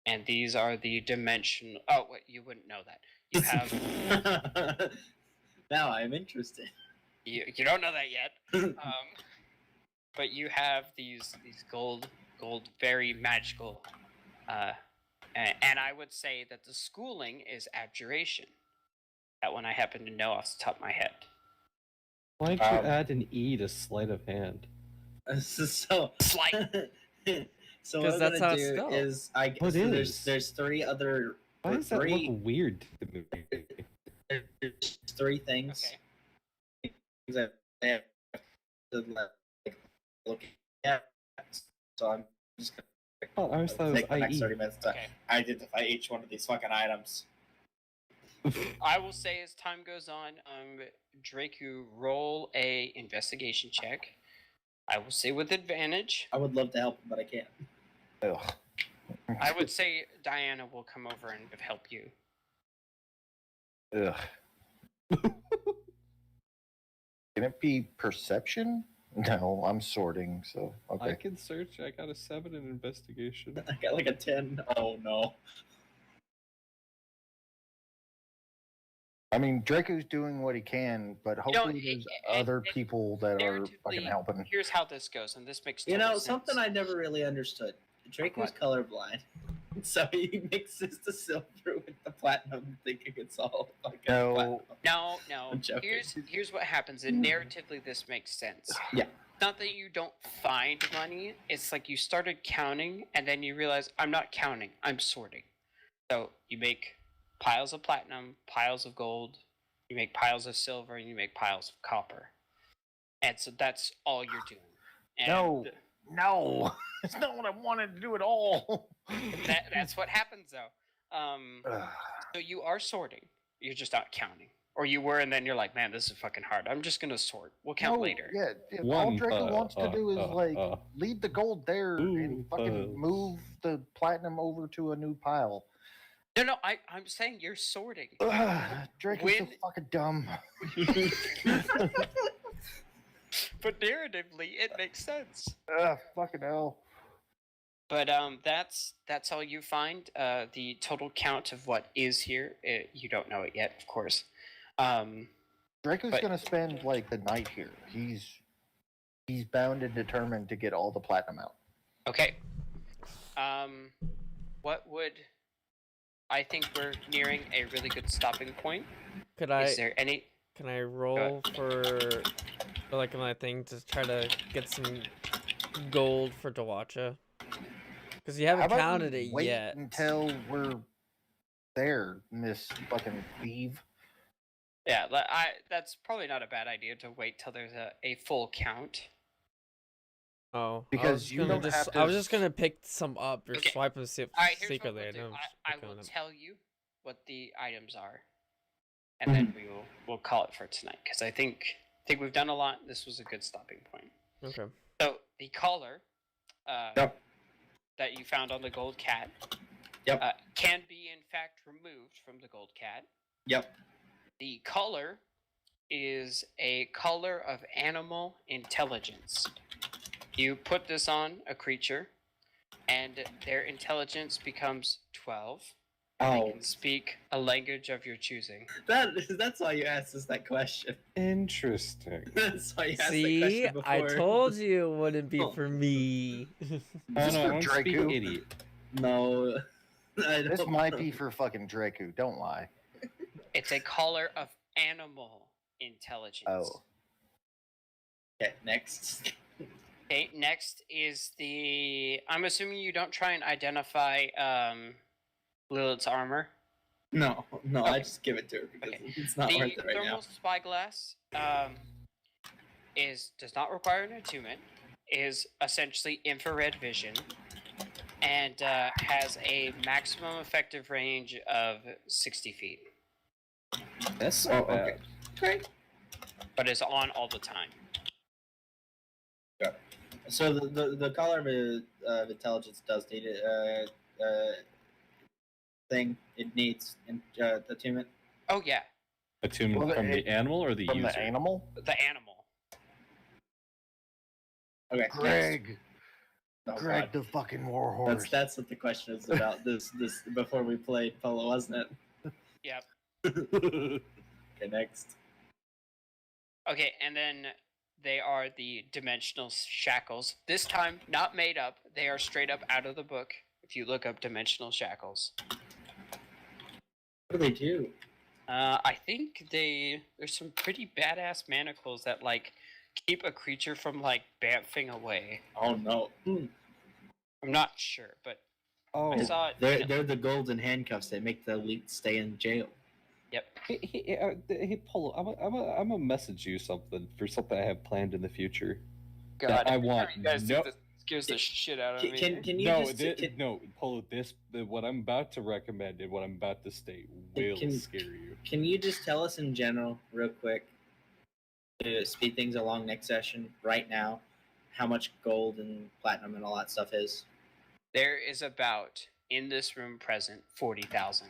And these are the dimension. Oh, wait, you wouldn't know that. You have. Now I'm interested. you don't know that yet. But you have these gold, very magical. And I would say that the schooling is abjuration. That one I happen to know off the top of my head. Why'd you add an E to sleight of hand? So Slight. So 'Cause what that's I'm how gonna it's do spelled. is I What so is? there's three other Why does that three look weird to me? there's three things Okay. that I have to like look at. So I'm just gonna Oh, I always thought it was take the next IE. 30 minutes to Okay. identify each one of these fucking items. I will say as time goes on, Draku, roll a investigation check. I will say with advantage. I would love to help, but I can't. Ugh. I would say Diana will come over and help you. Ugh. Can it be perception? No, I'm sorting, so I okay. can search. I got a 7 in investigation. I got like a 10. Oh no. I mean, Draco's doing what he can, but hopefully there's other people that are fucking narratively, helping. Here's how this goes, and this makes You total know, sense. something I never really understood. Draco's colorblind. So he mixes the silver with the platinum thinking it's all like No. platinum. No. I'm joking. Here's what happens. And narratively, this makes sense. Yeah. Not that you don't find money. It's like you started counting, and then you realize I'm not counting. I'm sorting. So you make piles of platinum, piles of gold. You make piles of silver, and you make piles of copper. And so that's all you're doing. And No, it's not what I wanted to do at all. that's what happens, though. So you are sorting. You're just not counting. Or you were, and then you're like, man, this is fucking hard. I'm just going to sort. We'll count later. Yeah, all Draco wants to do is leave the gold there and fucking move the platinum over to a new pile. No, I'm saying you're sorting. Draco's so fucking dumb. But narratively, it makes sense. Fucking hell. But that's all you find. The total count of what is here, you don't know it yet, of course. Draco's gonna spend like the night here. He's bound and determined to get all the platinum out. Okay. What would I think we're nearing a really good stopping point? Is there any? Can I roll for like my thing to try to get some gold for Dawacha? Because you haven't counted it wait yet. Until we're there, Miss fucking thief. Yeah, that's probably not a bad idea to wait till there's a full count. Oh, because I was just gonna pick some up or swipe them All right, here's secretly. what we'll do. I will them. tell you what the items are, and then we'll call it for tonight. Because I think we've done a lot. This was a good stopping point. Okay. So the collar that you found on the gold cat can be in fact removed from the gold cat. Yep. The collar is a collar of animal intelligence. You put this on a creature, and their intelligence becomes 12. And they can speak a language of your choosing. That's why you asked us that question. Interesting. That's why you asked See, that question before. I told you it wouldn't be for me. I'm Draco? idiot. No. This might be for fucking Draco. Don't lie. It's a collar of animal intelligence. Oh. Okay, next. Okay, next is the... I'm assuming you don't try and identify Lilith's armor. No, Okay. I just give it to her because it's not worth it The right now. thermal spyglass does not require an attunement, is essentially infrared vision, and has a maximum effective range of 60 feet. That's not bad. Okay. Great. But is on all the time. So the collar of intelligence does need a thing. It needs attunement. Oh yeah, Attunement from the animal or the From user? the animal? the animal. Okay. Greg. Oh, Greg God. the fucking warhorse. That's what the question is about. this before we played Polo, wasn't it? Yep. Okay, next. Okay, and then they are the dimensional shackles. This time, not made up. They are straight up out of the book. If you look up dimensional shackles, What do they do? I think there's some pretty badass manacles that like keep a creature from like bamfing away. Oh no. I'm not sure, but Oh, I saw it. They're the golden handcuffs that make the elite stay in jail. Yep. hey, Polo, I'm gonna message you something for something I have planned in the future. God, I every want time you guys do no- this scares the shit out of me. Can you No, just can, no, Polo. What I'm about to recommend and what I'm about to state will scare you. can you just tell us in general, real quick, to speed things along next session right now, how much gold and platinum and all that stuff is? There is about, in this room present, 40,000.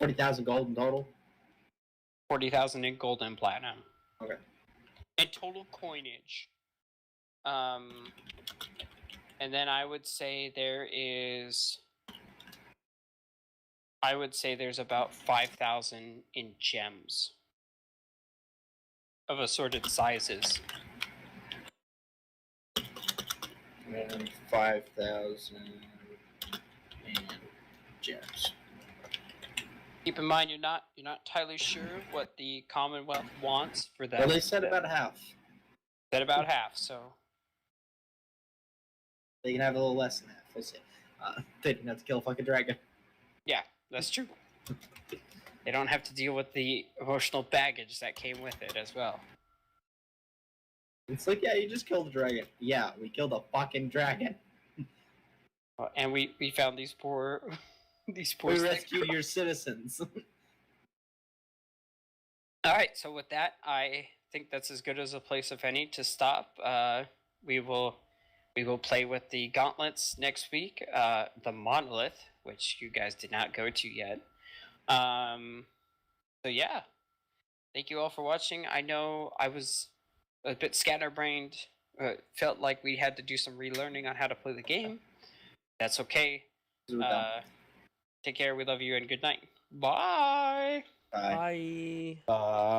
40,000 gold in total. 40,000 in gold and platinum. Okay. And total coinage. And then I would say there's about 5,000 in gems of assorted sizes. And 5,000 and gems. Keep in mind you're not entirely sure what the Commonwealth wants for that. Well, they said about half. Said about half, so They can have a little less than half. We'll see. They didn't have to kill a fucking dragon. yeah, that's true. They don't have to deal with the emotional baggage that came with it as well. It's like, yeah, you just killed a dragon. Yeah, we killed a fucking dragon. And we found these poor We things. rescued your citizens. All right, so with that, I think that's as good as a place, if any, to stop. We will play with the gauntlets next week. The monolith, which you guys did not go to yet. So yeah, thank you all for watching. I know I was a bit scatterbrained. Felt like we had to do some relearning on how to play the game. That's okay. Take care. We love you, and good night. Bye. Bye. Bye.